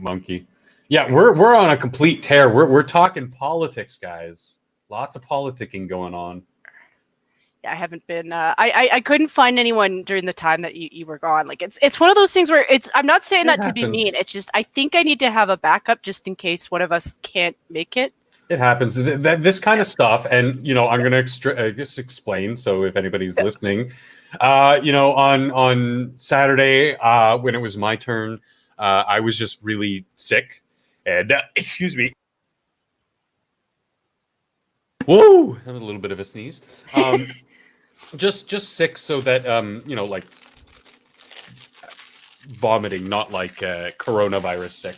Monkey. Yeah, we're on a complete tear. We're talking politics, guys. Lots of politicking going on. I haven't been. I couldn't find anyone during the time that you were gone. Like it's one of those things where it's. I'm not saying that to be mean. It's just I think I need to have a backup just in case one of us can't make it. It happens. This kind of stuff, and I'm going to just explain. So if anybody's listening, on Saturday when it was my turn, I was just really sick, and excuse me. Whoa, that was a little bit of a sneeze. Just sick, so that like vomiting, not like coronavirus sick.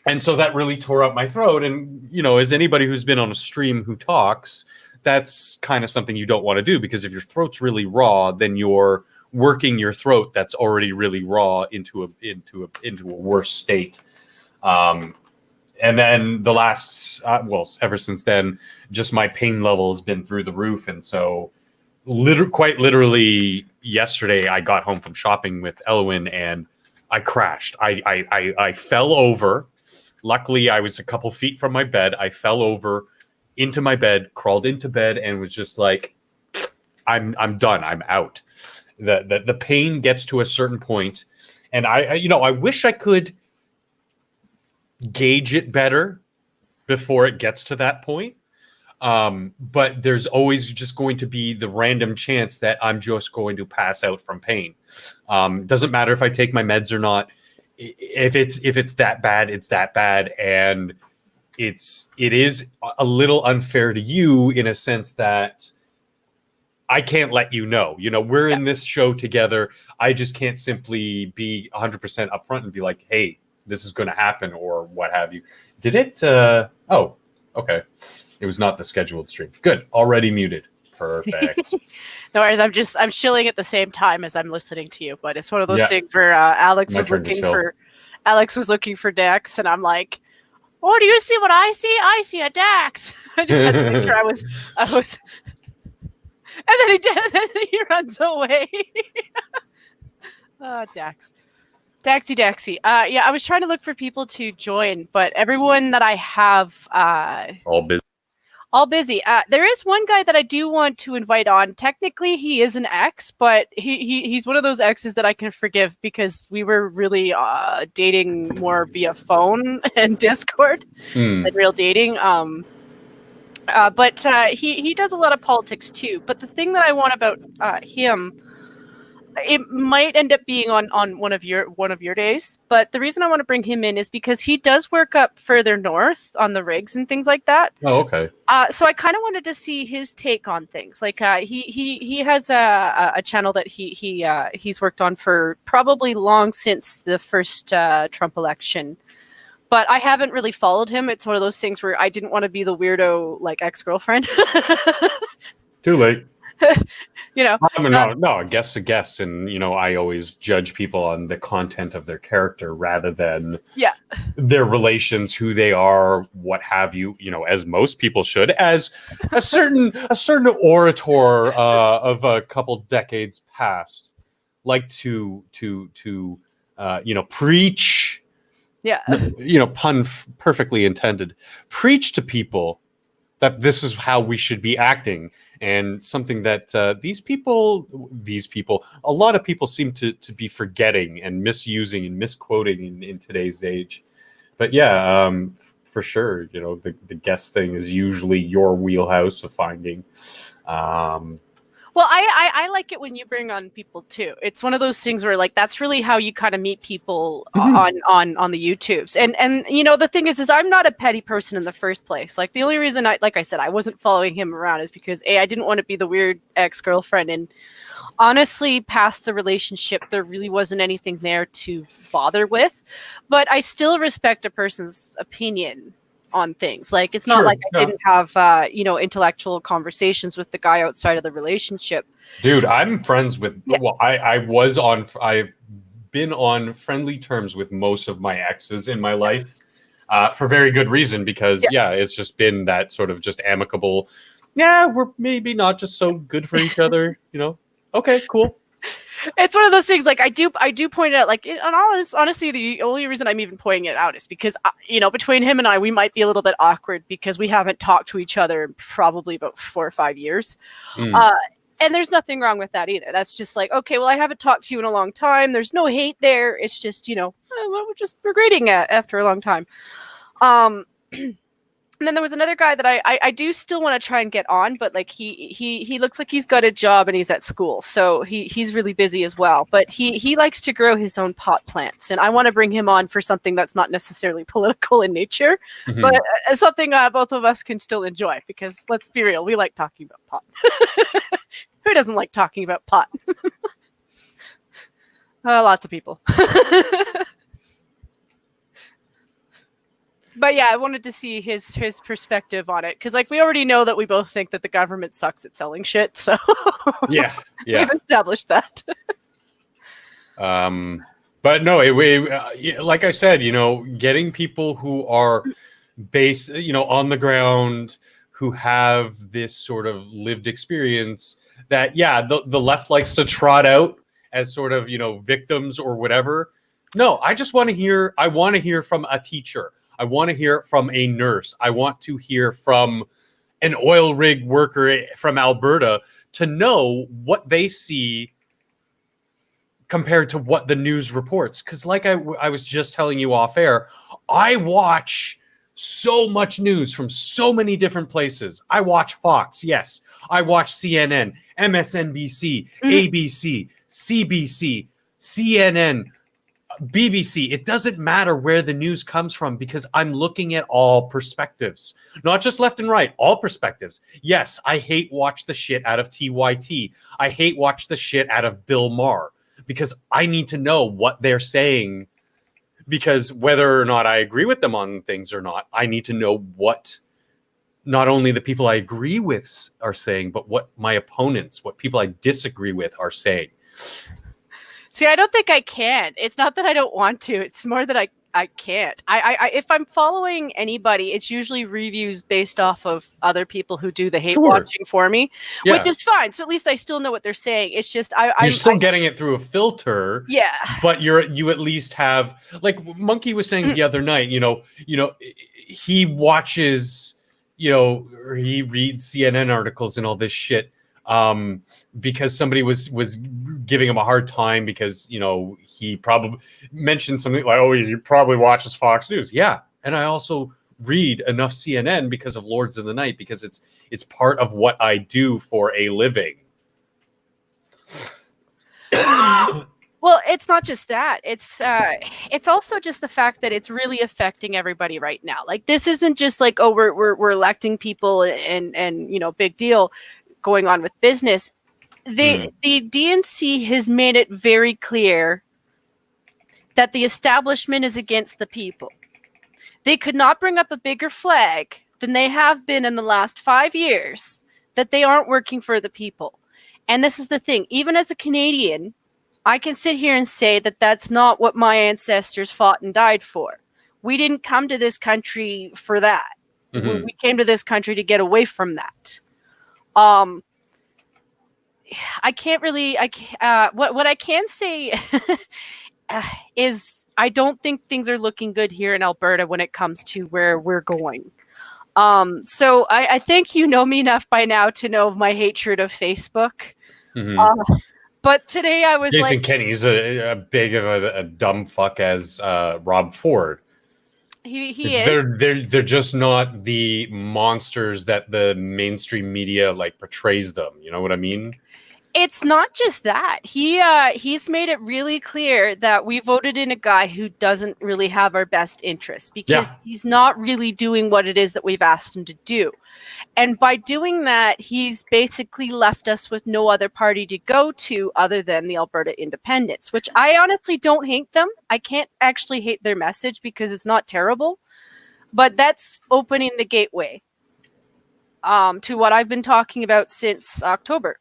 And so that really tore up my throat. And as anybody who's been on a stream who talks, that's kind of something you don't want to do, because if your throat's really raw, then you're working your throat that's already really raw into a worse state. And then the last, ever since then, just my pain level has been through the roof. And so quite literally yesterday, I got home from shopping with Elwyn and I crashed. I fell over. Luckily, I was a couple feet from my bed. I fell over into my bed, crawled into bed, and was just like, I'm done. I'm out. The pain gets to a certain point, and I wish I could gauge it better before it gets to that point. But there's always just going to be the random chance that I'm just going to pass out from pain. Doesn't matter if I take my meds or not. If it's that bad, it's that bad. And it is a little unfair to you in a sense that I can't let you know. We're in this show together. I just can't simply be 100% upfront and be like, hey, this is going to happen or what have you. Did it? Oh, okay. It was not the scheduled stream. Good. Already muted. Perfect. No worries. I'm chilling at the same time as I'm listening to you, but it's one of those things where Alex was looking for Dax, and I'm like, oh, do you see what I see? I see a Dax. I just had to make sure I was. And then he runs away. Dax. Daxy. Yeah, I was trying to look for people to join, but everyone that I have all busy. There is one guy that I do want to invite on. Technically, he is an ex, but he's one of those exes that I can forgive because we were really dating more via phone and Discord than real dating. But he does a lot of politics too. But the thing that I want about him, it might end up being on one of your days, but the reason I want to bring him in is because he does work up further north on the rigs and things like that. Oh, okay. So I kind of wanted to see his take on things. Like he has a channel that he's worked on for probably long since the first Trump election, but I haven't really followed him. It's one of those things where I didn't want to be the weirdo like ex-girlfriend. Too late. No, a guest's a guest, and I always judge people on the content of their character rather than their relations, who they are, what have you. As most people should, as a certain orator of a couple decades past like to preach. Yeah, pun perfectly intended. Preach to people that this is how we should be acting. And something that these people, a lot of people seem to be forgetting and misusing and misquoting in today's age. But yeah, for sure, the guest thing is usually your wheelhouse of finding. Well, I like it when you bring on people too. It's one of those things where like that's really how you kind of meet people on the YouTubes. And the thing is I'm not a petty person in the first place. Like the only reason like I said, I wasn't following him around is because I didn't want to be the weird ex-girlfriend. And honestly, past the relationship, there really wasn't anything there to bother with. But I still respect a person's opinion on things. Like it's not like I didn't have intellectual conversations with the guy outside of the relationship. Dude, I'm friends with I've been on friendly terms with most of my exes in my life for very good reason, because it's just been that sort of just amicable, we're maybe not just so good for each other, okay, cool. It's one of those things. Like I do point it out. Like, honestly, the only reason I'm even pointing it out is because between him and I, we might be a little bit awkward because we haven't talked to each other in probably about 4 or 5 years. And there's nothing wrong with that either. That's just like, okay, well, I haven't talked to you in a long time. There's no hate there. It's just we're greeting after a long time. And then there was another guy that I do still want to try and get on, but like he looks like he's got a job and he's at school, so he's really busy as well. But he likes to grow his own pot plants, and I want to bring him on for something that's not necessarily political in nature, but something both of us can still enjoy. Because let's be real, we like talking about pot. Who doesn't like talking about pot? Lots of people. But yeah, I wanted to see his perspective on it, because like we already know that we both think that the government sucks at selling shit. So yeah, we've established that. But no, like I said, getting people who are based, on the ground, who have this sort of lived experience that, the left likes to trot out as sort of, victims or whatever. No, I just want to hear. I want to hear from a teacher. I want to hear from a nurse. I want to hear from an oil rig worker from Alberta to know what they see compared to what the news reports. Because like I was just telling you off air, I watch so much news from so many different places. I watch Fox, yes. I watch CNN, MSNBC, ABC, CBC, CNN, BBC. It doesn't matter where the news comes from, because I'm looking at all perspectives, not just left and right, all perspectives. Yes, I hate watch the shit out of TYT. I hate watch the shit out of Bill Maher, because I need to know what they're saying, because whether or not I agree with them on things or not, I need to know what not only the people I agree with are saying, but what my opponents, what people I disagree with are saying. See, I don't think I can. It's not that I don't want to. It's more that I can't. I if I'm following anybody, it's usually reviews based off of other people who do the hate watching for me, which is fine. So at least I still know what they're saying. It's just I'm still getting it through a filter. Yeah. But you at least have, like Monkey was saying the other night, he watches, or he reads CNN articles and all this shit. Because somebody was giving him a hard time because, he probably mentioned something like, oh, he probably watches Fox News. Yeah. And I also read enough CNN because of Lords of the Night, because it's part of what I do for a living. Well, it's not just that. It's also just the fact that it's really affecting everybody right now. Like, this isn't just like, oh, we're electing people and big deal going on with business. The DNC has made it very clear that the establishment is against the people. They could not bring up a bigger flag than they have been in the last 5 years, that they aren't working for the people. And this is the thing. Even as a Canadian, I can sit here and say that that's not what my ancestors fought and died for. We didn't come to this country for that. We came to this country to get away from that. I can't really. What I can say is I don't think things are looking good here in Alberta when it comes to where we're going. So I think you know me enough by now to know my hatred of Facebook. But today I was Jason Kenney's a big of a dumb fuck as Rob Ford. He is. They're just not the monsters that the mainstream media portrays them. You know what I mean? It's not just that. He's made it really clear that we voted in a guy who doesn't really have our best interests, because he's not really doing what it is that we've asked him to do. And by doing that, he's basically left us with no other party to go to other than the Alberta Independents, which I honestly don't hate them. I can't actually hate their message because it's not terrible, but that's opening the gateway to what I've been talking about since October.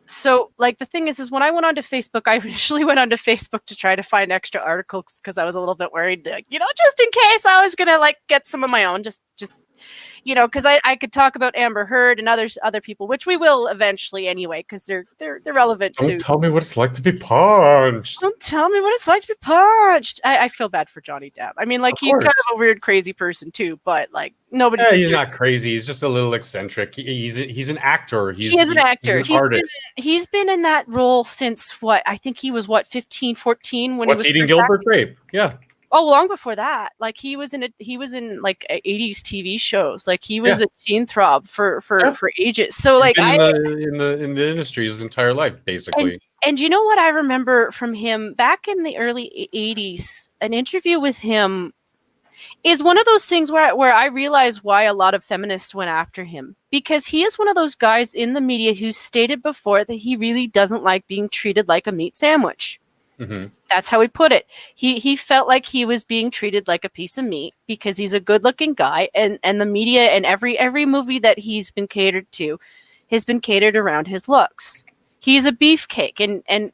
So, the thing is when I went onto Facebook, I initially went onto Facebook to try to find extra articles because I was a little bit worried, just in case I was gonna get some of my own, just you know, because I could talk about Amber Heard and other people, which we will eventually anyway, because they're relevant to. Don't tell me what it's like to be punched. Don't tell me what it's like to be punched. I feel bad for Johnny Depp. I mean, like, Of he's kind course. of a weird, crazy person too, but like nobody. Yeah, he's not crazy. He's just a little eccentric. He's an actor. He is an actor. He's an artist. He's been in that role since what? I think he was 15, 14 when What's he was Eating Gilbert Grape? Yeah. Oh, long before that. Like he was in like 80s TV shows. Like he was a teen throb for ages. So like in the industry his entire life, basically. And you know what I remember from him back in the early 80s, an interview with him is one of those things where I realized why a lot of feminists went after him, because he is one of those guys in the media who stated before that he really doesn't like being treated like a meat sandwich. Mm-hmm. That's how he put it. He felt like he was being treated like a piece of meat because he's a good-looking guy, and the media and every movie that he's been catered to has been catered around his looks. He's a beefcake, and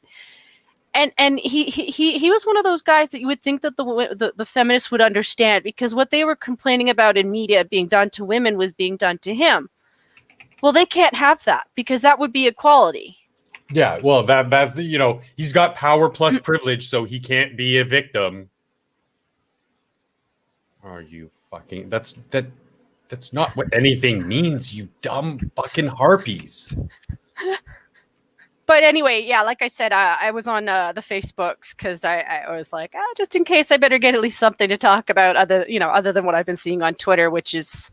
he was one of those guys that you would think that the feminists would understand, because what they were complaining about in media being done to women was being done to him. Well, they can't have that, because that would be equality. Yeah, well, that you know, he's got power plus privilege, so he can't be a victim. Are you fucking? That's not what anything means, you dumb fucking harpies. But anyway, yeah, like I said, I was on the Facebooks because I was like, just in case, I better get at least something to talk about other than what I've been seeing on Twitter, which is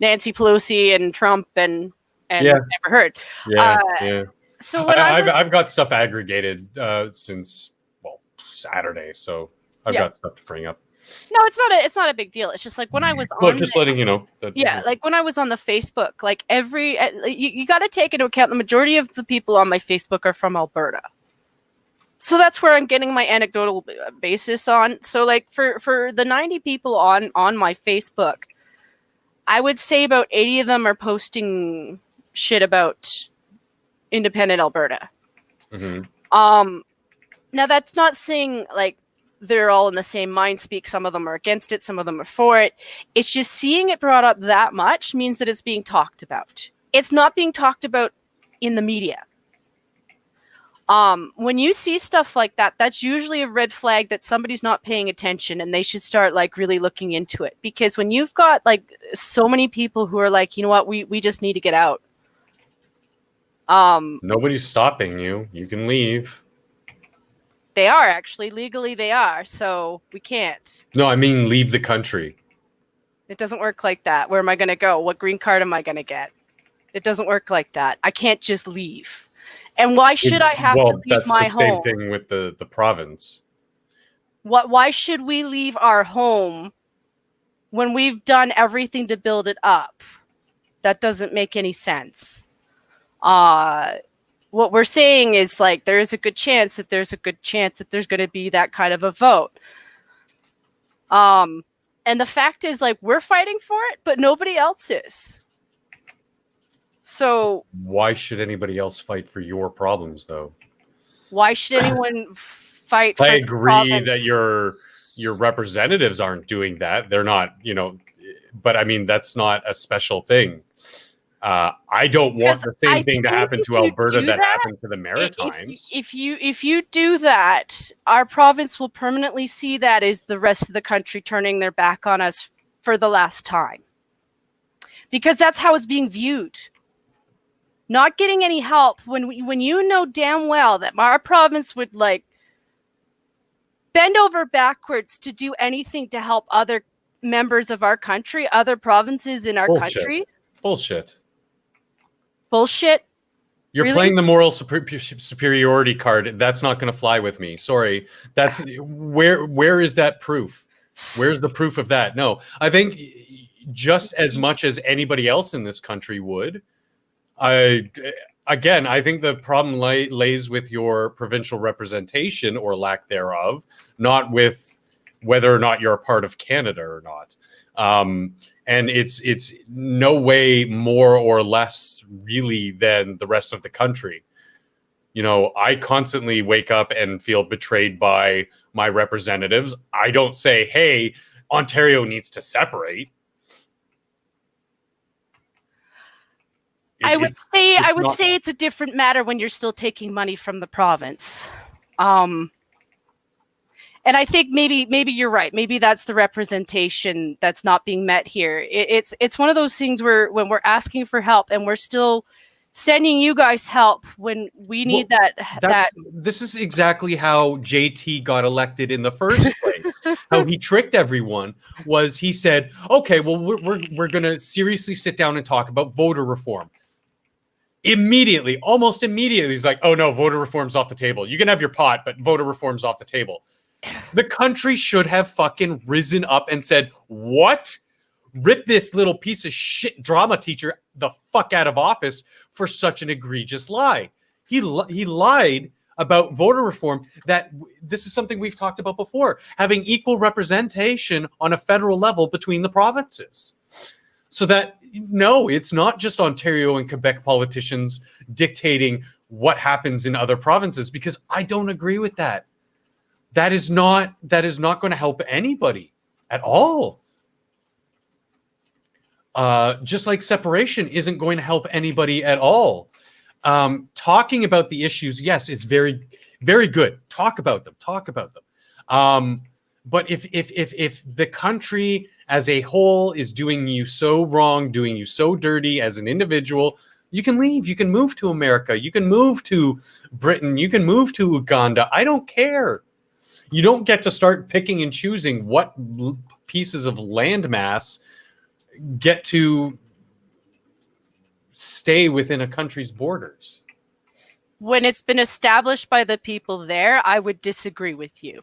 Nancy Pelosi and Trump and Amber Heard. Yeah. So when I've got stuff aggregated since Saturday, so I've got stuff to bring up. No, it's not a big deal. It's just like when I was on. Well, just letting you know. Like when I was on the Facebook, like you got to take into account the majority of the people on my Facebook are from Alberta. So that's where I'm getting my anecdotal basis on. So like for the 90 people on my Facebook, I would say about 80 of them are posting shit about independent Alberta. Mm-hmm. Now that's not saying like they're all in the same mind speak. Some of them are against it, some of them are for it. It's just seeing it brought up that much means that it's being talked about. It's not being talked about in the media. When you see stuff like that, that's usually a red flag that somebody's not paying attention, and they should start like really looking into it. Because when you've got like so many people who are like, you know what, we just need to get out. Nobody's stopping you. You can leave. They are actually legally they are, so we can't. No, I mean leave the country. It doesn't work like that. Where am I going to go? What green card am I going to get? It doesn't work like that. I can't just leave. And why should I have to leave that's my the same home? thing with the province. Why should we leave our home when we've done everything to build it up? That doesn't make any sense. What we're saying is like there is a good chance that there's going to be that kind of a vote. And the fact is, like, we're fighting for it, but nobody else is. So why should anybody else fight for your problems, though? Why should anyone fight? I agree that your representatives aren't doing that. They're not, but I mean that's not a special thing. I don't want the same thing to happen to Alberta that happened to the Maritimes. If you do that, our province will permanently see that as the rest of the country turning their back on us for the last time. Because that's how it's being viewed. Not getting any help when you know damn well that our province would like bend over backwards to do anything to help other members of our country, other provinces in our country. Bullshit. You're really? Playing the moral superiority card. That's not going to fly with me. Sorry. That's where is that proof? Where's the proof of that? No, I think just as much as anybody else in this country would. I think the problem lays with your provincial representation or lack thereof, not with whether or not you're a part of Canada or not. And it's no way more or less really than the rest of the country. I constantly wake up and feel betrayed by my representatives. I don't say, hey, Ontario needs to separate. I would not- say it's a different matter when you're still taking money from the province. And I think maybe you're right. Maybe that's the representation that's not being met here. It's one of those things where when we're asking for help and we're still sending you guys help when we need This is exactly how JT got elected in the first place. How he tricked everyone was he said, okay, well, we're going to seriously sit down and talk about voter reform. Immediately, almost immediately, he's like, oh no, voter reform's off the table. You can have your pot, but voter reform's off the table. The country should have fucking risen up and said, what? Rip this little piece of shit drama teacher the fuck out of office for such an egregious lie. He lied about voter reform. That this is something we've talked about before, having equal representation on a federal level between the provinces. So that, no, it's not just Ontario and Quebec politicians dictating what happens in other provinces, because I don't agree with that. That is not going to help anybody at all. Just like separation isn't going to help anybody at all. Talking about the issues, yes, is very, very good. Talk about them. But if the country as a whole is doing you so wrong, doing you so dirty as an individual, you can leave. You can move to America. You can move to Britain. You can move to Uganda. I don't care. You don't get to start picking and choosing what pieces of landmass get to stay within a country's borders. When it's been established by the people there, I would disagree with you.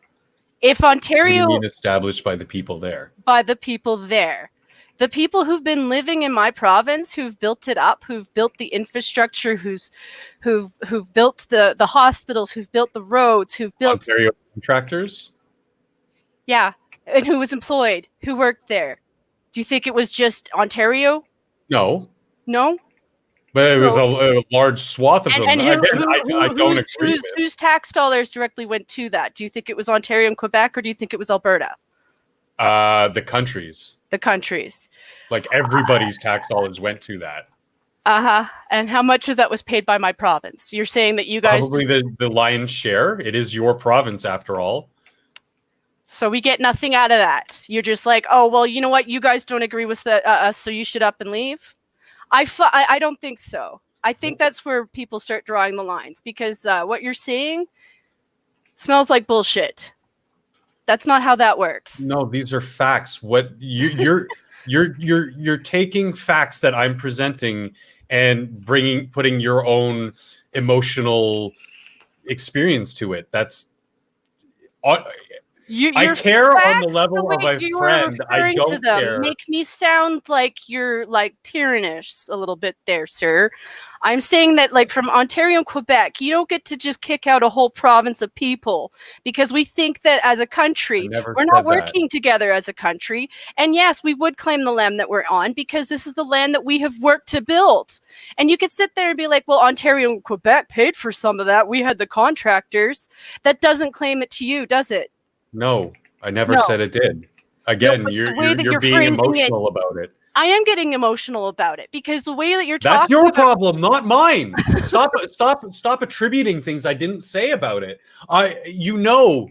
If Ontario... What do you mean established by the people there? By the people there. The people who've been living in my province, who've built it up, who've built the infrastructure, who've built the hospitals, who've built the roads, who've built... Ontario contractors? Yeah, and who was employed, who worked there. Do you think it was just Ontario? No. No? But it was a large swath of them. And I don't agree with. Whose tax dollars directly went to that? Do you think it was Ontario and Quebec, or do you think it was Alberta? The countries. The countries. Like everybody's tax dollars went to that. And how much of that was paid by my province? You're saying that you guys... Probably the lion's share. It is your province after all. So we get nothing out of that. You're just like, oh, well, you know what? You guys don't agree with us, so you should up and leave. I don't think so. I think that's where people start drawing the lines, because what you're saying smells like bullshit. That's not how that works. No, these are facts. What you're taking facts that I'm presenting and putting your own emotional experience to it. That's I care on the level of my friend. I don't care. Make me sound like you're like tyrannous a little bit there, sir. I'm saying that, like, from Ontario and Quebec, you don't get to just kick out a whole province of people because we think that as a country, we're not working together as a country. And yes, we would claim the land that we're on because this is the land that we have worked to build. And you could sit there and be like, well, Ontario and Quebec paid for some of that. We had the contractors. That doesn't claim it to you, does it? No, I never said it did. Again, you're being emotional about it. I am getting emotional about it because the way that you're talking... That's your problem, not mine. Stop attributing things I didn't say about it. You know,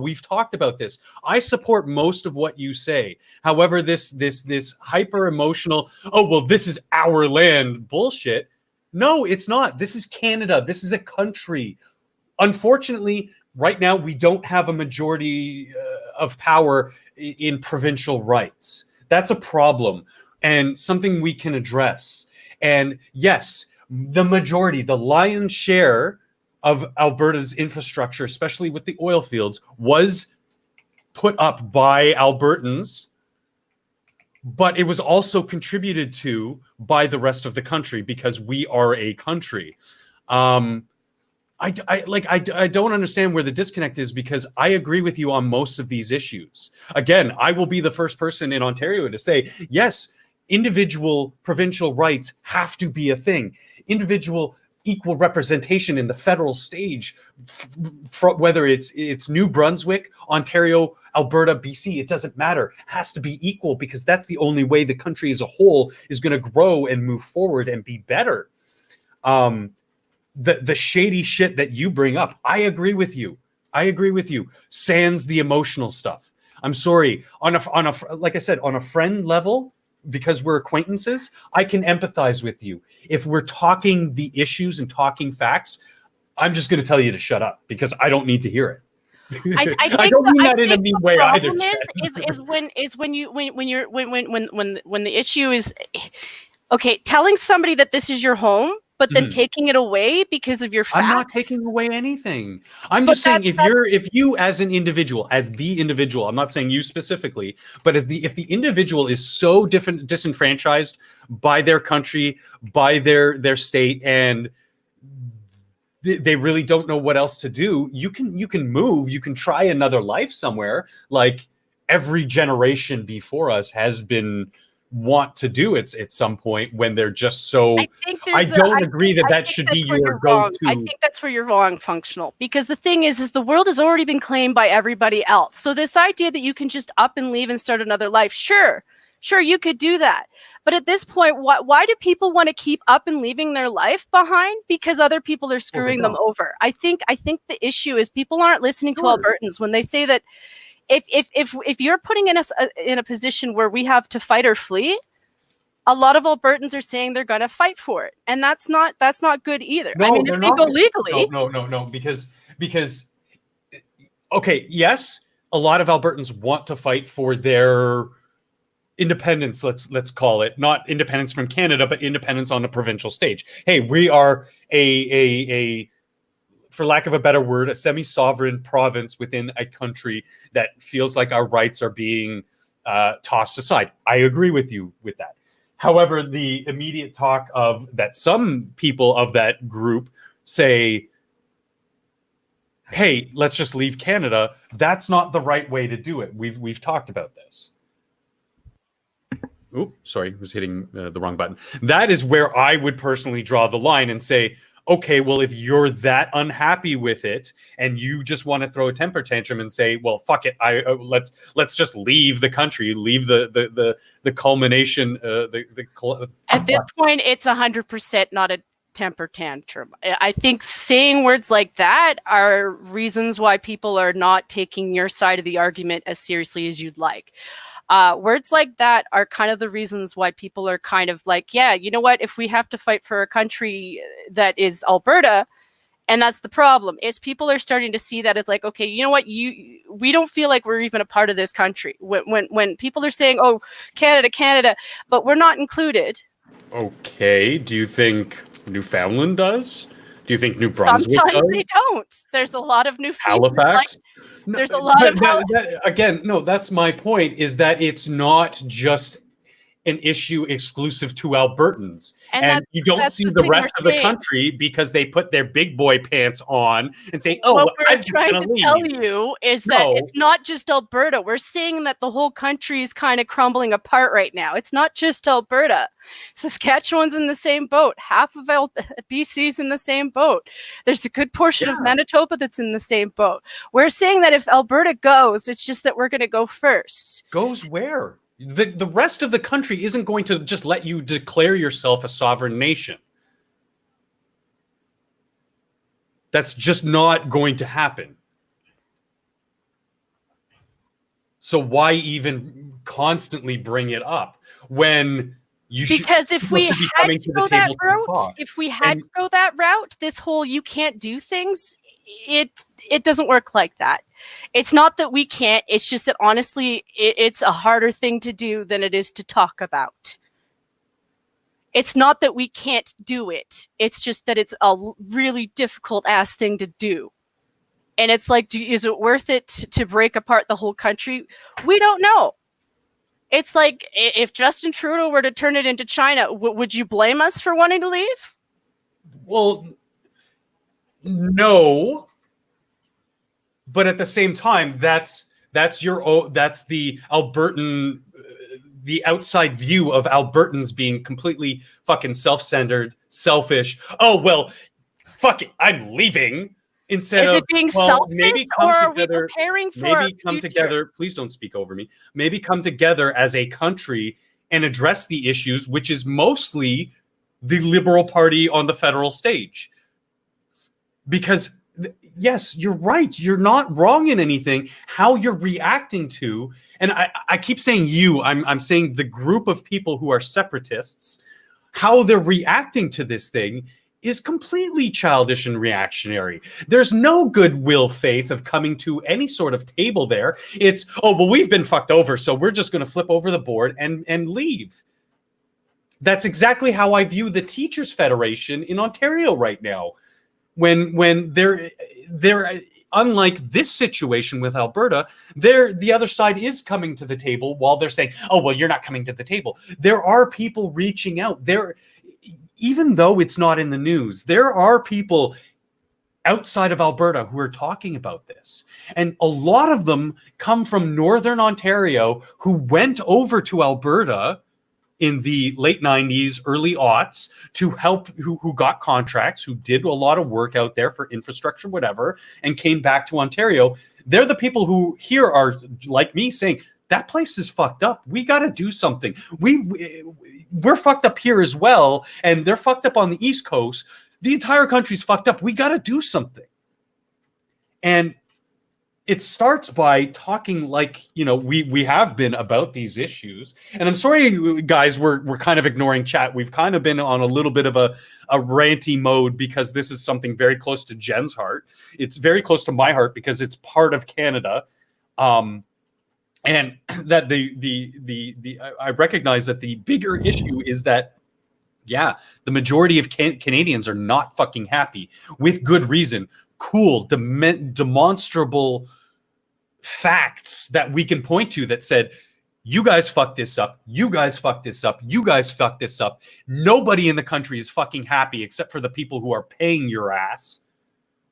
we've talked about this. I support most of what you say. However, this hyper emotional, oh, well, this is our land bullshit. No, it's not. This is Canada. This is a country. Unfortunately, right now, we don't have a majority of power in provincial rights. That's a problem and something we can address. And yes, the majority, the lion's share of Alberta's infrastructure, especially with the oil fields, was put up by Albertans, but it was also contributed to by the rest of the country because we are a country. I don't understand where the disconnect is because I agree with you on most of these issues. Again, I will be the first person in Ontario to say, yes, individual provincial rights have to be a thing. Individual equal representation in the federal stage, whether it's New Brunswick, Ontario, Alberta, BC, it doesn't matter, has to be equal because that's the only way the country as a whole is going to grow and move forward and be better. The shady shit that you bring up, I agree with you. Sans the emotional stuff. I'm sorry. On a like I said, on a friend level, because we're acquaintances, I can empathize with you. If we're talking the issues and talking facts, I'm just going to tell you to shut up because I don't need to hear it. I don't mean that in a mean way either. When the issue is okay, telling somebody that this is your home, but then taking it away because of your facts. I'm not taking away anything. I'm just saying if you as an individual, as the individual, I'm not saying you specifically, but if the individual is so disenfranchised by their country, by their state, and they really don't know what else to do, you can move, you can try another life somewhere, like every generation before us has been want to do it at some point when they're just so. I don't agree that should be your go-to. I think that's where you're wrong, functional, because the thing is the world has already been claimed by everybody else. So this idea that you can just up and leave and start another life, sure, you could do that. But at this point, why do people want to keep up and leaving their life behind? Because other people are screwing them over. I think the issue is people aren't listening to Albertans when they say that if you're putting us in a position where we have to fight or flee, a lot of Albertans are saying they're going to fight for it, and that's not good either. No, I mean, if they go legally, no, because okay, yes, a lot of Albertans want to fight for their independence. Let's call it not independence from Canada, but independence on the provincial stage. Hey, we are a for lack of a better word, a semi-sovereign province within a country that feels like our rights are being tossed aside. I agree with you with that. However, the immediate talk of that some people of that group say, hey, let's just leave Canada. That's not the right way to do it. We've talked about this. Oops, sorry, I was hitting the wrong button. That is where I would personally draw the line and say, okay, well, if you're that unhappy with it and you just want to throw a temper tantrum and say, well, fuck it, let's just leave the country, leave the culmination. At this point, it's 100% not a temper tantrum. I think saying words like that are reasons why people are not taking your side of the argument as seriously as you'd like. Words like that are kind of the reasons why people are kind of like, yeah, you know what? If we have to fight for a country that is Alberta, and that's the problem, is people are starting to see that it's like, okay, you know what? We don't feel like we're even a part of this country. When people are saying, oh, Canada, but we're not included. Okay. Do you think Newfoundland does? Do you think New Brunswick Sometimes does? they don't. There's a lot of Newfoundland. Halifax? There's a lot of that's my point, is that it's not just an issue exclusive to Albertans, and you don't see the rest of the country because they put their big boy pants on and say, "Oh, what we're trying to tell you is that it's not just Alberta. We're seeing that the whole country is kind of crumbling apart right now. It's not just Alberta. Saskatchewan's in the same boat. Half of BC's in the same boat. There's a good portion of Manitoba that's in the same boat. We're saying that if Alberta goes, it's just that we're going to go first. Goes where? The rest of the country isn't going to just let you declare yourself a sovereign nation. That's just not going to happen. So why even constantly bring it up when you should? Because if we had to go that route, this whole you can't do things, it doesn't work like that. It's not that we can't. It's just that honestly, it's a harder thing to do than it is to talk about. It's not that we can't do it. It's just that it's a really difficult ass thing to do. And it's like, is it worth it to break apart the whole country? We don't know. It's like if Justin Trudeau were to turn it into China, would you blame us for wanting to leave? Well, no. But at the same time, that's the Albertan, the outside view of Albertans being completely fucking self-centered, selfish. Oh, well, fuck it, I'm leaving. Instead of, it being selfish, maybe or are we preparing for maybe come together. Please don't speak over me. Maybe come together as a country and address the issues, which is mostly the Liberal Party on the federal stage. Because yes, you're right. You're not wrong in anything. How you're reacting to, and I keep saying you, I'm saying the group of people who are separatists, how they're reacting to this thing is completely childish and reactionary. There's no goodwill faith of coming to any sort of table there. It's, oh, well, we've been fucked over, so we're just going to flip over the board and leave. That's exactly how I view the Teachers Federation in Ontario right now. When they're unlike this situation with Alberta, the other side is coming to the table while they're saying, oh, well, you're not coming to the table. There are people reaching out there. Even though it's not in the news, there are people outside of Alberta who are talking about this. And a lot of them come from Northern Ontario who went over to Alberta in the late 90s, early aughts to help, who got contracts, who did a lot of work out there for infrastructure, whatever, and came back to Ontario. They're the people who here are like me saying, that place is fucked up. We got to do something. We're fucked up here as well, and they're fucked up on the East Coast. The entire country's fucked up. We got to do something. And it starts by talking like, you know, we have been about these issues. And I'm sorry, guys, we're kind of ignoring chat. We've kind of been on a little bit of a ranty mode because this is something very close to Jen's heart. It's very close to my heart because it's part of Canada. And that I recognize that the bigger issue is that, yeah, the majority of Canadians are not fucking happy with good reason. Cool, demonstrable facts that we can point to that said, you guys fucked this up. You guys fucked this up. You guys fucked this up. Nobody in the country is fucking happy except for the people who are paying your ass.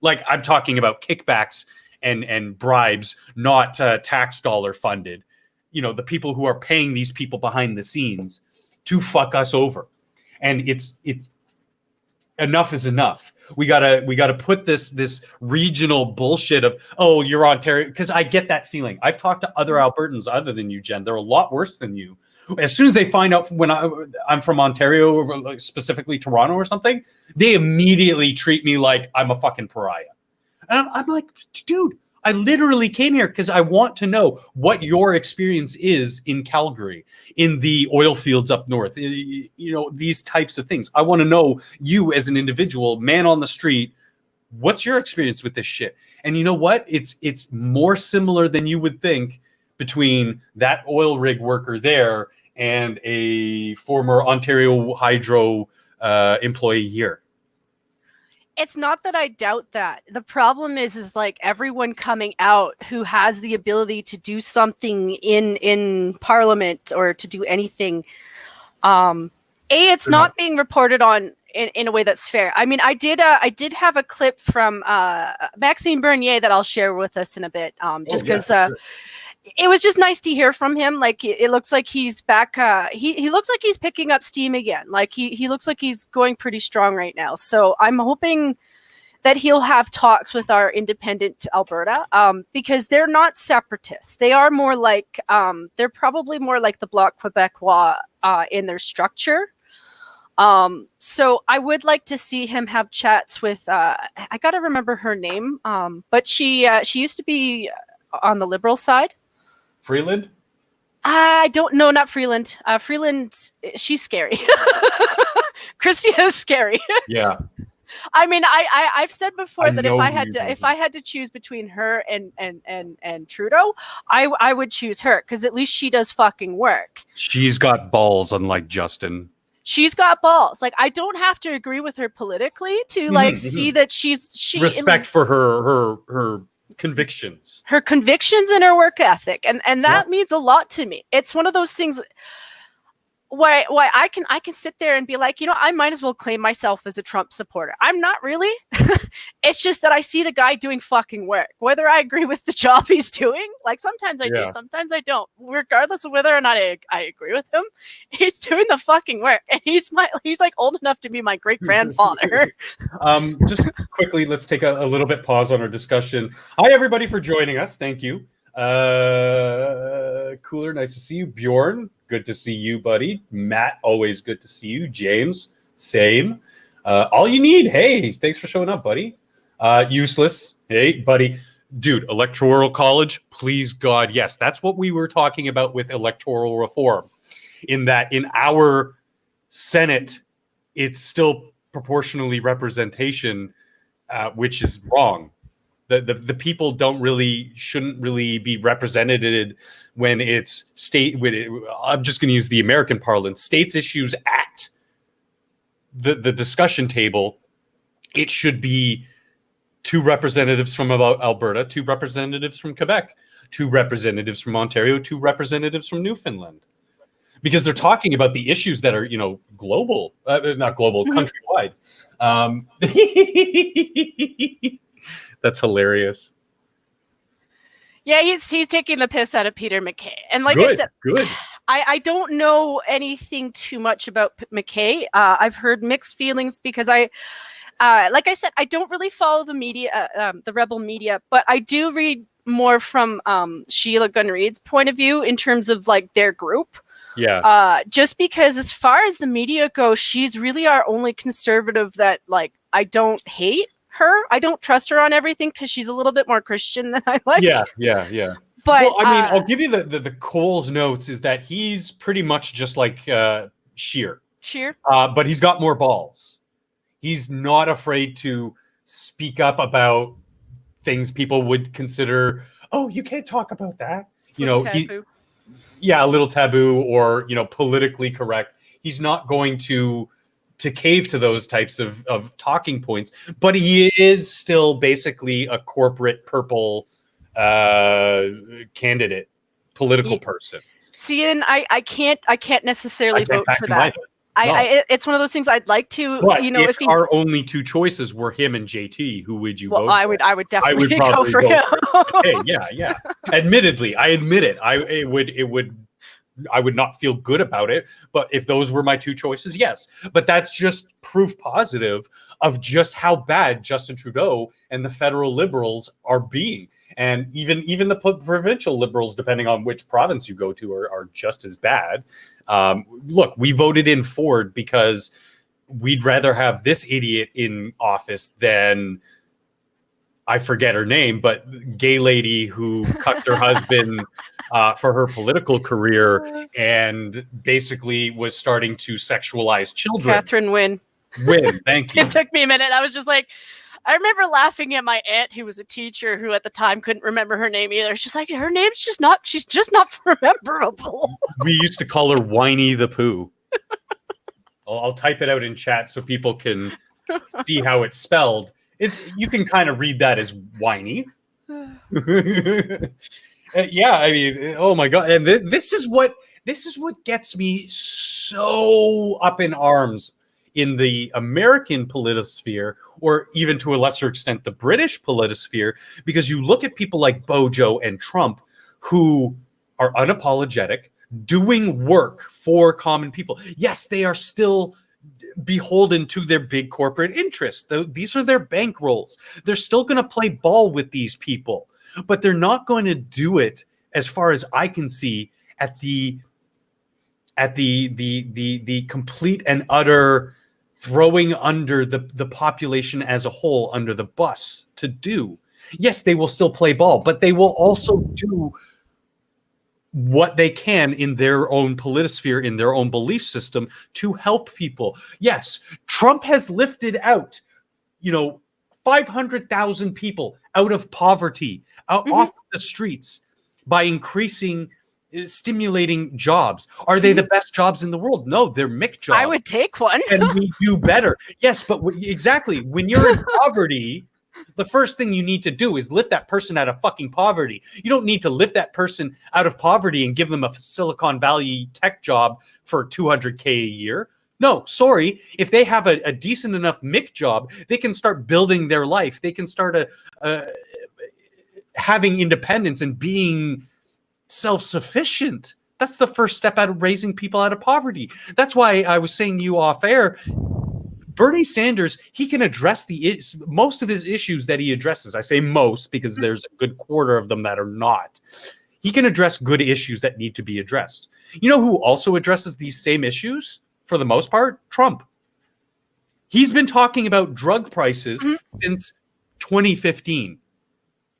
Like, I'm talking about kickbacks and bribes, not tax dollar funded. You know, the people who are paying these people behind the scenes to fuck us over. And it's enough is enough. We gotta put this regional bullshit of, oh, you're Ontario, because I get that feeling. I've talked to other Albertans other than you, Jen. They're a lot worse than you. As soon as they find out when I'm from Ontario, or specifically Toronto or something, they immediately treat me like I'm a fucking pariah. And I'm like, dude, I literally came here because I want to know what your experience is in Calgary, in the oil fields up north, you know, these types of things. I want to know you as an individual, man on the street, what's your experience with this shit? And you know what? It's more similar than you would think between that oil rig worker there and a former Ontario Hydro employee here. It's not that I doubt that. The problem is like everyone coming out who has the ability to do something in Parliament or to do anything. It's not being reported on in a way that's fair. I mean, I did have a clip from Maxime Bernier that I'll share with us in a bit. Just because sure. It was just nice to hear from him. Like it looks like he's back. He looks like he's picking up steam again. Like he looks like he's going pretty strong right now. So I'm hoping that he'll have talks with our independent Alberta, because they're not separatists. They are more like they're probably more like the Bloc Québécois in their structure. So I would like to see him have chats with. I gotta remember her name, but she used to be on the Liberal side. Freeland? I don't know, not Freeland. Freeland, she's scary. Christia is scary. Yeah. I mean, I've said before that if I had to choose between her and Trudeau, I would choose her because at least she does fucking work. She's got balls, unlike Justin. She's got balls. Like I don't have to agree with her politically to like see that she respect for her convictions, and her work ethic, and that means a lot to me. It's one of those things why I can sit there and be like, you know, I might as well claim myself as a Trump supporter. I'm not really. It's just that I see the guy doing fucking work, whether I agree with the job he's doing. Like sometimes I do, sometimes I don't. Regardless of whether or not I agree with him, he's doing the fucking work, and he's like old enough to be my great grandfather. Just quickly, let's take a little bit pause on our discussion. Hi everybody for joining us. Thank you. Cooler, nice to see you. Bjorn, good to see you, buddy. Matt, always good to see you. James, Same. All you need. Hey, thanks for showing up, buddy. Useless. Hey, buddy. Dude, electoral college, please God, yes. That's what we were talking about with electoral reform. In that in our Senate, it's still proportionally representation, which is wrong. The people shouldn't really be represented when it's state. I'm just going to use the American parlance. States issues at the discussion table. It should be 2 representatives from Alberta, 2 representatives from Quebec, 2 representatives from Ontario, 2 representatives from Newfoundland, because they're talking about the issues that are, global, not global, countrywide. That's hilarious. Yeah, he's taking the piss out of Peter MacKay. And like Good, I said, good. I don't know anything too much about MacKay. I've heard mixed feelings because like I said, I don't really follow the media, the rebel media, but I do read more from Sheila Gunn Reid's point of view in terms of like their group. Yeah. Just because as far as the media goes, she's really our only conservative that like I don't hate her. I don't trust her on everything because she's a little bit more Christian than I like. Yeah. But well, I mean, I'll give you the Cole's notes is that he's pretty much just like Scheer. Scheer? But he's got more balls. He's not afraid to speak up about things people would consider, oh, you can't talk about that. It's a little taboo or, politically correct. He's not going to cave to those types of talking points, but he is still basically a corporate purple candidate, political person. See, and I can't necessarily vote for that. No. It's one of those things I'd like to, but if our only 2 choices were him and JT, who would you vote for? I would definitely go for him. Okay, yeah. Admittedly, I admit it. I would not feel good about it, but if those were my 2 choices, yes. But that's just proof positive of just how bad Justin Trudeau and the federal Liberals are being. And even the provincial Liberals, depending on which province you go to, are just as bad. Look, we voted in Ford because we'd rather have this idiot in office than, I forget her name, but gay lady who cucked her husband for her political career and basically was starting to sexualize children. Catherine Wynne. Wynne, thank you. It took me a minute. I was just like, I remember laughing at my aunt who was a teacher who at the time couldn't remember her name either. She's like, her name's she's just not rememberable. We used to call her Whiny the Pooh. I'll type it out in chat so people can see how it's spelled. You can kind of read that as whiny. Yeah, I mean, oh my God. And this is what gets me so up in arms in the American politisphere, or even to a lesser extent, the British politisphere, because you look at people like Bojo and Trump, who are unapologetic, doing work for common people. Yes, they are still beholden to their big corporate interests. These are their bankrolls. They're still going to play ball with these people, but they're not going to do it, as far as I can see, at the complete and utter throwing under the population as a whole under the bus to do. Yes, they will still play ball, but they will also do what they can in their own politosphere, in their own belief system, to help people. Yes, Trump has lifted out, 500,000 people out of poverty, off the streets by stimulating jobs. Are they the best jobs in the world? No, they're Mick jobs. I would take one. And we do better. Yes, but exactly. When you're in poverty, the first thing you need to do is lift that person out of fucking poverty. You don't need to lift that person out of poverty and give them a Silicon Valley tech job for $200K a year. No, sorry. If they have a decent enough Mick job, they can start building their life. They can start having independence and being self-sufficient. That's the first step out of raising people out of poverty. That's why I was saying to you off air, Bernie Sanders, he can address most of his issues that he addresses. I say most because there's a good quarter of them that are not. He can address good issues that need to be addressed. You know who also addresses these same issues for the most part? Trump. He's been talking about drug prices Mhm. since 2015,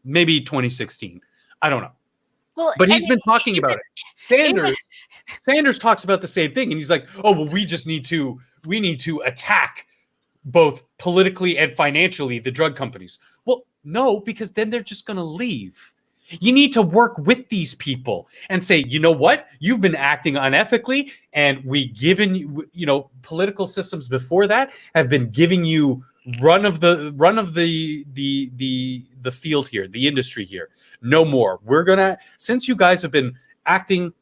maybe 2016. I don't know. Well, But he's and been talking about it. even Sanders talks about the same thing, and he's like, "Oh, well, we need to attack both politically and financially the drug companies." Well, no, because then they're just going to leave. You need to work with these people and say, you know what, you've been acting unethically, and we given you, political systems before that have been giving you run of the field here, the industry here. No more. We're gonna, since you guys have been acting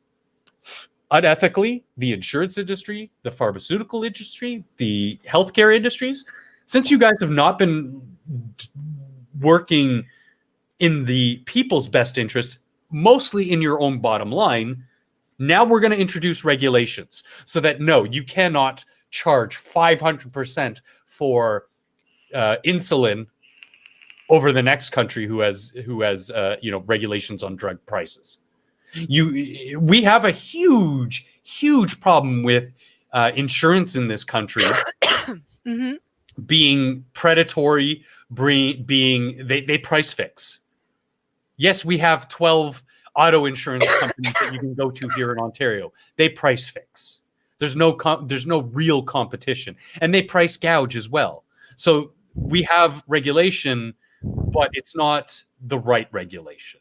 unethically, the insurance industry, the pharmaceutical industry, the healthcare industries, since you guys have not been working in the people's best interests, mostly in your own bottom line, now we're going to introduce regulations so that no, you cannot charge 500% for insulin over the next country who has regulations on drug prices. We have a huge problem with insurance in this country Mhm. being predatory, being they price fix. Yes, we have 12 auto insurance companies that you can go to here in Ontario. They price fix. There's no real competition, and they price gouge as well. So we have regulation, but it's not the right regulation.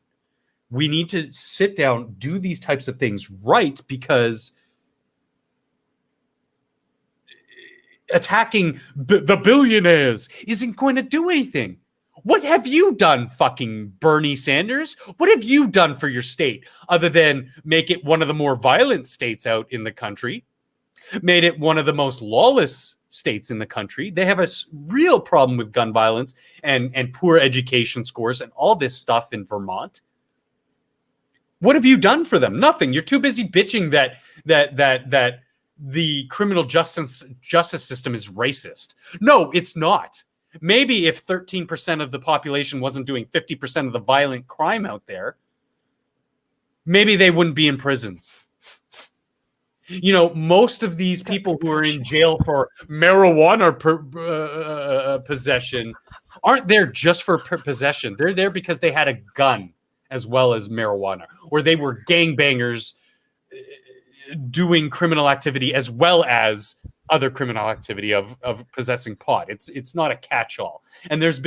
We need to sit down, do these types of things right, because attacking the billionaires isn't going to do anything. What have you done, fucking Bernie Sanders? What have you done for your state other than make it one of the more violent states out in the country? Made it one of the most lawless states in the country. They have a real problem with gun violence and poor education scores and all this stuff in Vermont. What have you done for them? Nothing. You're too busy bitching that the criminal justice system is racist. No, it's not. Maybe if 13% of the population wasn't doing 50% of the violent crime out there, maybe they wouldn't be in prisons. Most of these people who are in jail for marijuana possession aren't there just for possession. They're there because they had a gun as well as marijuana, or they were gangbangers doing criminal activity as well as other criminal activity of possessing pot. It's not a catch-all. And there's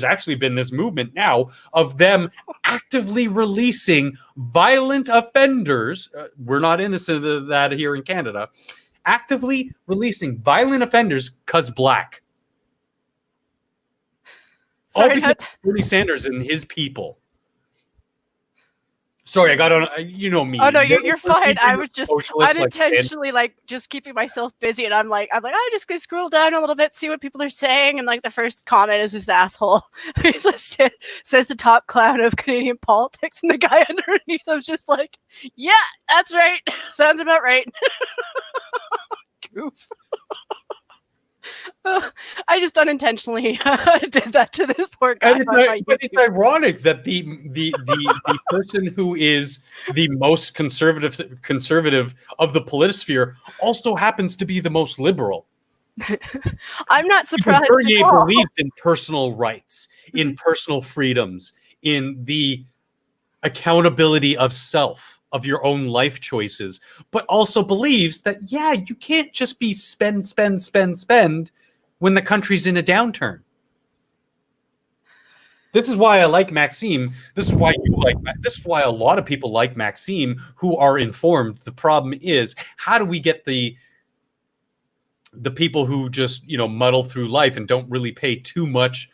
actually been this movement now of them actively releasing violent offenders. We're not innocent of that here in Canada. Actively releasing violent offenders because black. All because Bernie Sanders and his people. Sorry, I got on. Me. Oh no, you're fine. I was just unintentionally just keeping myself busy, and I'm like, I just gonna scroll down a little bit, see what people are saying, and like the first comment is this asshole says the top clown of Canadian politics, and the guy underneath was just like, yeah, that's right, sounds about right. Goof. I just unintentionally did that to this poor guy. But it's ironic that the person who is the most conservative of the politisphere also happens to be the most liberal. I'm not surprised. Because Bernier believes in personal rights, in personal freedoms, in the accountability of self, of your own life choices, but also believes that, yeah, you can't just be spend when the country's in a downturn. This is why I like Maxime. This is why this is why a lot of people like Maxime who are informed. The problem is, how do we get the people who just, muddle through life and don't really pay too much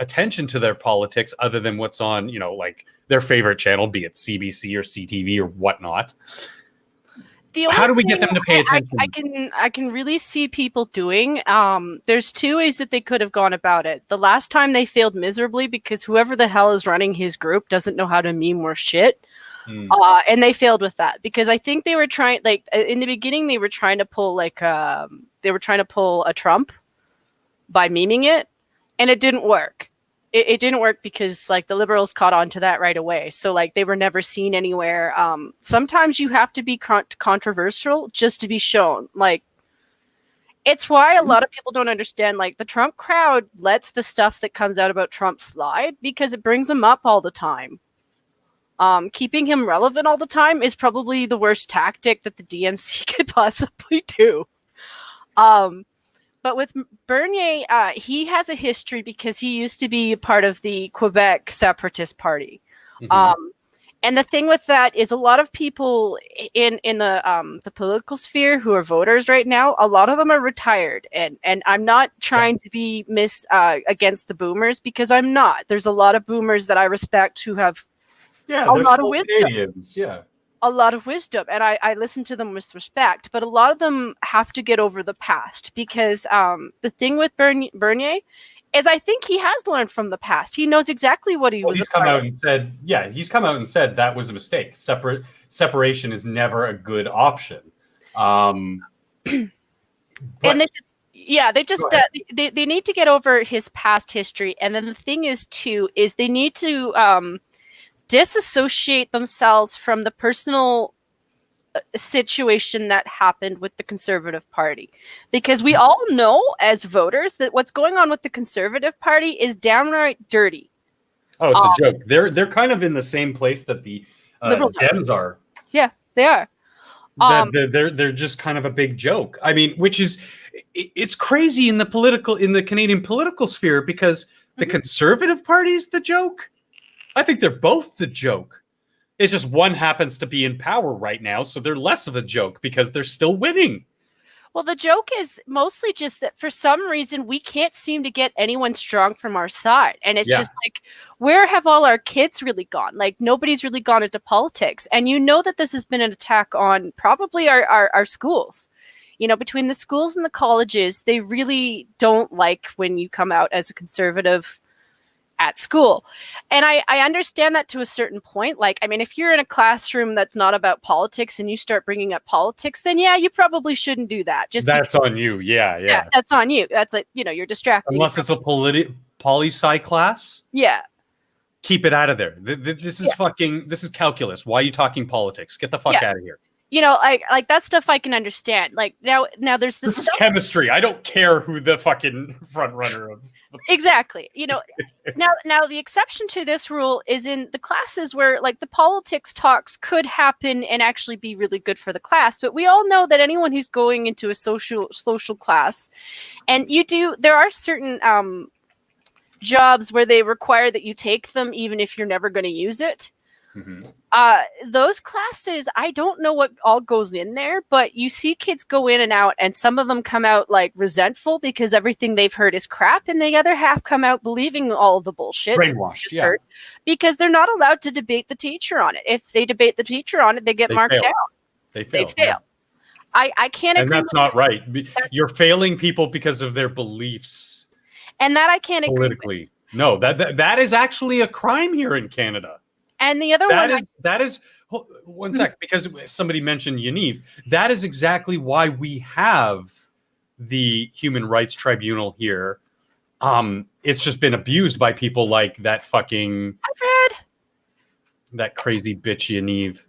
attention to their politics other than what's on, like their favorite channel, be it CBC or CTV or whatnot. How do we get them to pay attention? I can really see people doing. There's two ways that they could have gone about it. The last time they failed miserably because whoever the hell is running his group doesn't know how to meme or shit. And they failed with that because I think they were trying, like in the beginning, they were trying to pull a Trump by memeing it, and it didn't work. It didn't work because like the liberals caught on to that right away. So like they were never seen anywhere. Sometimes you have to be controversial just to be shown. Like It's why a lot of people don't understand, like, the Trump crowd lets the stuff that comes out about Trump slide because it brings him up all the time. Keeping him relevant all the time is probably the worst tactic that the DMC could possibly do. But with Bernier, he has a history because he used to be part of the Quebec Separatist Party. Mm-hmm. And the thing with that is a lot of people in the political sphere who are voters right now, a lot of them are retired. And I'm not trying to be against the boomers, because I'm not. There's a lot of boomers that I respect who have a lot of wisdom. Canadians. Yeah. A lot of wisdom, and I listen to them with respect, but a lot of them have to get over the past, because the thing with Bernier is I think he has learned from the past. He knows exactly what he was. He's come out and said, he's come out and said that was a mistake. Separation is never a good option. And they need to get over his past history. And then the thing is too, is they need to disassociate themselves from the personal situation that happened with the Conservative Party, because we all know as voters that what's going on with the Conservative Party is downright dirty. Oh, it's a joke. They're kind of in the same place that the Dems are. Yeah, they are. They're just kind of a big joke. I mean, which is, it's crazy in the Canadian political sphere, because the Conservative Party is the joke. I think they're both the joke. It's just one happens to be in power right now, so they're less of a joke because they're still winning. Well, the joke is mostly just that for some reason we can't seem to get anyone strong from our side. And it's just like, where have all our kids really gone? Like, nobody's really gone into politics. And you know that this has been an attack on probably our schools. You know, between the schools and the colleges, they really don't like when you come out as a conservative at school. And I understand that to a certain point. Like, I mean, if you're in a classroom that's not about politics and you start bringing up politics, then you probably shouldn't do that. That's on you. Yeah, that's on you. That's like, you're distracting. Unless it's a poli-sci class. Yeah. Keep it out of there. This is this is calculus. Why are you talking politics? Get the fuck out of here. Like that stuff I can understand. Like now there's this is chemistry. I don't care who the fucking front runner of. Exactly. Now the exception to this rule is in the classes where, like, the politics talks could happen and actually be really good for the class. But we all know that anyone who's going into a social class, and there are certain jobs where they require that you take them even if you're never going to use it. Mm-hmm. Those classes, I don't know what all goes in there, but you see kids go in and out, and some of them come out like resentful because everything they've heard is crap, and the other half come out believing all of the bullshit. Brainwashed, because they're not allowed to debate the teacher on it. If they debate the teacher on it, they get marked down. They fail. Yeah. I can't agree. And that's not right. You're failing people because of their beliefs. And that I can't agree politically. No, that is actually a crime here in Canada. And the other that is one sec, because somebody mentioned Yaniv. That is exactly why we have the Human Rights Tribunal here. It's just been abused by people like that fucking that crazy bitch Yaniv.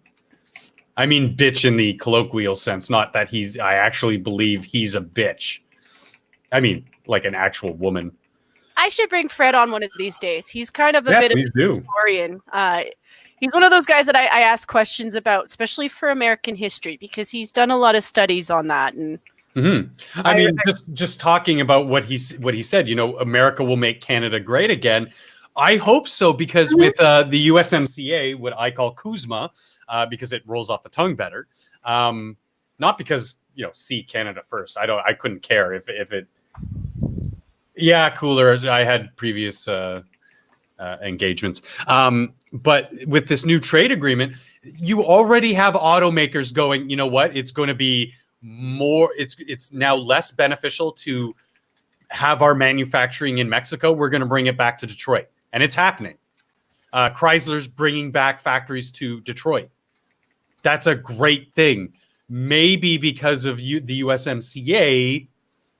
I mean, bitch in the colloquial sense, not that I actually believe he's a bitch. I mean, like an actual woman. I should bring Fred on one of these days. He's kind of a bit of a historian. He's one of those guys that I ask questions about, especially for American history, because he's done a lot of studies on that. And I mean, just talking about what he said, America will make Canada great again. I hope so, because with the USMCA, what I call Kuzma, because it rolls off the tongue better, not because see Canada first. I couldn't care if it. Yeah, cooler. I had previous engagements. But with this new trade agreement, you already have automakers going, you know what? It's going to be more, it's now less beneficial to have our manufacturing in Mexico. We're going to bring it back to Detroit. And it's happening. Chrysler's bringing back factories to Detroit. That's a great thing. Maybe because of the USMCA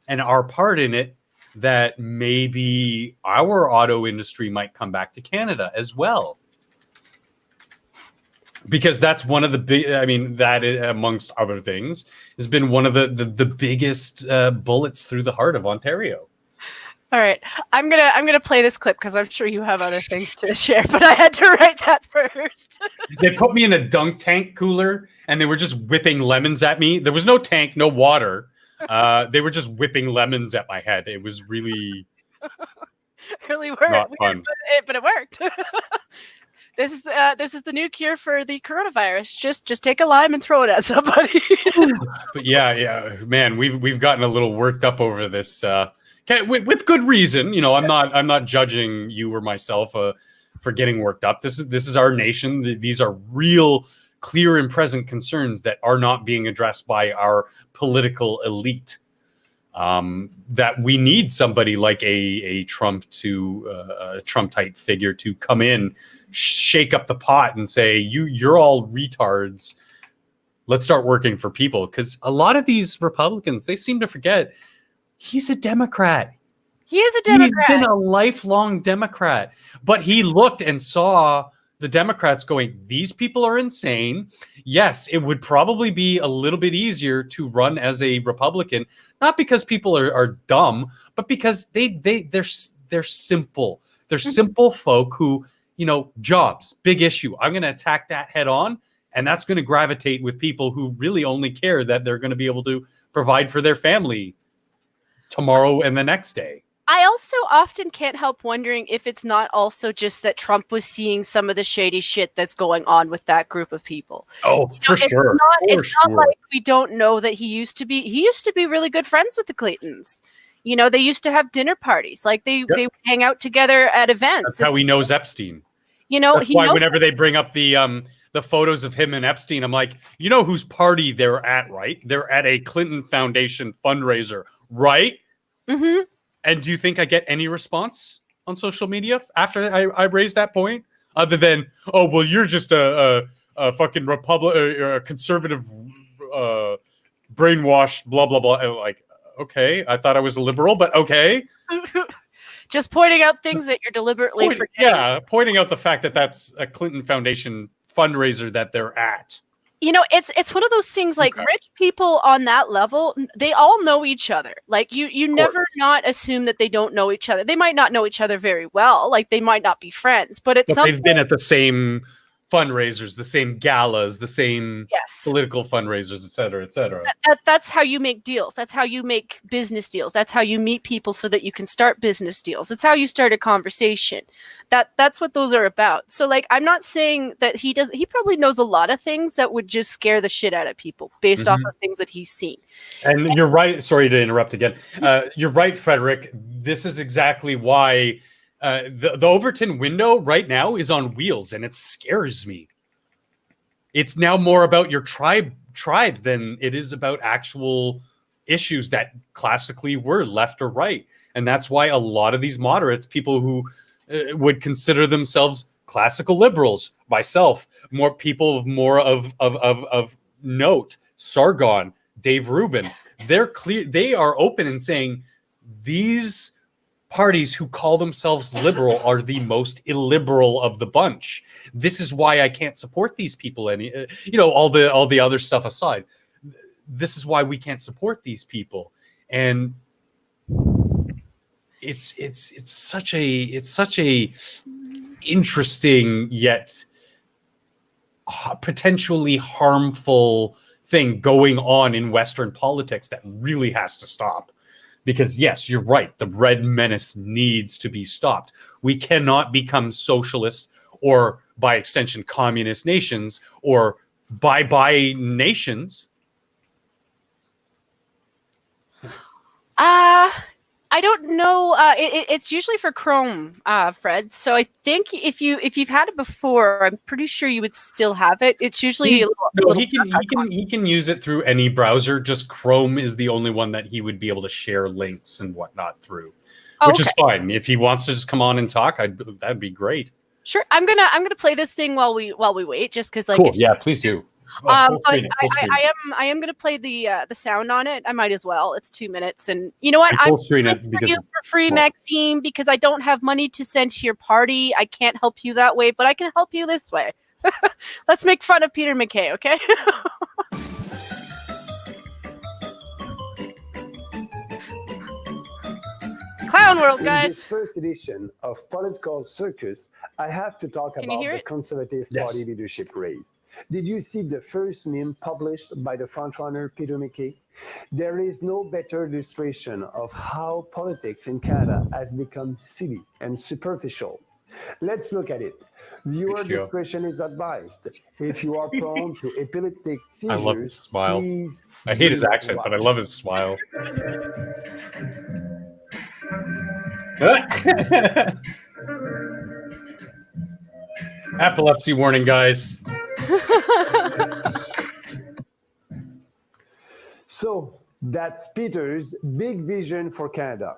and our part in it, that maybe our auto industry might come back to Canada as well. because that's one of the big. I mean, that amongst other things has been one of the biggest bullets through the heart of Ontario. All right, I'm gonna play this clip because I'm sure you have other things to share, but I had to write that first. They put me in a dunk tank cooler, and they were just whipping lemons at me. There was no tank, no water. They were just whipping lemons at my head. It was really, really not weird, fun. but it worked. This is the new cure for the coronavirus. Just take a lime and throw it at somebody. But yeah, man, we've gotten a little worked up over this, with good reason. You know, I'm not judging you or myself for getting worked up. This is our nation. These are real, clear and present concerns that are not being addressed by our political elite. That we need somebody like a Trump a Trump type figure to come in, shake up the pot, and say, you're all retards. Let's start working for people, because a lot of these Republicans, they seem to forget he's a Democrat. He is a Democrat. He's been a lifelong Democrat, but he looked and saw the Democrats going, these people are insane. Yes, it would probably be a little bit easier to run as a Republican, not because people are dumb, but because they're simple. They're simple folk who, you know, jobs, big issue. I'm going to attack that head on, and that's going to gravitate with people who really only care that they're going to be able to provide for their family tomorrow and the next day. I also often can't help wondering if it's not also just that Trump was seeing some of the shady shit that's going on with that group of people. Oh, for sure. It's not like we don't know that he used to be really good friends with the Clintons. You know, they used to have dinner parties. Like they hang out together at events. That's how he knows Epstein. You know, that's why whenever they bring up the photos of him and Epstein, I'm like, you know whose party they're at, right? They're at a Clinton Foundation fundraiser, right? Mm-hmm. And do you think I get any response on social media after I raised that point? Other than, oh, well, you're just a fucking conservative, brainwashed, blah, blah, blah. Like, okay, I thought I was a liberal, but okay. Just pointing out things that you're deliberately forgetting. Yeah, pointing out the fact that that's a Clinton Foundation fundraiser that they're at. You know, it's one of those things, like, rich people on that level, they all know each other. Like, you never not assume that they don't know each other. They might not know each other very well, like they might not be friends, but they've been at the same fundraisers, the same galas, the same political fundraisers, et cetera, et cetera. That's how you make deals. That's how you make business deals. That's how you meet people so that you can start business deals. It's how you start a conversation. That's what those are about. So, like, I'm not saying that he probably knows a lot of things that would just scare the shit out of people based off of things that he's seen. And you're right. Sorry to interrupt again. You're right, Frederick. This is exactly why the Overton window right now is on wheels, and it scares me. It's now more about your tribe than it is about actual issues that classically were left or right. And that's why a lot of these moderates, people who would consider themselves classical liberals, myself, more of note, Sargon, Dave Rubin, they're clear. They are open in saying these parties who call themselves liberal are the most illiberal of the bunch. This is why I can't support these people. All the other stuff aside, this is why we can't support these people. And it's such a interesting yet potentially harmful thing going on in Western politics that really has to stop. Because yes, you're right. The red menace needs to be stopped. We cannot become socialist or, by extension, communist nations or bye-bye nations. I don't know. It's usually for Chrome, Fred. So I think if you've had it before, I'm pretty sure you would still have it. It's usually he can use it through any browser. Just Chrome is the only one that he would be able to share links and whatnot through, which is fine. If he wants to just come on and talk, that'd be great. Sure, I'm gonna play this thing while we wait, just because cool. Yeah, please do. I am going to play the sound on it. I might as well. It's 2 minutes, and you know what? I'm screen it because for free, Maxime, because I don't have money to send to your party. I can't help you that way, but I can help you this way. Let's make fun of Peter MacKay, okay? Clown World, In guys. this first edition of Political Circus, I have to talk Can you about hear the it? Conservative Yes. Party leadership race. Did you see the first meme published by the frontrunner Peter MacKay? There is no better illustration of how politics in Canada has become silly and superficial. Let's look at it. Viewer Thanks, Joe. discretion is advised. If you are prone to epileptic seizures, I love his smile. please I hate his do not accent, but I watch. love his smile. Epilepsy warning, guys. So that's Peter's big vision for Canada.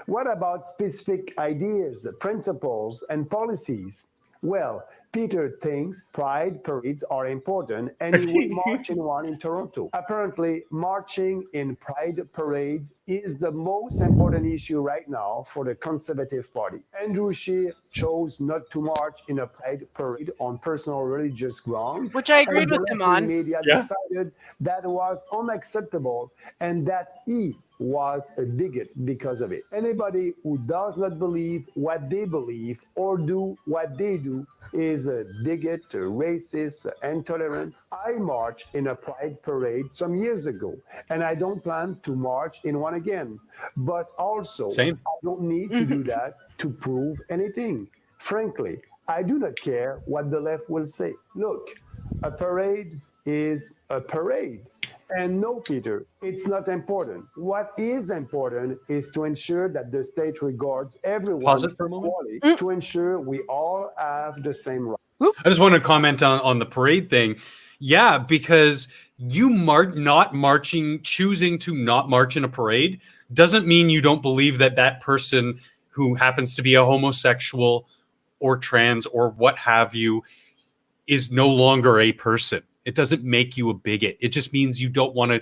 What about specific ideas, principles, and policies? Well, Peter thinks pride parades are important and he would march in one in Toronto. Apparently, marching in pride parades is the most important issue right now for the Conservative Party. Andrew Scheer chose not to march in a pride parade on personal religious grounds. Which I agreed and the with him left-wing on. media Yeah. decided that was unacceptable and that he was a bigot because of it. Anybody who does not believe what they believe or do what they do is a bigot, a racist, intolerant. I marched in a pride parade some years ago, and I don't plan to march in one again. But also, Same. I don't need to do that to prove anything. Frankly, I do not care what the left will say. Look, a parade is a parade. And no, Peter, it's not important. What is important is to ensure that the state regards everyone Pause it for a moment. equally, to ensure we all have the same rights. I just want to comment on the parade thing. Yeah, because you not marching, choosing to not march in a parade doesn't mean you don't believe that that person who happens to be a homosexual or trans or what have you is no longer a person. It doesn't make you a bigot. It just means you don't want to.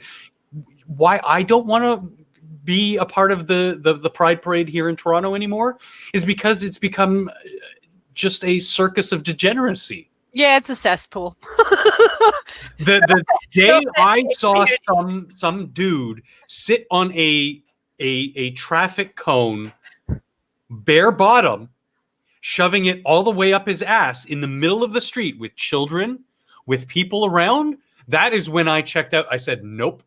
Why I don't want to be a part of the Pride Parade here in Toronto anymore is because it's become just a circus of degeneracy. Yeah, it's a cesspool. The day I saw some dude sit on a traffic cone, bare bottom, shoving it all the way up his ass in the middle of the street with children, with people around, that is when I checked out. I said, nope.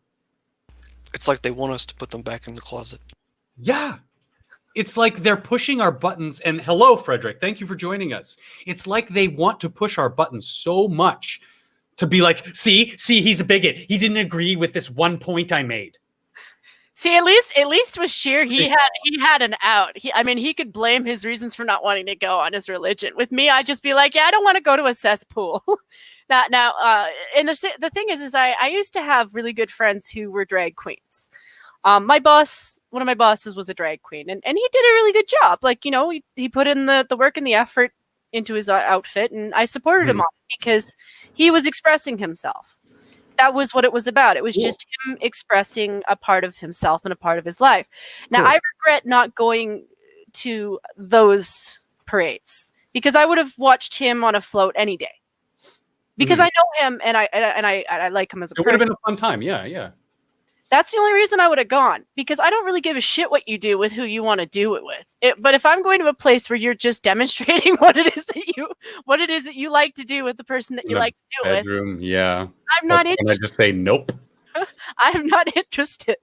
It's like they want us to put them back in the closet. Yeah. It's like they're pushing our buttons. And hello, Frederick. Thank you for joining us. It's like they want to push our buttons so much to be like, see, he's a bigot. He didn't agree with this one point I made. See, at least with Scheer, he had an out. He could blame his reasons for not wanting to go on his religion. With me, I'd just be like, yeah, I don't want to go to a cesspool. And the thing is I used to have really good friends who were drag queens. One of my bosses was a drag queen, and he did a really good job. Like, you know, he put in the work and the effort into his outfit, and I supported him on it because he was expressing himself. That was what it was about. It was just him expressing a part of himself and a part of his life. Now, I regret not going to those parades because I would have watched him on a float any day. Because I know him and I like him as a It would person. have been a fun time. Yeah. That's the only reason I would have gone, because I don't really give a shit what you do with who you want to do it with. But if I'm going to a place where you're just demonstrating what it is that you like to do with the person that you like to do it with, Bedroom, yeah. I'm not And I interested. just say nope. I'm not interested.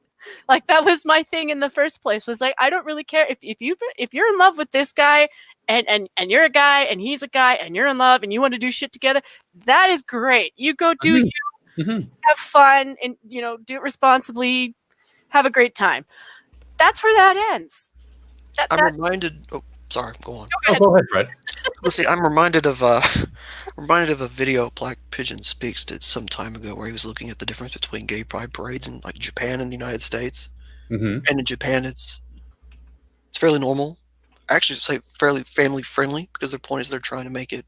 Like, that was my thing in the first place. Was like, I don't really care if you're in love with this guy and you're a guy and he's a guy and you're in love and you want to do shit together. That is great. You go do you. Have fun and, you know, do it responsibly, have a great time. That's where that ends. I'm reminded. Oh, sorry. Go on. Go ahead, Fred. Well, see, I'm reminded of a video Black Pigeon Speaks did some time ago, where he was looking at the difference between gay pride parades in like Japan and the United States. And in Japan, it's fairly normal. I actually say fairly family friendly, because their point is they're trying to make it.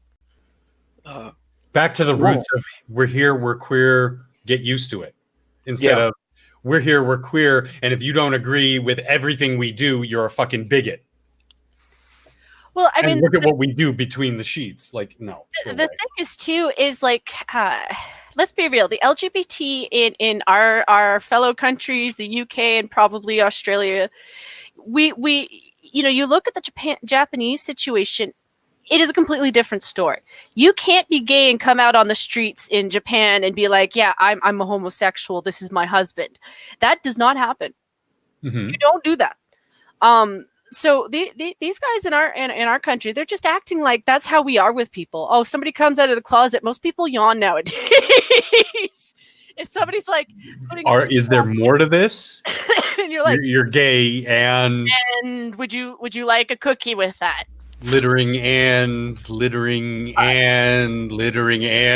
Back to the roots of we're here, we're queer, get used to it. Instead of we're here, we're queer, and if you don't agree with everything we do, you're a fucking bigot. Well, I mean, and look at what we do between the sheets. Like, no. the go thing away. is too is like let's be real, the LGBT in our fellow countries, the UK and probably Australia, we you know, you look at the Japanese situation, it is a completely different story. You can't be gay and come out on the streets in Japan and be like, yeah, I'm a homosexual, this is my husband. That does not happen. Mhm. You don't do that. So these guys in our country, they're just acting like that's how we are with people. Oh, somebody comes out of the closet. Most people yawn nowadays. If somebody's like, Is there more to this? and you're like, You're gay and and would you like a cookie with that? littering and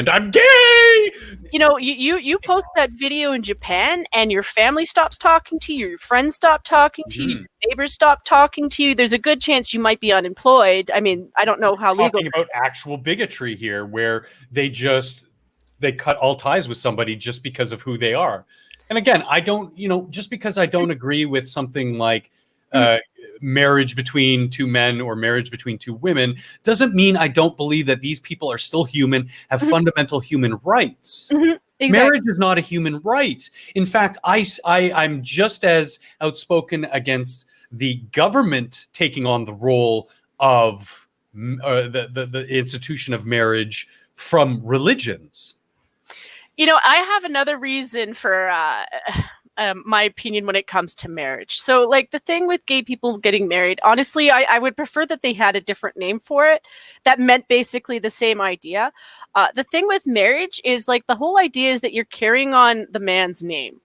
I'm gay. You know, you post that video in Japan, and your family stops talking to you, your friends stop talking to you, your neighbors stop talking to you. There's a good chance you might be unemployed. I mean, I don't know how legal. Talking about actual bigotry here, where they cut all ties with somebody just because of who they are. And again, I don't, just because I don't agree with something like marriage between two men or marriage between two women doesn't mean I don't believe that these people are still human, have fundamental human rights. Exactly. Marriage is not a human right. In fact, I'm just as outspoken against the government taking on the role of the institution of marriage from religions. You know, I have another reason for my opinion when it comes to marriage. So, like, the thing with gay people getting married, honestly, I would prefer that they had a different name for it that meant basically the same idea. The thing with marriage is, like, the whole idea is that you're carrying on the man's name.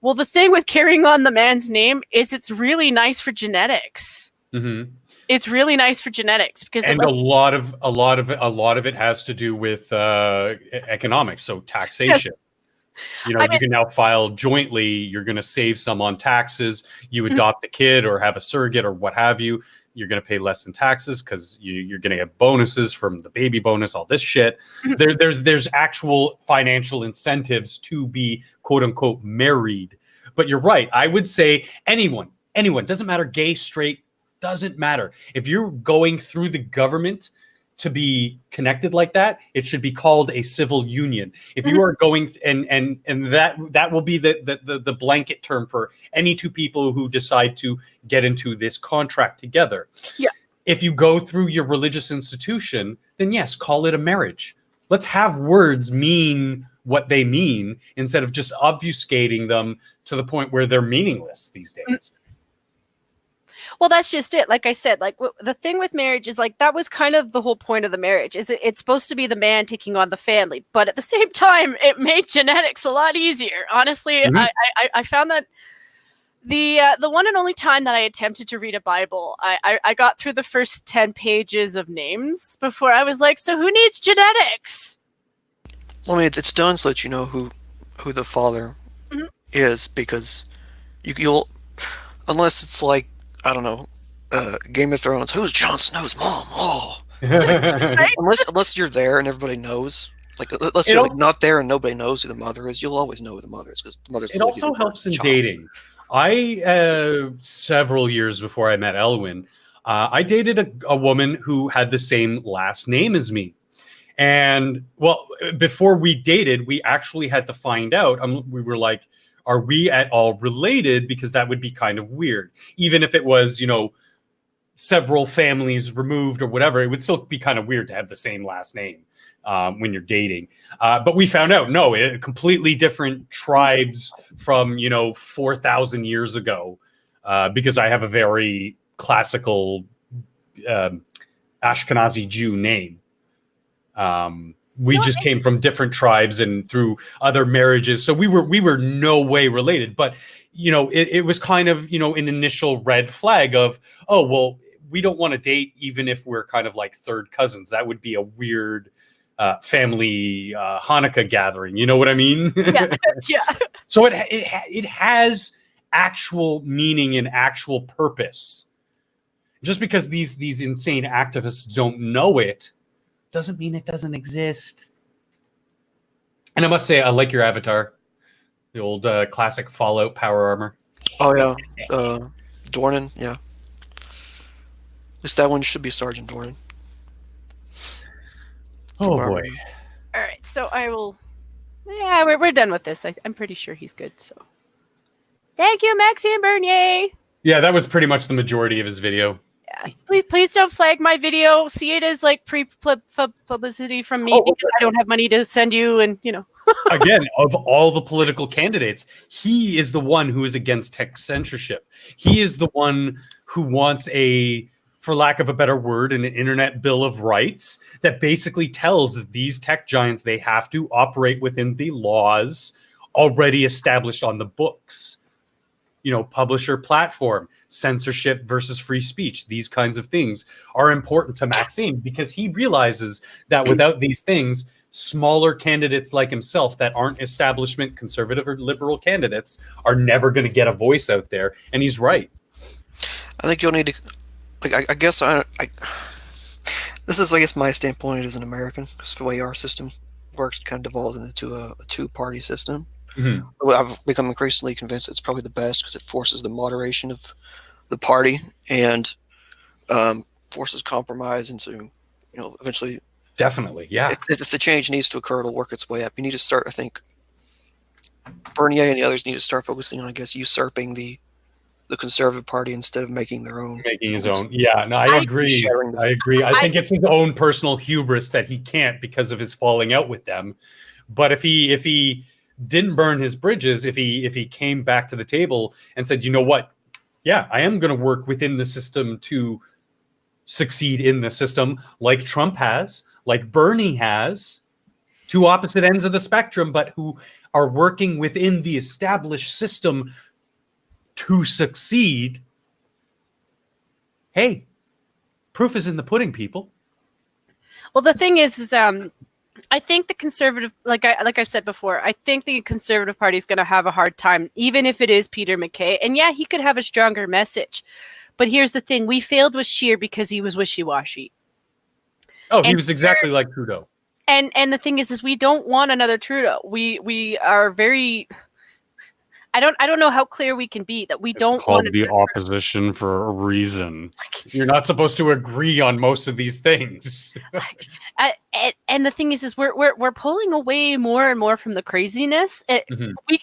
Well, the thing with carrying on the man's name is it's really nice for genetics. Mm-hmm. It's really nice for genetics because a lot of it has to do with economics, so taxation. You can now file jointly. You're going to save some on taxes. You adopt a kid or have a surrogate or what have you. You're going to pay less in taxes because you're going to get bonuses from the baby bonus. All this shit. There's actual financial incentives to be quote unquote married. But you're right. I would say anyone doesn't matter, gay, straight. Doesn't matter. If you're going through the government to be connected like that, it should be called a civil union. If you are going and that will be the blanket term for any two people who decide to get into this contract together. Yeah. If you go through your religious institution, then yes, call it a marriage. Let's have words mean what they mean instead of just obfuscating them to the point where they're meaningless these days. Well, that's just it. Like I said, like the thing with marriage is like that was kind of the whole point of the marriage. Is it's supposed to be the man taking on the family, but at the same time, it made genetics a lot easier. Honestly, I found that the one and only time that I attempted to read a Bible, I got through the first 10 pages of names before I was like, so who needs genetics? Well, I mean, it's done so that you know who the father is, because you'll unless it's like, I don't know, Game of Thrones. Who's Jon Snow's mom? Oh, Right? unless you're there and everybody knows. Like, unless you're like not there and nobody knows who the mother is, you'll always know who the mother is because the mother's. It also helps in dating. Several years before I met Elwyn, I dated a woman who had the same last name as me. And well, before we dated, we actually had to find out. We were like, are we at all related? Because that would be kind of weird. Even if it was, several families removed or whatever, it would still be kind of weird to have the same last name when you're dating. But we found out, no, completely different tribes from, 4,000 years ago, because I have a very classical Ashkenazi Jew name. We just came from different tribes and through other marriages. So we were no way related, but it was kind of, an initial red flag of, oh, well, we don't want to date even if we're kind of like third cousins. That would be a weird family Hanukkah gathering. You know what I mean? Yeah. So it has actual meaning and actual purpose. Just because these insane activists don't know it doesn't mean it doesn't exist. And I must say, I like your avatar. The old classic Fallout power armor. Oh, yeah. Dornan, yeah. At least that one should be Sergeant Dornan. Oh what I boy. remember. All right, so I will. Yeah, we're done with this. I'm pretty sure he's good. So, thank you, Maxime Bernier. Yeah, that was pretty much the majority of his video. Yeah, please don't flag my video. See it as like publicity from me because I don't have money to send you, and Again, of all the political candidates, he is the one who is against tech censorship. He is the one who wants for lack of a better word, an internet bill of rights that basically tells that these tech giants, they have to operate within the laws already established on the books. Publisher platform, censorship versus free speech. These kinds of things are important to Maxime because he realizes that without these things, smaller candidates like himself that aren't establishment conservative or liberal candidates are never going to get a voice out there. And he's right. I think you'll need to, I guess this is, I guess, my standpoint as an American, because the way our system works kind of devolves into a two-party system. Mm-hmm. I've become increasingly convinced it's probably the best because it forces the moderation of the party and forces compromise into, eventually. Definitely, yeah. If the change needs to occur, it'll work its way up. You need to start, I think, Bernier and the others need to start focusing on, I guess, usurping the Conservative Party instead of making their own. Making his own. Yeah, no, I agree. I agree. I think it's his own personal hubris that he can't because of his falling out with them. But if he didn't burn his bridges, if he came back to the table and said, you know what? Yeah, I am going to work within the system to succeed in the system like Trump has, like Bernie has, two opposite ends of the spectrum, but who are working within the established system to succeed. Hey, proof is in the pudding, people. Well, the thing is I think the conservative, like I said before, I think the Conservative Party is going to have a hard time, even if it is Peter MacKay. And yeah, he could have a stronger message. But here's the thing. We failed with Scheer because he was wishy-washy. Oh, he was exactly like Trudeau. And the thing is we don't want another Trudeau. We are very... I don't know how clear we can be that we don't want the opposition for a reason. You're not supposed to agree on most of these things. And the thing is we're pulling away more and more from the craziness.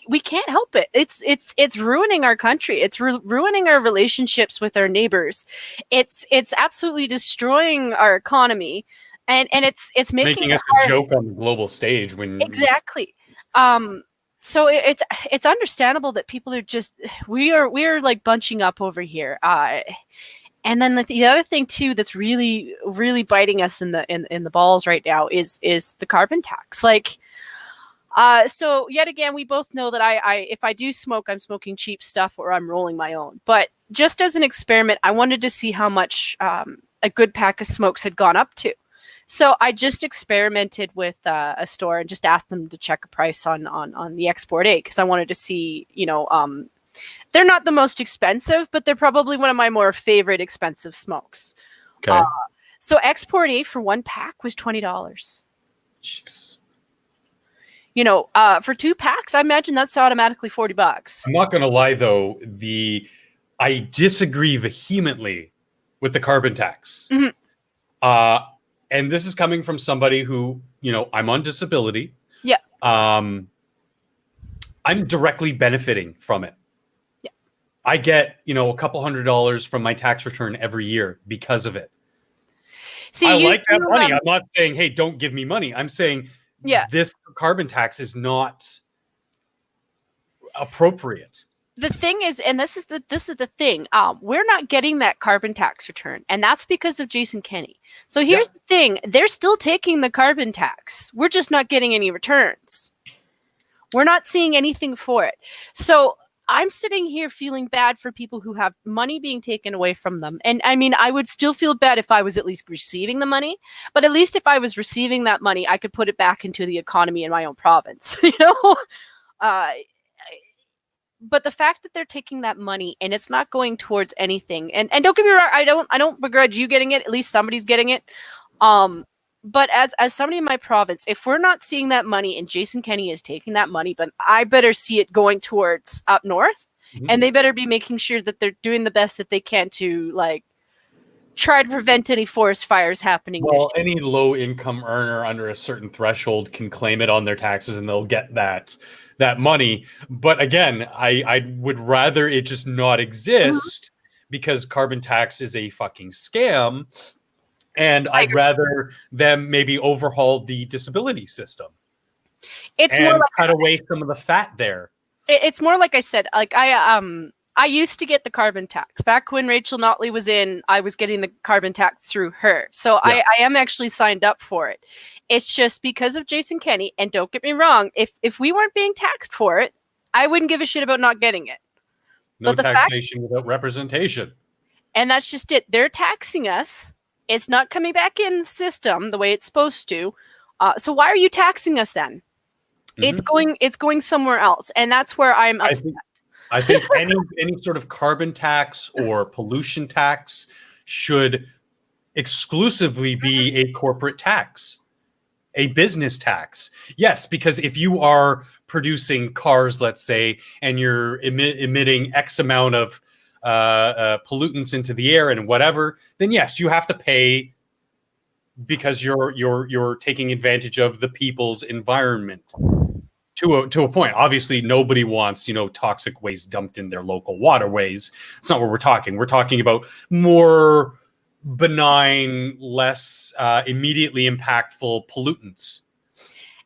We can't help it. It's ruining our country. It's ruining our relationships with our neighbors. It's absolutely destroying our economy, and it's making us a joke on the global stage when exactly. So it's understandable that people are just we are like bunching up over here. And then the other thing too that's really biting us in the balls right now is the carbon tax. Like, so yet again, we both know that I if I do smoke, I'm smoking cheap stuff or I'm rolling my own. But just as an experiment, I wanted to see how much a good pack of smokes had gone up to. So I just experimented with a store and just asked them to check a price on the Export A because I wanted to see, they're not the most expensive, but they're probably one of my more favorite expensive smokes. Okay. So Export A for one pack was $20. Jesus. For two packs, I imagine that's automatically $40. I'm not going to lie, though. I disagree vehemently with the carbon tax. Mm-hmm. And this is coming from somebody who, I'm on disability. Yeah. I'm directly benefiting from it. Yeah. I get, a couple $100 from my tax return every year because of it. See, I like that money. I'm not saying, hey, don't give me money. I'm saying this carbon tax is not appropriate. The thing is, and this is the thing, we're not getting that carbon tax return, and that's because of Jason Kenney. So here's the thing, they're still taking the carbon tax. We're just not getting any returns. We're not seeing anything for it. So I'm sitting here feeling bad for people who have money being taken away from them. And I mean, I would still feel bad if I was at least receiving the money, but at least if I was receiving that money, I could put it back into the economy in my own province, But the fact that they're taking that money and it's not going towards anything, and don't get me wrong, I don't begrudge you getting it. At least somebody's getting it. But as somebody in my province, if we're not seeing that money and Jason Kenney is taking that money, but I better see it going towards up north, and they better be making sure that they're doing the best that they can to try to prevent any forest fires happening. Well, any low income earner under a certain threshold can claim it on their taxes and they'll get that money. But again, I would rather it just not exist because carbon tax is a fucking scam. And I'd rather them maybe overhaul the disability system. It's and more like cut away some of the fat there. It's more like I said, like I used to get the carbon tax back when Rachel Notley was in. I was getting the carbon tax through her, so I am actually signed up for it. It's just because of Jason Kenney. And don't get me wrong, if we weren't being taxed for it, I wouldn't give a shit about not getting it. No taxation without representation. And that's just it. They're taxing us. It's not coming back in the system the way it's supposed to. So why are you taxing us then? It's going somewhere else, and that's where I'm upset. I think any sort of carbon tax or pollution tax should exclusively be a corporate tax, a business tax. Yes, because if you are producing cars, let's say, and you're emitting X amount of pollutants into the air and whatever, then yes, you have to pay because you're taking advantage of the people's environment. To a point. Obviously, nobody wants, toxic waste dumped in their local waterways. It's not what we're talking. We're talking about more benign, less immediately impactful pollutants.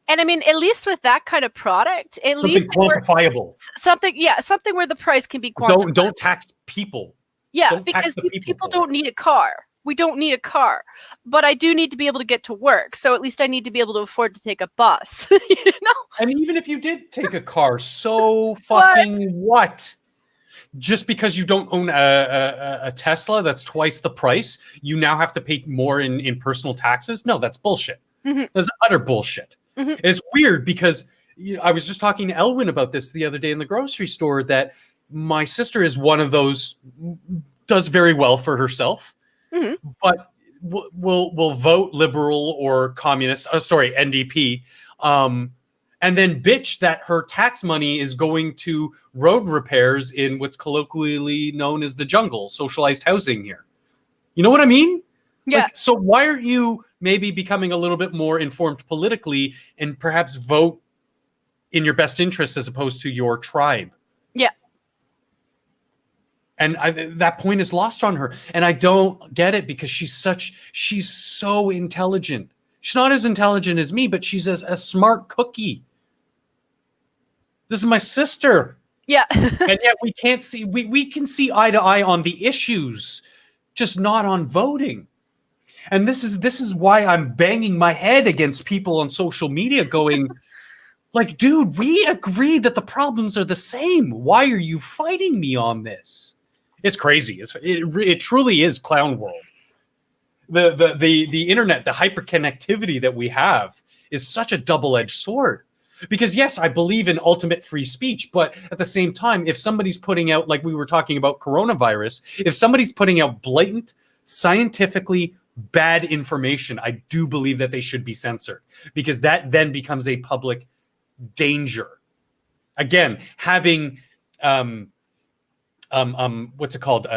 And I mean, at least with that kind of product, at something least quantifiable. Something where the price can be quantifiable. Don't tax people. Yeah, because people don't need a car. We don't need a car, but I do need to be able to get to work. So at least I need to be able to afford to take a bus. And even if you did take a car, so fucking what? Just because you don't own a Tesla that's twice the price, you now have to pay more in personal taxes? No, that's bullshit. That's utter bullshit. It's weird because I was just talking to Elwin about this the other day in the grocery store, that my sister is one of those, does very well for herself, but will vote liberal or communist, NDP, and then bitch that her tax money is going to road repairs in what's colloquially known as the jungle, socialized housing here. You know what I mean? Yeah. So why aren't you maybe becoming a little bit more informed politically and perhaps vote in your best interest as opposed to your tribe? Yeah. And that point is lost on her. And I don't get it because she's so intelligent. She's not as intelligent as me, but she's a smart cookie. This is my sister. Yeah. And yet we can't see, we can see eye to eye on the issues, just not on voting. And this is why I'm banging my head against people on social media going, like, dude, we agree that the problems are the same. Why are you fighting me on this? It's crazy. It truly is clown world. The internet, the hyperconnectivity that we have is such a double-edged sword. Because yes, I believe in ultimate free speech, but at the same time, if somebody's putting out, like we were talking about coronavirus, if somebody's putting out blatant, scientifically bad information, I do believe that they should be censored, because that then becomes a public danger. Again, having what's it called?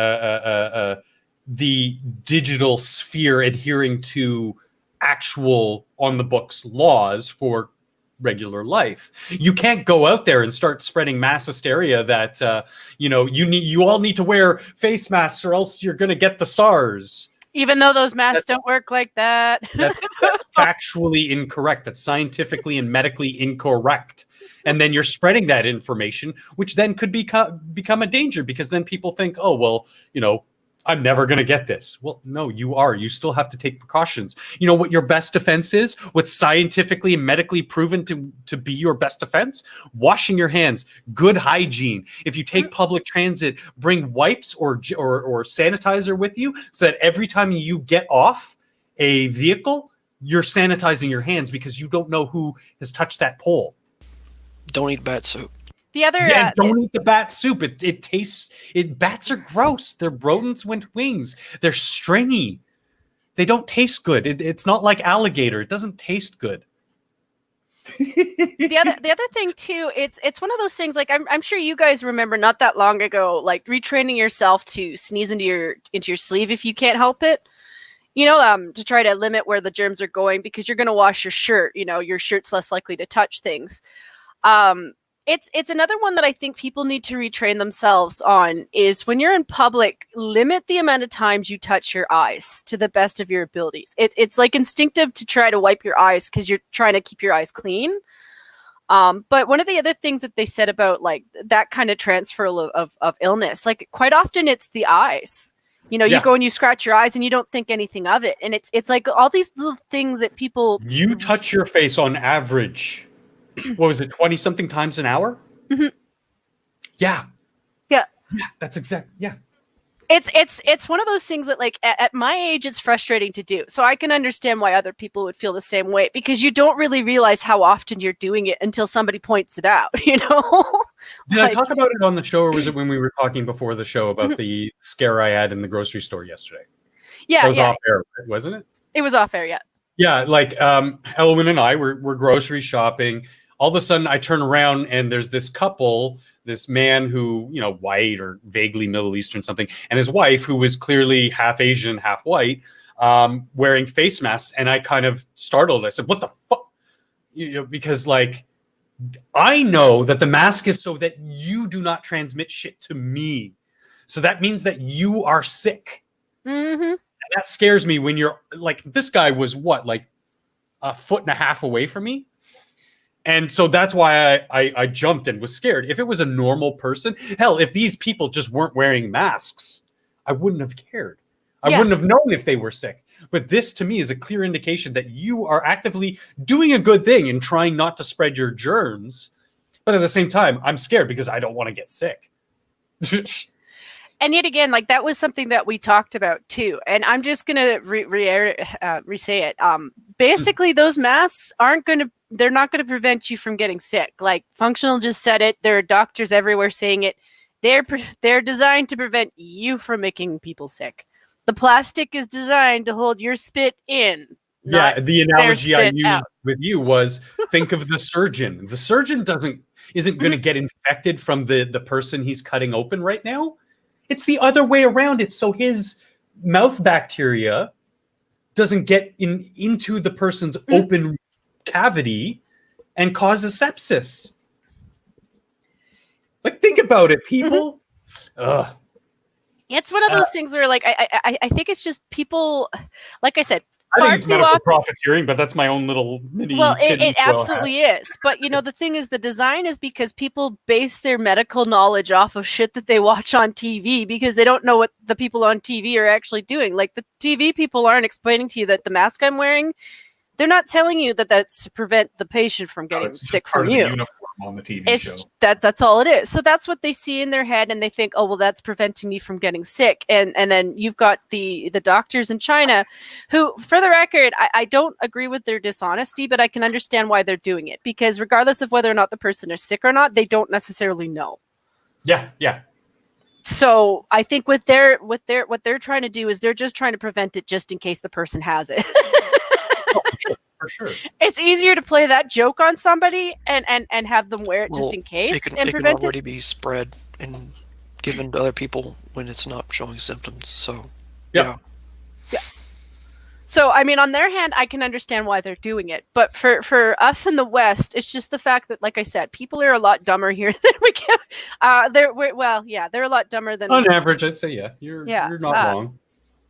The digital sphere adhering to actual on the books laws for regular life. You can't go out there and start spreading mass hysteria that you all need to wear face masks or else you're going to get the SARS. Even though those masks don't work like that. That's factually incorrect. That's scientifically and medically incorrect. And then you're spreading that information, which then could become a danger, because then people think, oh, well, I'm never going to get this. Well, no, you are. You still have to take precautions. You know what your best defense is? What's scientifically and medically proven to be your best defense? Washing your hands, good hygiene. If you take public transit, bring wipes or sanitizer with you so that every time you get off a vehicle, you're sanitizing your hands because you don't know who has touched that pole. Don't eat bat soup. The other don't eat the bat soup. It tastes. Bats are gross. They're rodents with wings. They're stringy. They don't taste good. It's not like alligator. It doesn't taste good. the other thing too, it's one of those things, like I'm sure you guys remember not that long ago, like retraining yourself to sneeze into your sleeve if you can't help it. to try to limit where the germs are going because you're going to wash your shirt. Your shirt's less likely to touch things. It's another one that I think people need to retrain themselves on is when you're in public, limit the amount of times you touch your eyes to the best of your abilities. It's like instinctive to try to wipe your eyes because you're trying to keep your eyes clean. But one of the other things that they said about like that kind of transfer of illness, like quite often it's the eyes. You go and you scratch your eyes and you don't think anything of it. And it's like all these little things that people... You touch your face on average, what was it, 20 something times an hour? Mm-hmm. Yeah. Yeah. Yeah, that's exact. Yeah. It's one of those things that like at my age, it's frustrating to do. So I can understand why other people would feel the same way because you don't really realize how often you're doing it until somebody points it out, Did I talk about it on the show or was it when we were talking before the show about the scare I had in the grocery store yesterday? Yeah. That was off air, wasn't it? It was off air, yeah. Yeah, like Elwin and I were grocery shopping. All of a sudden I turn around and there's this couple, this man who, white or vaguely Middle Eastern something, and his wife who was clearly half Asian, half white, wearing face masks. And I kind of startled. I said, what the fuck? Because like, I know that the mask is so that you do not transmit shit to me. So that means that you are sick. Mm-hmm. And that scares me when you're like, this guy was what, like a foot and a half away from me? And so that's why I jumped and was scared. If it was a normal person, hell, if these people just weren't wearing masks, I wouldn't have cared. I wouldn't have known if they were sick. But this to me is a clear indication that you are actively doing a good thing and trying not to spread your germs. But at the same time, I'm scared because I don't want to get sick. And yet again, like that was something that we talked about too. And I'm just going to re-say it. Basically, those masks they're not going to prevent you from getting sick. Like Functional just said it. There are doctors everywhere saying it. They're designed to prevent you from making people sick. The plastic is designed to hold your spit in. Yeah, the analogy I used out. with you was think of the surgeon. The surgeon isn't going to get infected from the person he's cutting open right now. It's the other way around. It's so his mouth bacteria doesn't get into the person's open cavity and causes sepsis. Like, think about it, people. Ugh. It's one of those things where, like, I think it's just people, like I said, I think it's medical profiteering, but that's my own little mini. Well, it absolutely is. But, the thing is, the design is because people base their medical knowledge off of shit that they watch on TV because they don't know what the people on TV are actually doing. Like, the TV people aren't explaining to you that the mask I'm wearing, they're not telling you that that's to prevent the patient from getting sick from you. Uniform on the TV show. That's all it is. So that's what they see in their head, and they think, oh, well, that's preventing me from getting sick. And then you've got the doctors in China who, for the record, I don't agree with their dishonesty, but I can understand why they're doing it because regardless of whether or not the person is sick or not, they don't necessarily know. Yeah. So I think what they're trying to do is they're just trying to prevent it just in case the person has it. For sure. It's easier to play that joke on somebody and have them wear it just in case it can prevent already it. be spread and given to other people when it's not showing symptoms. So yeah. So I mean, on their hand, I can understand why they're doing it, but for us in the West, it's just the fact that, like I said, people are a lot dumber here than we can. They're a lot dumber than on average. I'd say you're not wrong.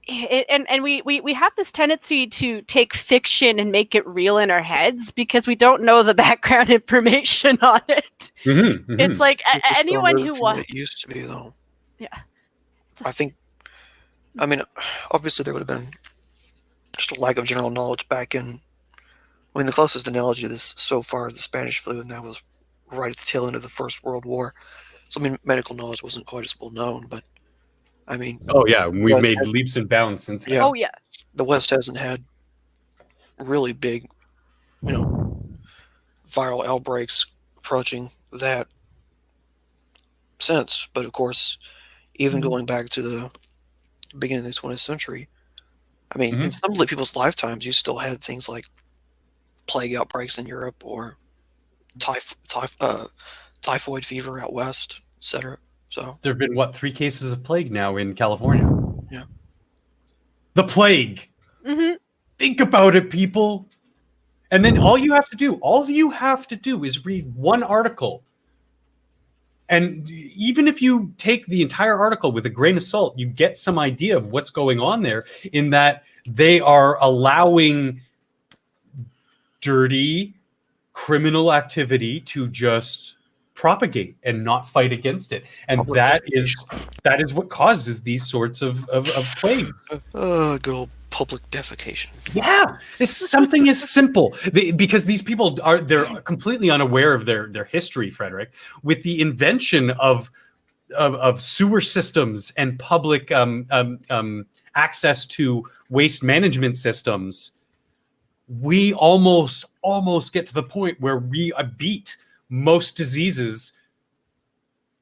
And we have this tendency to take fiction and make it real in our heads because we don't know the background information on it. Mm-hmm. It's like anyone who wants. It used to be though. Yeah. I mean, obviously there would have been just a lack of general knowledge back in. I mean, the closest analogy to this so far is the Spanish flu, and that was right at the tail end of the First World War. So I mean, medical knowledge wasn't quite as well known, but. I mean, oh yeah, we've made leaps and bounds since then. Yeah, oh yeah, the West hasn't had really big, viral outbreaks approaching that since. But of course, even going back to the beginning of the 20th century, I mean, in some people's lifetimes, you still had things like plague outbreaks in Europe or typhoid fever out west, etc. So there have been 3 cases of plague now in California. Yeah. The plague. Mm-hmm. Think about it, people. And then all you have to do is read one article. And even if you take the entire article with a grain of salt, you get some idea of what's going on there, in that they are allowing dirty criminal activity to just propagate and not fight against it. And that is what causes these sorts of plagues. Good old public defecation. Yeah, something as simple, because these people they're completely unaware of their history, Frederick. With the invention of sewer systems and public access to waste management systems, we almost get to the point where we beat most diseases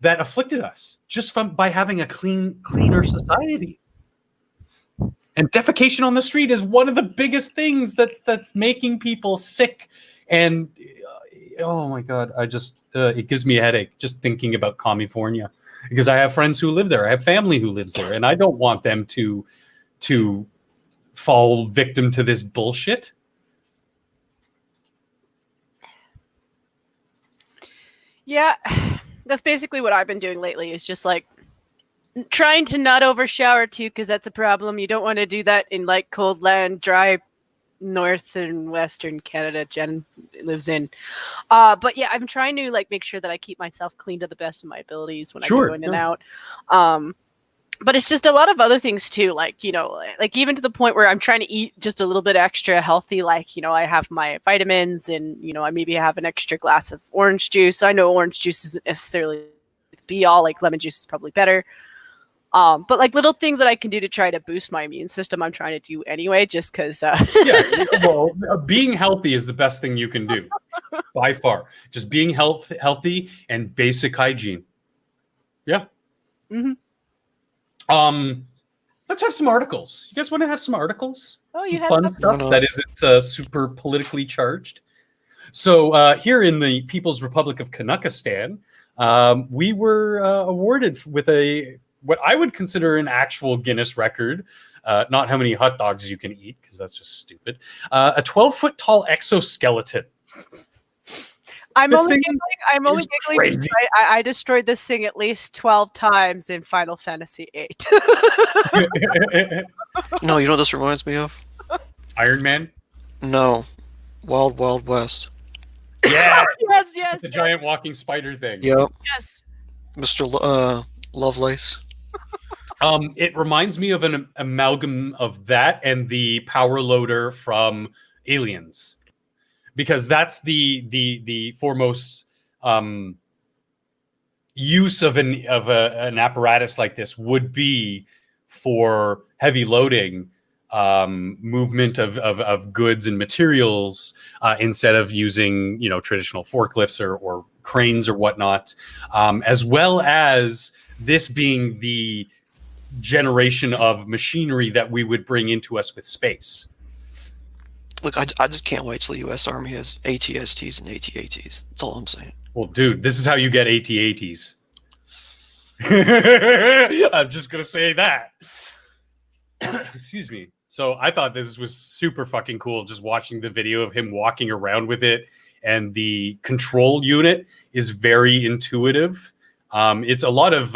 that afflicted us just by having a cleaner society. And defecation on the street is one of the biggest things that's making people sick. And oh my God, it gives me a headache just thinking about California, because I have friends who live there. I have family who lives there, and I don't want them to fall victim to this bullshit. Yeah, that's basically what I've been doing lately, is just like trying to not overshower too, because that's a problem. You don't want to do that in like cold land, dry north and western Canada Jen lives in. But yeah, I'm trying to like make sure that I keep myself clean to the best of my abilities when I go in and out. But it's just a lot of other things too, like, you know, like even to the point where I'm trying to eat just a little bit extra healthy. Like, you know, I have my vitamins, and, you know, I maybe have an extra glass of orange juice. I know orange juice isn't necessarily the be all, like lemon juice is probably better. But like little things that I can do to try to boost my immune system, I'm trying to do anyway, just because. Yeah, well, being healthy is the best thing you can do by far. Just being healthy and basic hygiene. Yeah. Mm-hmm. Let's have some articles. You guys want to have some articles? Oh, some you have fun something? stuff that isn't super politically charged. So here in the People's Republic of Kazakhstan, we were awarded with what I would consider an actual Guinness record. Not how many hot dogs you can eat, because that's just stupid. A 12-foot tall exoskeleton. I'm only giggling because I destroyed this thing at least 12 times in Final Fantasy VIII. No, you know what this reminds me of? Iron Man? No. Wild Wild West. Yeah! yes. The giant walking spider thing. Yep. Yes. Mr. Lovelace. It reminds me of an amalgam of that and the power loader from Aliens, because that's the foremost use of an apparatus like this would be for heavy loading, movement of goods and materials, instead of using, you know, traditional forklifts or cranes or whatnot, as well as this being the generation of machinery that we would bring into us with space. Look, I just can't wait till the U.S. Army has ATSTs and AT-ATs. That's all I'm saying. Well, dude, this is how you get AT-ATs. I'm just going to say that. Excuse me. So I thought this was super fucking cool, just watching the video of him walking around with it. And the control unit is very intuitive. It's a lot of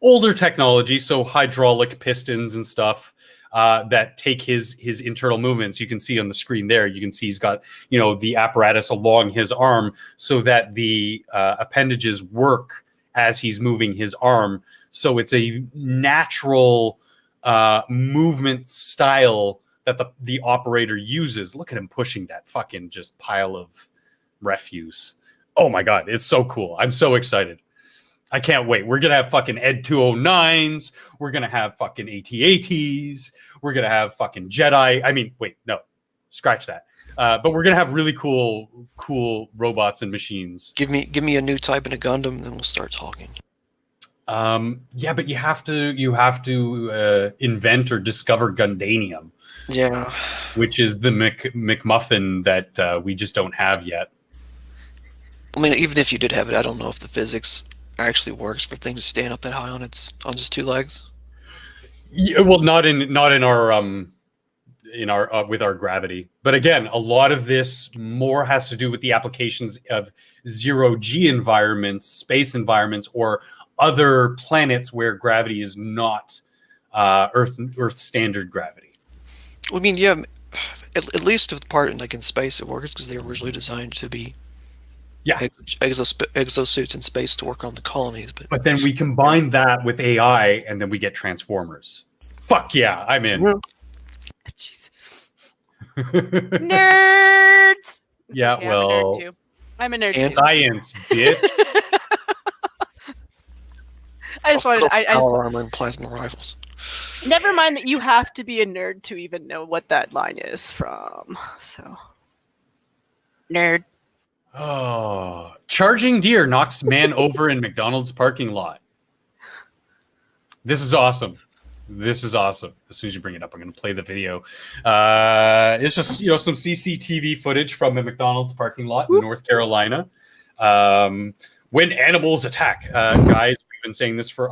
older technology, so hydraulic pistons and stuff that take his internal movements. You can see on the screen there, you can see he's got, you know, the apparatus along his arm so that the appendages work as he's moving his arm. So it's a natural movement style that the operator uses. Look at him pushing that fucking just pile of refuse. Oh my God, it's so cool. I'm so excited. I can't wait. We're going to have fucking Ed 209s. We're going to have fucking AT-ATs. We're going to have fucking Jedi. I mean, wait, no, scratch that. But we're going to have really cool robots and machines. Give me a new type in a Gundam, and then we'll start talking. Yeah, but you have to invent or discover Gundanium. Yeah. Which is the McMuffin that we just don't have yet. I mean, even if you did have it, I don't know if the physics actually works for things to stand up that high on just two legs. Yeah, well, not in our with our gravity, but again, a lot of this more has to do with the applications of zero-G environments, space environments, or other planets where gravity is not Earth standard gravity. I mean, yeah, at least of the part like in space it works because they were originally designed to be exosuits in space to work on the colonies. But then we combine that with AI, and then we get Transformers. Fuck yeah, I'm in. Yeah. Jeez. Nerds. It's Yeah, okay, well, I'm a nerd and- too. science, bitch. I just wanted. I just power armor and plasma rifles. never mind that you have to be a nerd to even know what that line is from. So, nerd. Oh, charging deer knocks man over in McDonald's parking lot. This is awesome. This is awesome. As soon as you bring it up, I'm going to play the video. It's just some CCTV footage from a McDonald's parking lot in North Carolina. When animals attack, guys, I've been saying this for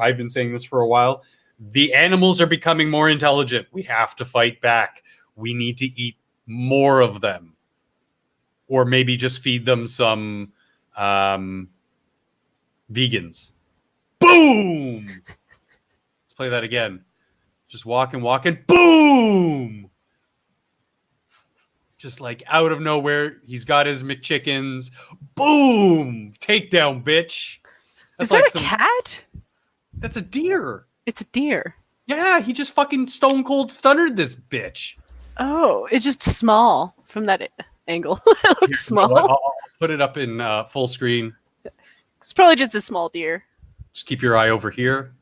a while. The animals are becoming more intelligent. We have to fight back. We need to eat more of them. Or maybe just feed them some vegans. Boom! Let's play that again. Just walking. Boom! Just like out of nowhere, he's got his McChickens. Boom! Takedown, bitch. Is that a cat? That's a deer. It's a deer. Yeah, he just fucking stone cold stunnered this bitch. Oh, it's just small from that angle. It looks small. I'll put it up in full screen. It's probably just a small deer. Just keep your eye over here.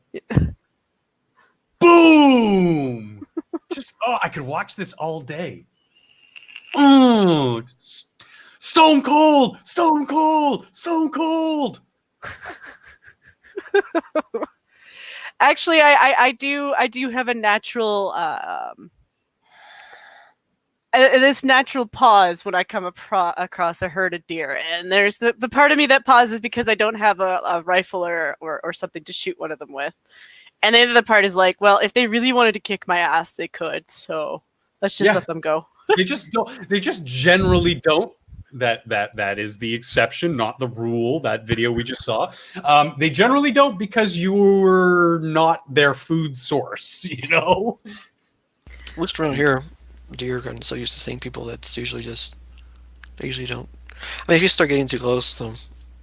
Boom! I could watch this all day. Oh, stone cold. Actually, I do have a natural this natural pause when I come across a herd of deer, and there's the part of me that pauses because I don't have a rifle or something to shoot one of them with, and the other part is like, well, if they really wanted to kick my ass, they could. So let's just let them go. They just don't. They just generally don't. That is the exception, not the rule. That video we just saw. They generally don't because you're not their food source. At least around here, deer are so used to seeing people that's usually they usually don't. I mean, if you start getting too close to them,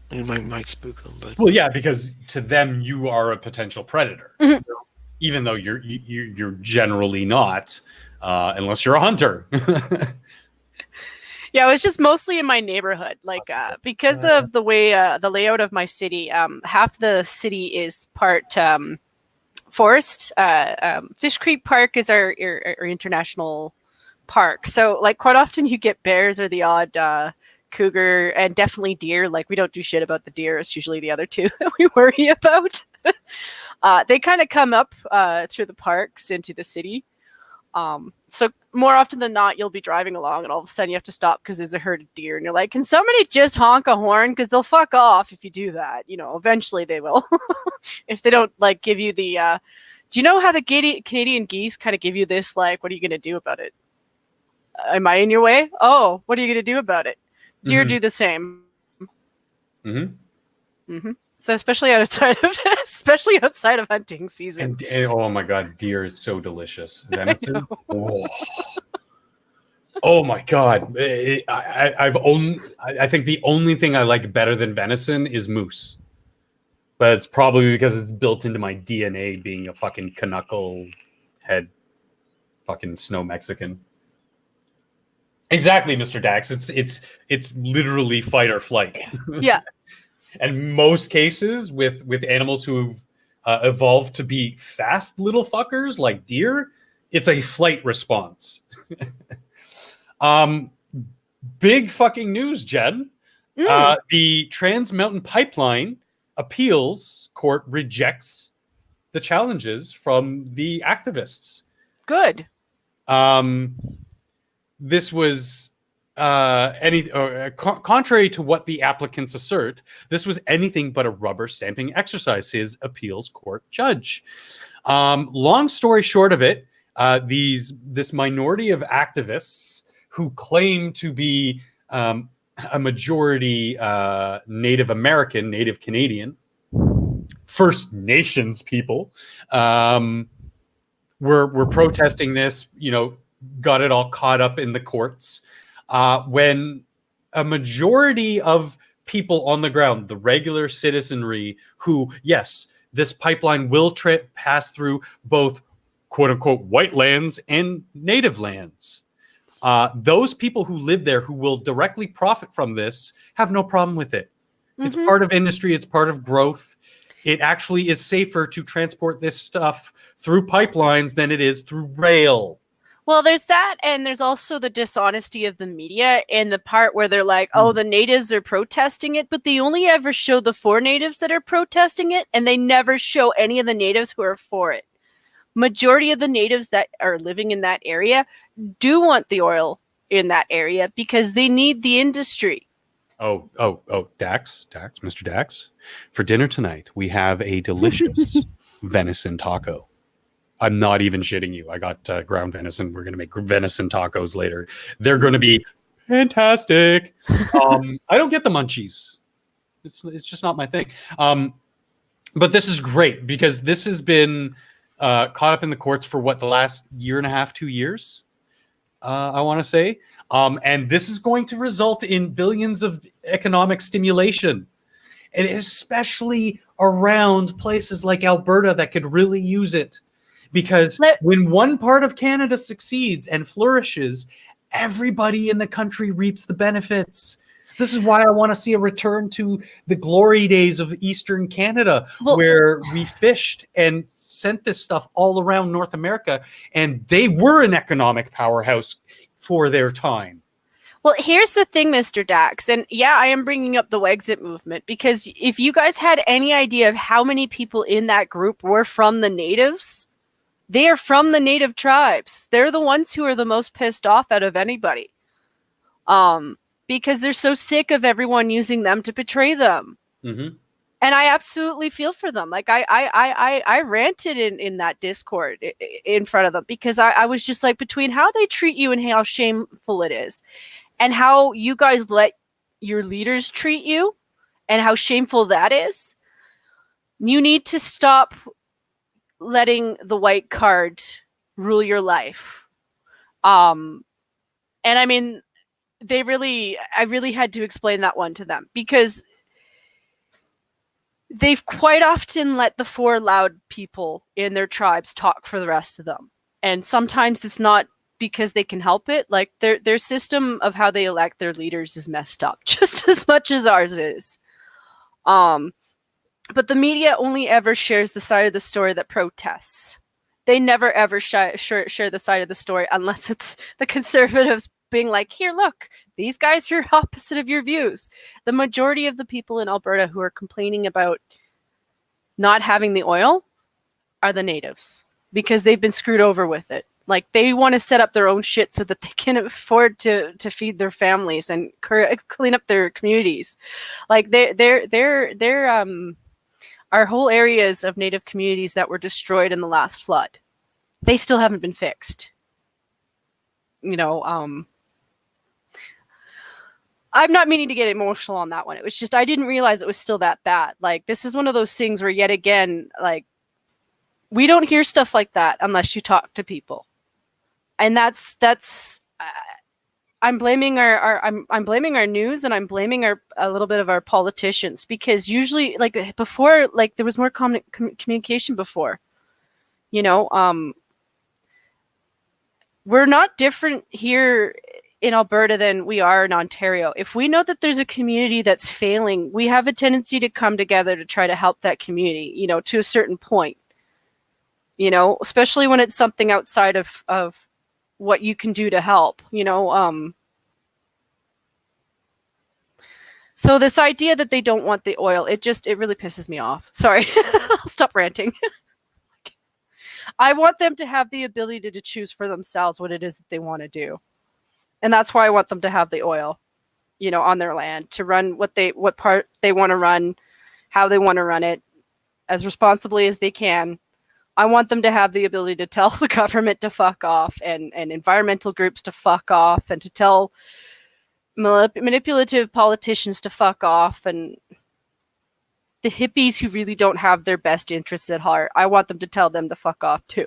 it might spook them. But well, yeah, because to them you are a potential predator, Mhm. even though you're generally not, unless you're a hunter. Yeah, it was just mostly in my neighborhood, like because of the way the layout of my city. Half the city is part forest. Fish Creek Park is our international park, so like quite often you get bears or the odd cougar, and definitely deer. Like we don't do shit about the deer. It's usually the other two that we worry about. They kind of come up through the parks into the city. So more often than not, you'll be driving along and all of a sudden you have to stop because there's a herd of deer and you're like, can somebody just honk a horn? Because they'll fuck off if you do that. Eventually they will. If they don't like give you the, do you know how the Canadian geese kind of give you this, like, what are you going to do about it? Am I in your way? Oh, what are you going to do about it? Deer do the same. So especially outside of hunting season. And oh my god, deer is so delicious. Venison. Oh my god, I think the only thing I like better than venison is moose, but it's probably because it's built into my DNA being a fucking knuckle head, fucking snow Mexican. Exactly, Mr. Dax. It's literally fight or flight. Yeah. And most cases with animals who've evolved to be fast little fuckers like deer, it's a flight response. Big fucking news, Jen. The Trans Mountain Pipeline appeals court rejects the challenges from the activists. Good. This was contrary to what the applicants assert, this was anything but a rubber stamping exercise, his appeals court judge. Long story short of it, this minority of activists who claim to be a majority Native American, Native Canadian, First Nations people were protesting this, got it all caught up in the courts. When a majority of people on the ground, the regular citizenry who, yes, this pipeline will pass through both quote unquote white lands and native lands. Those people who live there who will directly profit from this have no problem with it. Mm-hmm. It's part of industry. It's part of growth. It actually is safer to transport this stuff through pipelines than it is through rail. Well, there's that, and there's also the dishonesty of the media in the part where they're like, oh, the natives are protesting it, but they only ever show the 4 natives that are protesting it, and they never show any of the natives who are for it. Majority of the natives that are living in that area do want the oil in that area because they need the industry. Oh, Dax, Mr. Dax, for dinner tonight, we have a delicious venison taco. I'm not even shitting you. I got ground venison. We're going to make venison tacos later. They're going to be fantastic. I don't get the munchies. It's just not my thing. But this is great because this has been caught up in the courts for the last year and a half, 2 years, I want to say. And this is going to result in billions of economic stimulation, and especially around places like Alberta that could really use it. Because when one part of Canada succeeds and flourishes, everybody in the country reaps the benefits. This is why I want to see a return to the glory days of Eastern Canada, where we fished and sent this stuff all around North America, and they were an economic powerhouse for their time. Well, here's the thing, Mr. Dax, and yeah, I am bringing up the Wexit movement, because if you guys had any idea of how many people in that group were from the natives, they are from the native tribes. They're the ones who are the most pissed off out of anybody. Because they're so sick of everyone using them to betray them. Mm-hmm. And I absolutely feel for them. Like I ranted in that Discord in front of them, because I was just like, between how they treat you and how shameful it is, and how you guys let your leaders treat you and how shameful that is, you need to stop letting the white card rule your life. And I mean, I really had to explain that one to them, because they've quite often let the 4 loud people in their tribes talk for the rest of them. And sometimes it's not because they can help it. Like their system of how they elect their leaders is messed up just as much as ours is. But the media only ever shares the side of the story that protests. They never ever share the side of the story unless it's the conservatives being like, here, look, these guys are opposite of your views. The majority of the people in Alberta who are complaining about not having the oil are the natives, because they've been screwed over with it. Like, they want to set up their own shit so that they can afford to feed their families and clean up their communities. Like, they're our whole areas of native communities that were destroyed in the last flood, they still haven't been fixed. I'm not meaning to get emotional on that one. It was just, I didn't realize it was still that bad. Like, this is one of those things where, yet again, like, we don't hear stuff like that unless you talk to people. And that's I'm blaming I'm blaming our news, and I'm blaming a little bit of our politicians, because usually, like, before, like, there was more communication before, we're not different here in Alberta than we are in Ontario. If we know that there's a community that's failing, we have a tendency to come together to try to help that community, to a certain point, especially when it's something outside of what you can do to help, So this idea that they don't want the oil, it really pisses me off. Sorry, I'll stop ranting. I want them to have the ability to choose for themselves what it is that they want to do. And that's why I want them to have the oil, on their land, to run what part they want to run, how they want to run it, as responsibly as they can. I want them to have the ability to tell the government to fuck off, and environmental groups to fuck off, and to tell manipulative politicians to fuck off, and the hippies who really don't have their best interests at heart. I want them to tell them to fuck off too.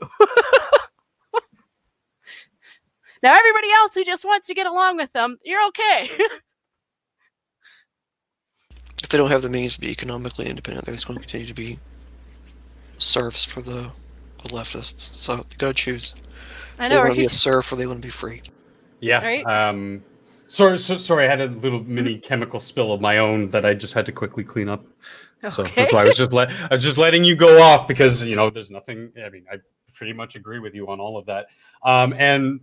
Now everybody else who just wants to get along with them, you're okay. If they don't have the means to be economically independent, they're just going to continue to be serfs for the leftists. So you gotta choose. I They know, want to be a right? serf or they want to be free. Yeah. Right? Sorry, I had a little mini chemical spill of my own that I just had to quickly clean up. So Okay. that's why I was just letting you go off, because there's nothing. I mean, I pretty much agree with you on all of that. And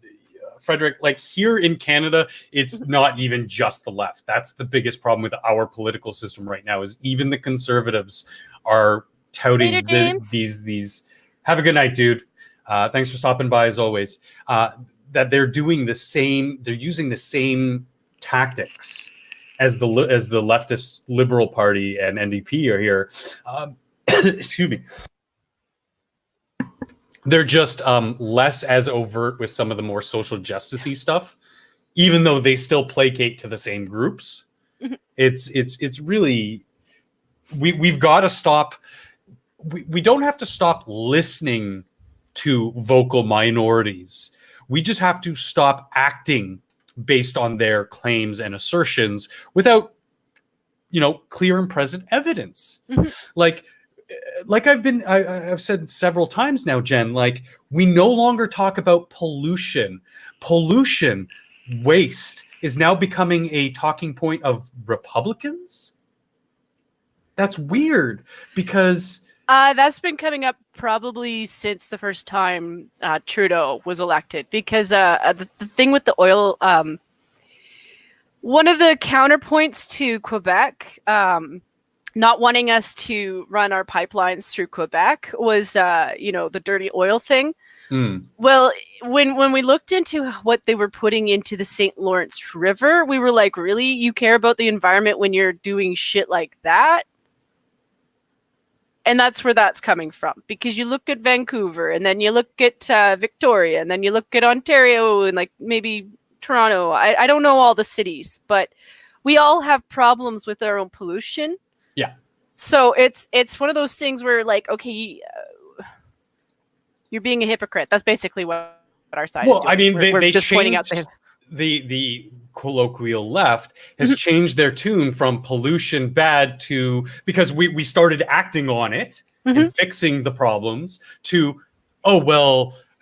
Frederick, like here in Canada, it's not even just the left. That's the biggest problem with our political system right now. Is even the conservatives are touting Later, James. these. Have a good night, dude. Thanks for stopping by as always. That they're doing the same. They're using the same tactics as the leftist Liberal Party and NDP are here. Excuse me. They're just less as overt with some of the more social justice-y stuff, even though they still placate to the same groups. It's really we've got to stop. We don't have to stop listening to vocal minorities. We just have to stop acting based on their claims and assertions without, clear and present evidence. Like I've said several times now, Jen, like we no longer talk about pollution. Pollution, waste is now becoming a talking point of Republicans. That's weird because that's been coming up probably since the first time Trudeau was elected, because the thing with the oil, one of the counterpoints to Quebec not wanting us to run our pipelines through Quebec was, the dirty oil thing. Well, when we looked into what they were putting into the St. Lawrence River, we were like, really? You care about the environment when you're doing shit like that? And that's where that's coming from, because you look at Vancouver, and then you look at Victoria, and then you look at Ontario, and like maybe Toronto. I don't know all the cities, but we all have problems with our own pollution. Yeah. So it's one of those things where, like, okay, you're being a hypocrite. That's basically what our side is doing. I mean, we're they just pointing out changed the colloquial left has changed their tune from pollution bad to, because we started acting on it and fixing the problems, to,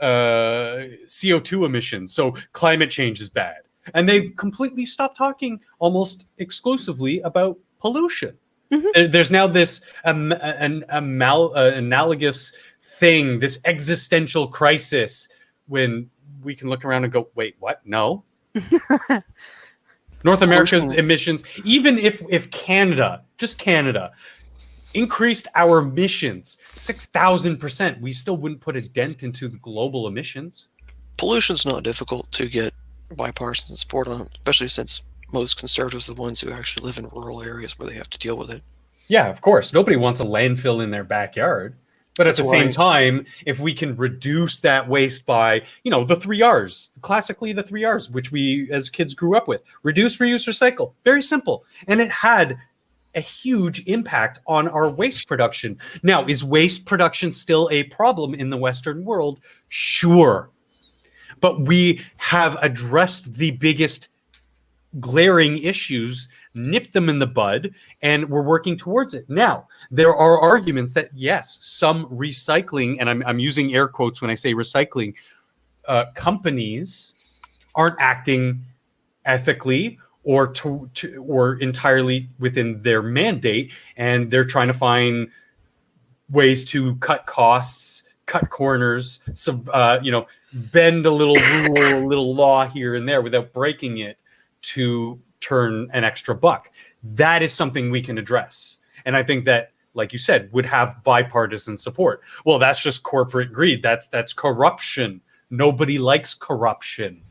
CO2 emissions, so climate change is bad. And they've completely stopped talking almost exclusively about pollution. There's now this analogous thing, this existential crisis, when we can look around and go, wait, what? No. North America's emissions, even if Canada, just Canada, increased our emissions 6,000%, we still wouldn't put a dent into the global emissions. Pollution's not difficult to get bipartisan support on, especially since most conservatives are the ones who actually live in rural areas where they have to deal with it. Yeah, of course. Nobody wants a landfill in their backyard. But at the same time, if we can reduce that waste by, the 3 R's, classically the 3 R's, which we as kids grew up with, reduce, reuse, recycle, very simple. And it had a huge impact on our waste production. Now, is waste production still a problem in the Western world? Sure. But we have addressed the biggest glaring issues, nipped them in the bud, and we're working towards it. Now, there are arguments that, yes, some recycling, and I'm using air quotes when I say recycling, companies aren't acting ethically or or entirely within their mandate, and they're trying to find ways to cut costs, cut corners, bend a little rule, a little law here and there without breaking it to turn an extra buck. That is something we can address. And I think that, like you said, would have bipartisan support. Well, that's just corporate greed. That's corruption. Nobody likes corruption.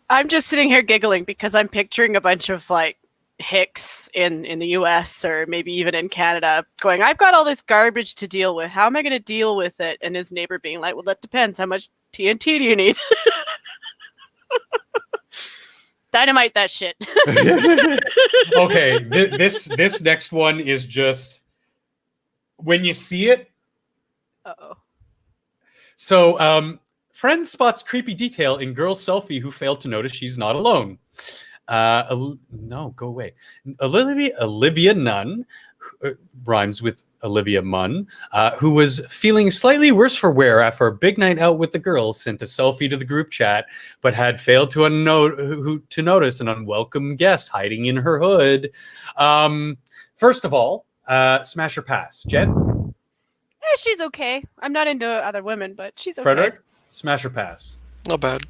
I'm just sitting here giggling because I'm picturing a bunch of like hicks in the US or maybe even in Canada going, I've got all this garbage to deal with. How am I going to deal with it? And his neighbor being like, well, that depends. How much TNT do you need? Dynamite that shit. Okay, this next one is just when you see it. Uh-oh. So, friend spots creepy detail in girl's selfie who failed to notice she's not alone. No, go away. Olivia Nunn, rhymes with Olivia Munn, who was feeling slightly worse for wear after a big night out with the girls, sent a selfie to the group chat, but had failed to notice an unwelcome guest hiding in her hood. First of all, smash or pass, Jen? She's okay. I'm not into other women, but she's okay. Frederick, smash or pass? Not bad.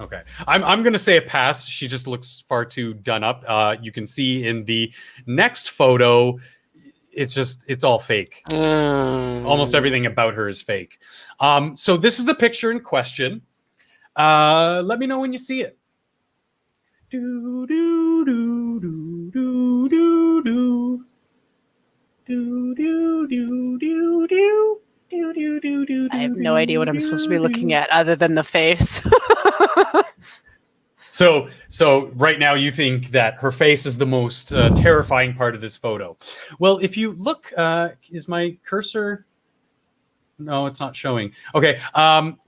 Okay, I'm gonna say a pass. She just looks far too done up. You can see in the next photo, it's all fake. Almost everything about her is fake. So this is the picture in question. Let me know when you see it. Do do do do do do do do do do do do. I have no idea what I'm supposed to be looking at other than the face. So right now you think that her face is the most terrifying part of this photo. Well, if you look, is my cursor? No, it's not showing. Okay,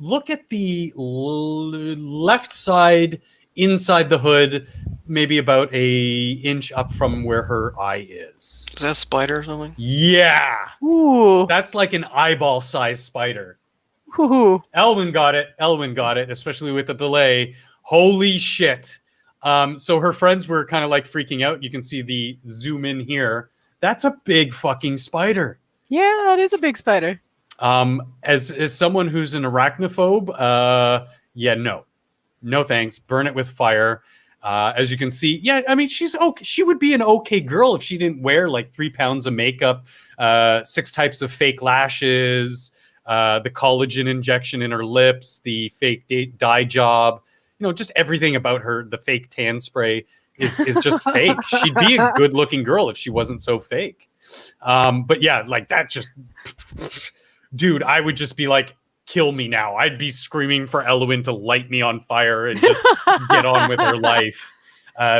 look at the left side inside the hood, maybe about an inch up from where her eye is. Is that a spider or something? Yeah. Ooh. That's like an eyeball-sized spider. Ooh. Elwin got it, especially with the delay. Holy shit. So her friends were kind of like freaking out. You can see the zoom in here. That's a big fucking spider. Yeah, that is a big spider. As someone who's an arachnophobe, yeah, no thanks. Burn it with fire. As you can see, yeah, I mean, she's okay. She would be an okay girl if she didn't wear like 3 pounds of makeup, 6 types of fake lashes, the collagen injection in her lips, the fake dye job, just everything about her. The fake tan spray is just fake. She'd be a good looking girl if she wasn't so fake. But yeah, like that just, dude, I would just be like, kill me now. I'd be screaming for Elwin to light me on fire and just get on with her life.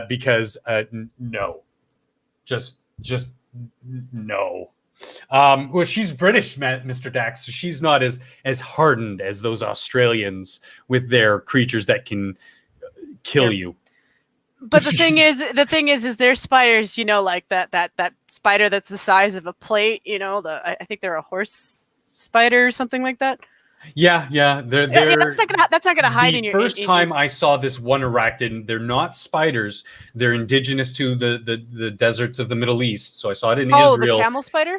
Because no, just no. Well, she's British, Mr. Dax, so she's not as hardened as those Australians with their creatures that can kill you. But the thing is they're spiders, like that spider that's the size of a plate, I think they're a horse spider or something like that. Yeah, they're that's not gonna hide in your. First time I saw this one arachnid, they're not spiders. They're indigenous to the deserts of the Middle East. So I saw it in Israel. Oh, the camel spider?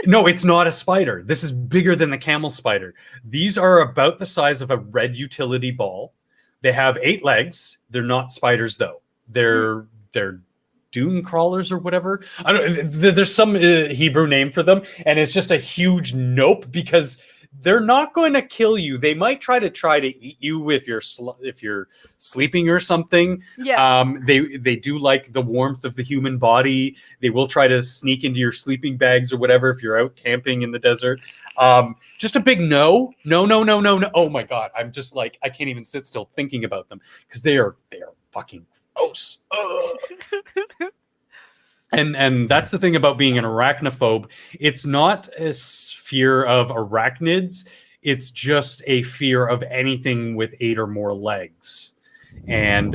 No, it's not a spider. This is bigger than the camel spider. These are about the size of a red utility ball. They have 8 legs. They're not spiders though. They're dune crawlers or whatever. I don't. There's some Hebrew name for them, and it's just a huge nope because they're not going to kill you. They might try to eat you if you're sleeping or something. Yeah. They do like the warmth of the human body. They will try to sneak into your sleeping bags or whatever if you're out camping in the desert. Just a big no. Oh my God. I'm just like, I can't even sit still thinking about them because they are fucking gross. And that's the thing about being an arachnophobe. It's not a fear of arachnids. It's just a fear of anything with 8 or more legs. And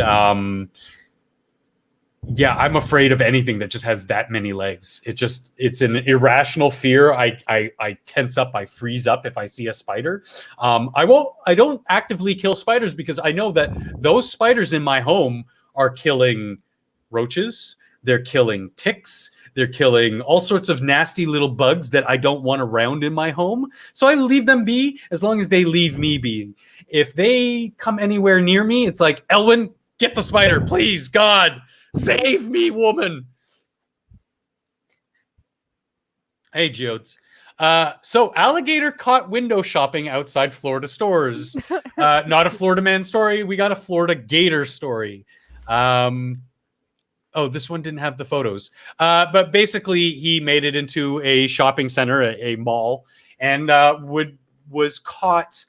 yeah, I'm afraid of anything that just has that many legs. It's an irrational fear. I tense up, I freeze up if I see a spider. I don't actively kill spiders because I know that those spiders in my home are killing roaches. They're killing ticks. They're killing all sorts of nasty little bugs that I don't want around in my home. So I leave them be as long as they leave me be. If they come anywhere near me, it's like, Elwin, get the spider, please, God, save me, woman. Hey, Geodes. So alligator caught window shopping outside Florida stores. Not a Florida man story. We got a Florida gator story. This one didn't have the photos. But basically, he made it into a shopping center, a mall, and was caught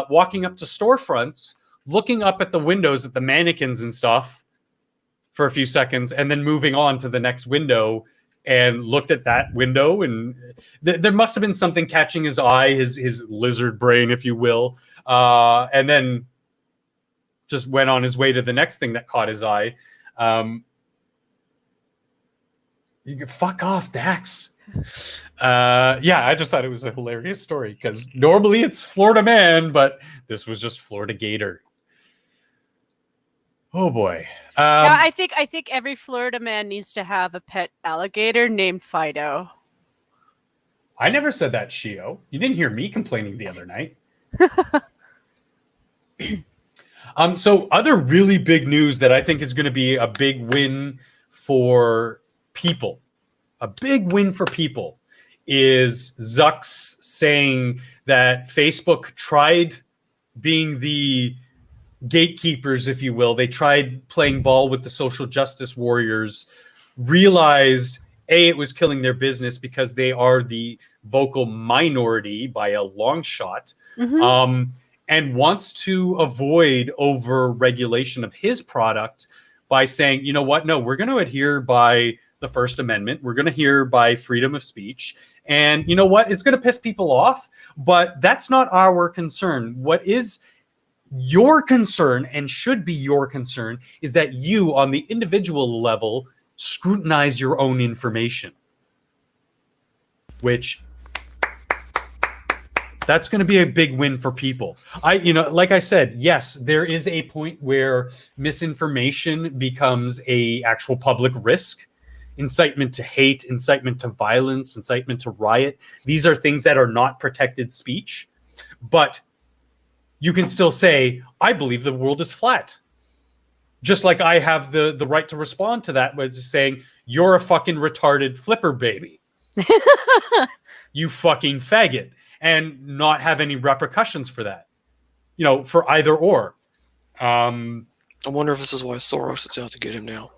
walking up to storefronts, looking up at the windows at the mannequins and stuff for a few seconds, and then moving on to the next window and looked at that window. And there must have been something catching his eye, his lizard brain, if you will, and then just went on his way to the next thing that caught his eye. You can fuck off, Dax. I just thought it was a hilarious story because normally it's Florida man, but this was just Florida gator. Oh boy. I think every Florida man needs to have a pet alligator named Fido. I never said that, Shio. You didn't hear me complaining the other night. So other really big news that I think is going to be a big win for people. A big win for people is Zuck's saying that Facebook tried being the gatekeepers, if you will. They tried playing ball with the social justice warriors, realized it was killing their business because they are the vocal minority by a long shot, and wants to avoid over regulation of his product by saying, you know what, no, we're going to adhere by the First Amendment. We're going to adhere by freedom of speech. And you know what, it's going to piss people off, but that's not our concern. What is your concern, and should be your concern, is that you, on the individual level, scrutinize your own information. Which, that's going to be a big win for people. Like I said, yes, there is a point where misinformation becomes a actual public risk. Incitement to hate, incitement to violence, incitement to riot. These are things that are not protected speech. But you can still say, I believe the world is flat. Just like I have the right to respond to that by saying, you're a fucking retarded flipper baby. You fucking faggot. And not have any repercussions for that. For either or. I wonder if this is why Soros is out to get him now.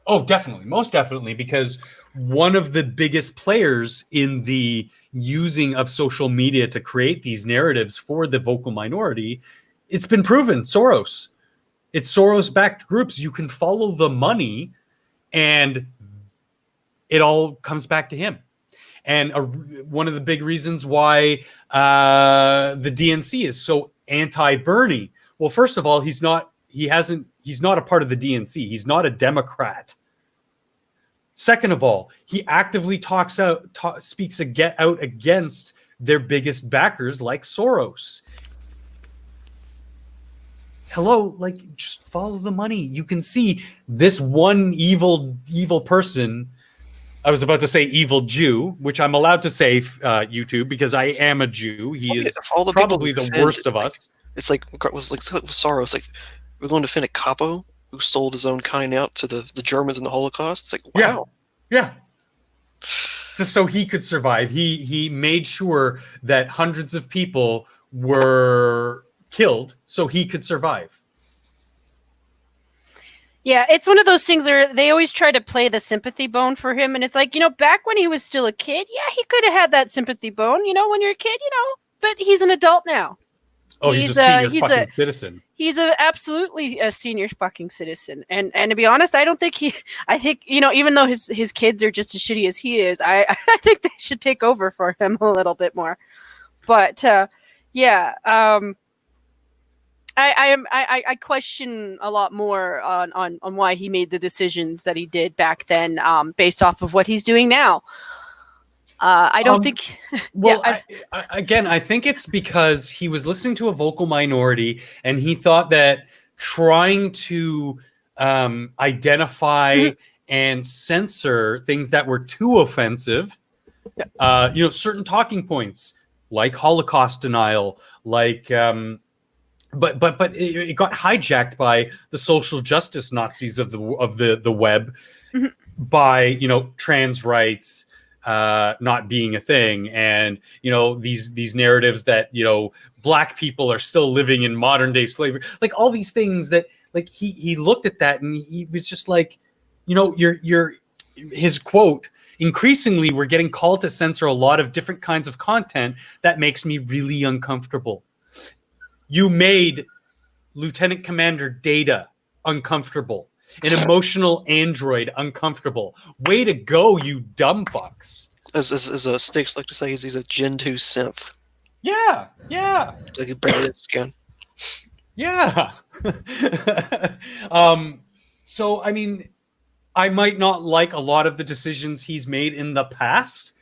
Oh, definitely. Most definitely. Because one of the biggest players in the using of social media to create these narratives for the vocal minority, it's been proven, Soros. It's Soros-backed groups. You can follow the money and it all comes back to him. And one of the big reasons why the DNC is so anti-Bernie. Well, first of all, he's not a part of the DNC. He's not a Democrat. Second of all, he actively speaks out against their biggest backers like Soros. Hello, just follow the money. You can see this one evil person. I was about to say evil Jew, which I'm allowed to say YouTube because I am a Jew. He is probably the worst of us. It's like with Soros. Like, we're going to defend a capo who sold his own kind out to the Germans in the Holocaust. It's like, wow. Yeah. Just so he could survive. He made sure that hundreds of people were killed so he could survive. Yeah, it's one of those things where they always try to play the sympathy bone for him. And it's like, back when he was still a kid, yeah, he could have had that sympathy bone, when you're a kid, but he's an adult now. Oh, he's a senior fucking citizen. He's absolutely a senior fucking citizen. And to be honest, I think, even though his kids are just as shitty as he is, I think they should take over for him a little bit more. But, I question a lot more on why he made the decisions that he did back then, based off of what he's doing now. I don't think. Well, I think it's because he was listening to a vocal minority, and he thought that trying to identify and censor things that were too offensive, certain talking points like Holocaust denial, like. But it got hijacked by the social justice Nazis of the web, by trans rights, not being a thing, and these narratives that black people are still living in modern day slavery, like all these things that like he looked at that and he was just like, you're his quote, increasingly we're getting called to censor a lot of different kinds of content that makes me really uncomfortable. You made Lieutenant Commander Data uncomfortable, an emotional android uncomfortable. Way to go, you dumb fucks. As Sticks like to say, he's a Gen 2 synth. Yeah. Like he barely has skin. Yeah. So, I mean, I might not like a lot of the decisions he's made in the past,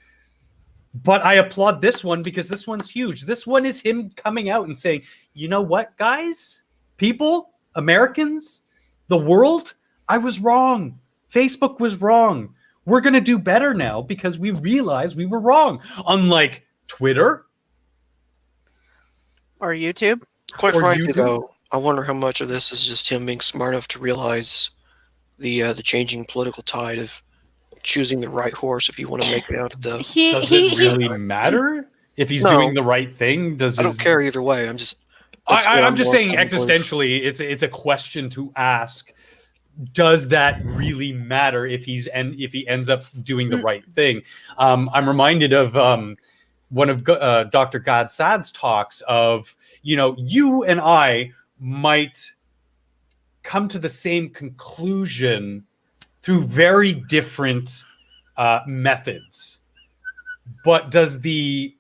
but I applaud this one because this one's huge. This one is him coming out and saying, you know what, guys, people, Americans, the world, I was wrong. Facebook was wrong. We're going to do better now because we realize we were wrong. Unlike Twitter. Or YouTube. Quite frankly, though, I wonder how much of this is just him being smart enough to realize the changing political tide of choosing the right horse if you want to make it out of the... Does it really matter if he's doing the right thing? I don't care either way. I'm just... I'm just saying existentially, it's a question to ask. Does that really matter if he ends up doing the right thing? I'm reminded of one of Dr. Godsad's talks of, you and I might come to the same conclusion through very different methods, but does the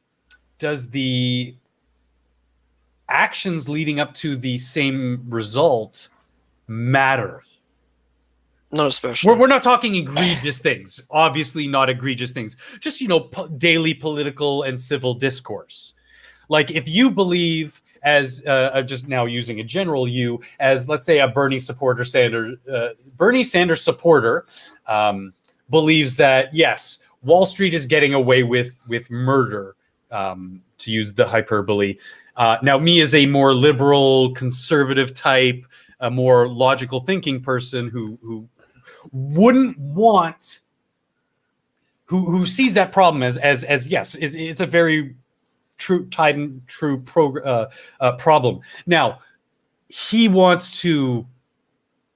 actions leading up to the same result matter? Not especially. We're not talking egregious things. Obviously not egregious things. Just, daily political and civil discourse. Like if you believe, as just now using a general you, as let's say a Bernie Sanders supporter believes that, yes, Wall Street is getting away with murder, to use the hyperbole. Now, me as a more liberal, conservative type, a more logical thinking person who wouldn't want, who sees that problem as yes, it's a very true problem. Now, he wants to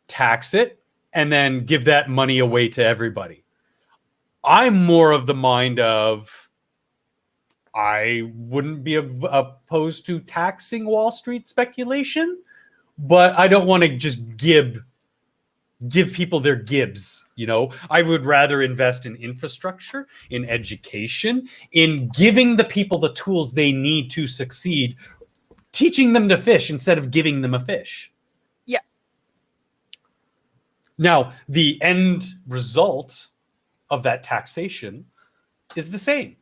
tax it and then give that money away to everybody. I'm more of the mind of, I wouldn't be opposed to taxing Wall Street speculation, but I don't want to just give people their gibs. I would rather invest in infrastructure, in education, in giving the people the tools they need to succeed, teaching them to fish instead of giving them a fish. Yeah. Now, the end result of that taxation is the same.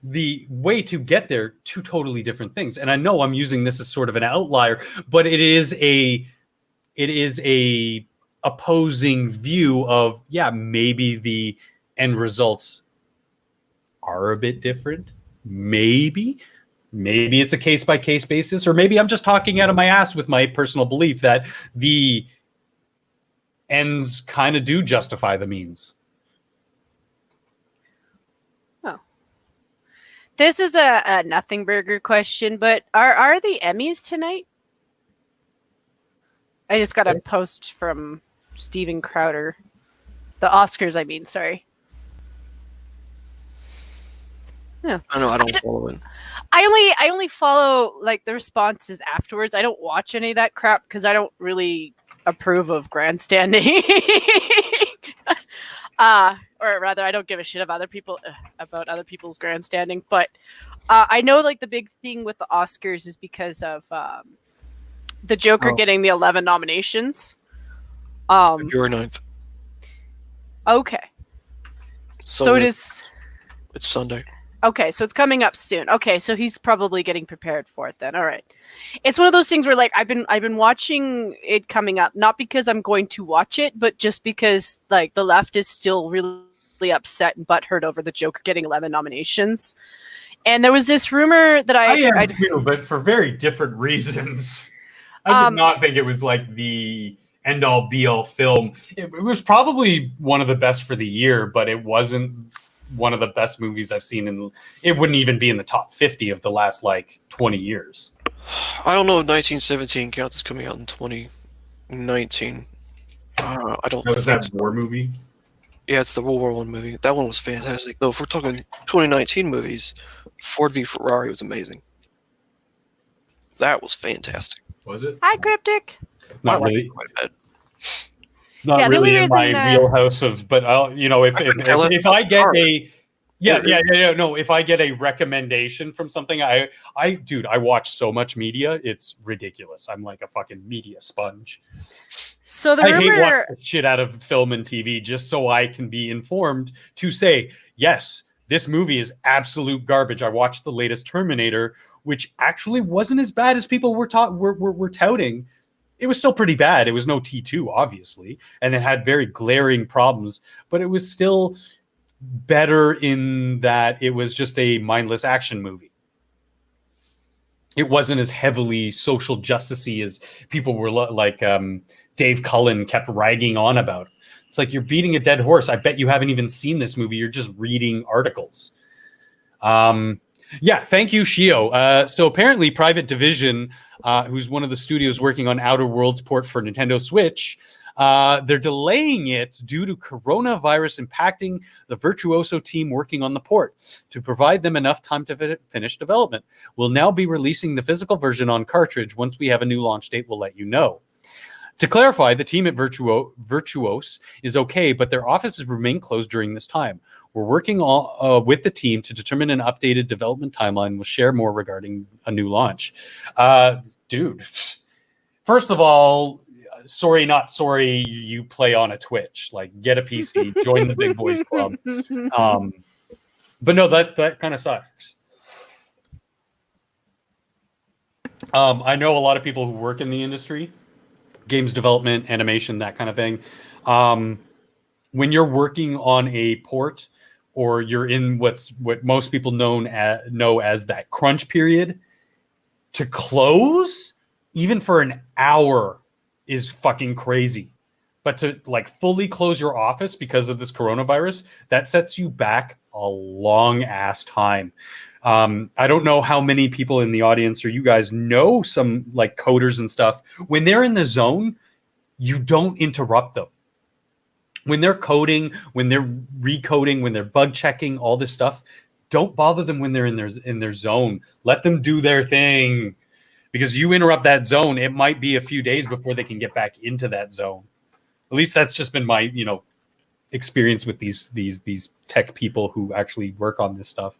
The way to get there, two totally different things. And I know I'm using this as sort of an outlier, but it is a opposing view of, yeah, maybe the end results are a bit different. Maybe it's a case by case basis, or maybe I'm just talking out of my ass with my personal belief that the ends kind of do justify the means. Oh, this is a nothing burger question, but are the Emmys tonight? I just got a post from Steven Crowder. The Oscars, I mean, sorry. Yeah. I know, I don't follow it. I only follow like the responses afterwards. I don't watch any of that crap because I don't really approve of grandstanding. Or rather, I don't give a shit about other people's grandstanding. But I know like the big thing with the Oscars is because of the Joker getting the 11 nominations. February 9th. Okay. So it is. It's Sunday. Okay, so it's coming up soon. Okay, so he's probably getting prepared for it then. All right. It's one of those things where like I've been watching it coming up, not because I'm going to watch it, but just because like the left is still really upset and butthurt over the Joker getting 11 nominations. And there was this rumor that I am too, but for very different reasons. I did not think it was like the end-all be-all film. It was probably one of the best for the year, but it wasn't one of the best movies I've seen in. It wouldn't even be in the top 50 of the last like 20 years. I don't know if 1917 counts as coming out in 2019. I don't That was think that so. war movie. Yeah, it's the World War I movie. That one was fantastic. Though, if we're talking 2019 movies, Ford v Ferrari was amazing. That was fantastic. Was it? Hi, Cryptic. Not I liked really. it quite a bit. Not Yeah, the really only in my reason, wheelhouse of, but I'll, you know, if I get a, no, if I get a recommendation from something, dude, I watch so much media, it's ridiculous. I'm like a fucking media sponge. So the I hate rumor, watching shit out of film and TV just so I can be informed to say, yes, this movie is absolute garbage. I watched the latest Terminator, which actually wasn't as bad as people were touting. It was still pretty bad. It was no T2, obviously, and it had very glaring problems, but it was still better in that it was just a mindless action movie. It wasn't as heavily social justice-y as people were like Dave Cullen kept ragging on about. It's like, you're beating a dead horse. I bet you haven't even seen this movie. You're just reading articles. Yeah, thank you, Shio. So apparently Private Division, who's one of the studios working on Outer Worlds port for Nintendo Switch, they're delaying it due to coronavirus impacting the Virtuoso team working on the port. To provide them enough time to finish development, we'll now be releasing the physical version on cartridge. Once we have a new launch date, we'll let you know. To clarify, the team at Virtuos is okay, but their offices remain closed during this time. We're working with the team to determine an updated development timeline. We'll share more regarding a new launch. Dude, first of all, sorry, not sorry, you play on a Twitch. Like, get a PC, join the big boys club. But no, that kind of sucks. I know a lot of people who work in the industry, games development, animation, that kind of thing. When you're working on a port, or you're in what most people know as that crunch period, to close even for an hour is fucking crazy. But to like fully close your office because of this coronavirus, that sets you back a long ass time. I don't know how many people in the audience or you guys know some like coders and stuff. When they're in the zone, you don't interrupt them. When they're coding, when they're recoding, when they're bug checking, all this stuff, don't bother them when they're in their zone. Let them do their thing. Because you interrupt that zone, it might be a few days before they can get back into that zone. At least that's just been my, experience with these tech people who actually work on this stuff.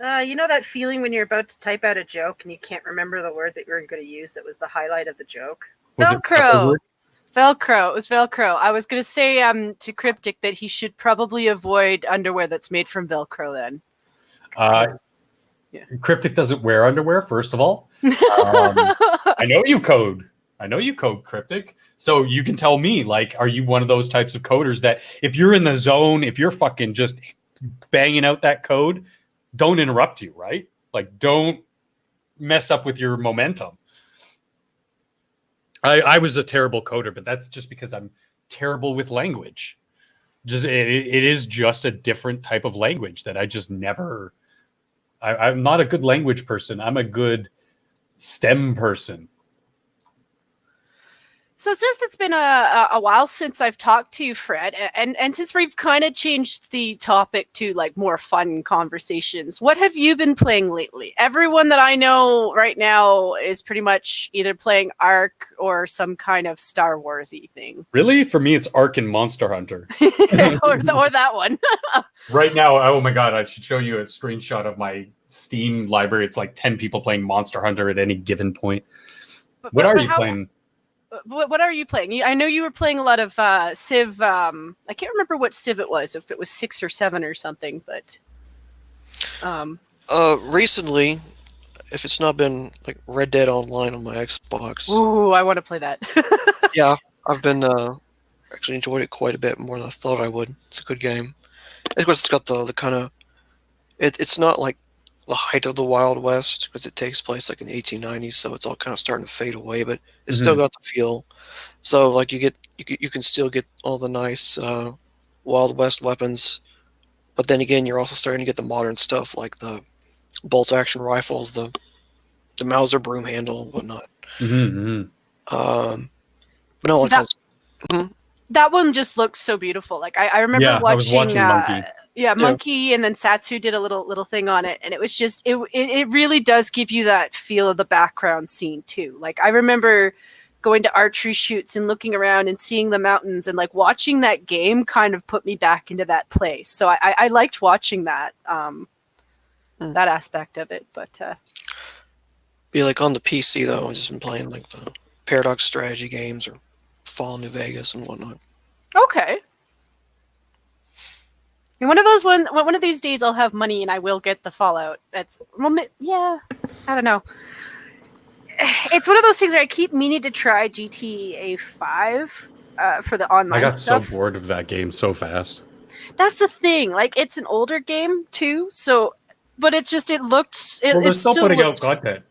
You know that feeling when you're about to type out a joke and you can't remember the word that you were going to use that was the highlight of the joke? Velcro. Velcro. It was Velcro. I was going to say to Cryptic that he should probably avoid underwear that's made from Velcro then. Yeah. Cryptic doesn't wear underwear, first of all. I know you code. Cryptic. So you can tell me, like, are you one of those types of coders that if you're in the zone, if you're fucking just banging out that code, don't interrupt you, right? Like, don't mess up with your momentum. I was a terrible coder, but that's just because I'm terrible with language. It is just a different type of language that I just never... I'm not a good language person. I'm a good STEM person. So since it's been a while since I've talked to you, Fred, and since we've kind of changed the topic to like more fun conversations, what have you been playing lately? Everyone that I know right now is pretty much either playing Ark or some kind of Star Wars-y thing. Really? For me, it's Ark and Monster Hunter. or that one. Right now, oh my God, I should show you a screenshot of my Steam library. It's like 10 people playing Monster Hunter at any given point. What are you playing? What are you playing? I know you were playing a lot of Civ. I can't remember what Civ it was, if it was 6 or 7 or something, but... Recently, if it's not been like Red Dead Online on my Xbox. Ooh, I want to play that. Yeah, I've been actually enjoyed it quite a bit more than I thought I would. It's a good game. Of course, it's got the kind of... It's not like the height of the Wild West, because it takes place like in the 1890s, so it's all kind of starting to fade away, but it's still got the feel. So like you can still get all the nice Wild West weapons. But then again, you're also starting to get the modern stuff like the bolt action rifles, the Mauser broom handle, and whatnot. But no, like that one just looks so beautiful. Like I remember I was watching Monkey. Monkey, and then Satsu did a little thing on it, and it was just it really does give you that feel of the background scene too. Like I remember going to archery shoots and looking around and seeing the mountains, and like watching that game kind of put me back into that place. So I liked watching that that aspect of it. But be like on the PC though, I've just been playing like the Paradox strategy games or Fall New Vegas and whatnot. Okay. And one of these days I'll have money and I will get the Fallout. I don't know. It's one of those things where I keep meaning to try GTA 5 for the online I got stuff. so bored of that game so fast. That's the thing. Like, it's an older game too, so but it's just They're still putting out content.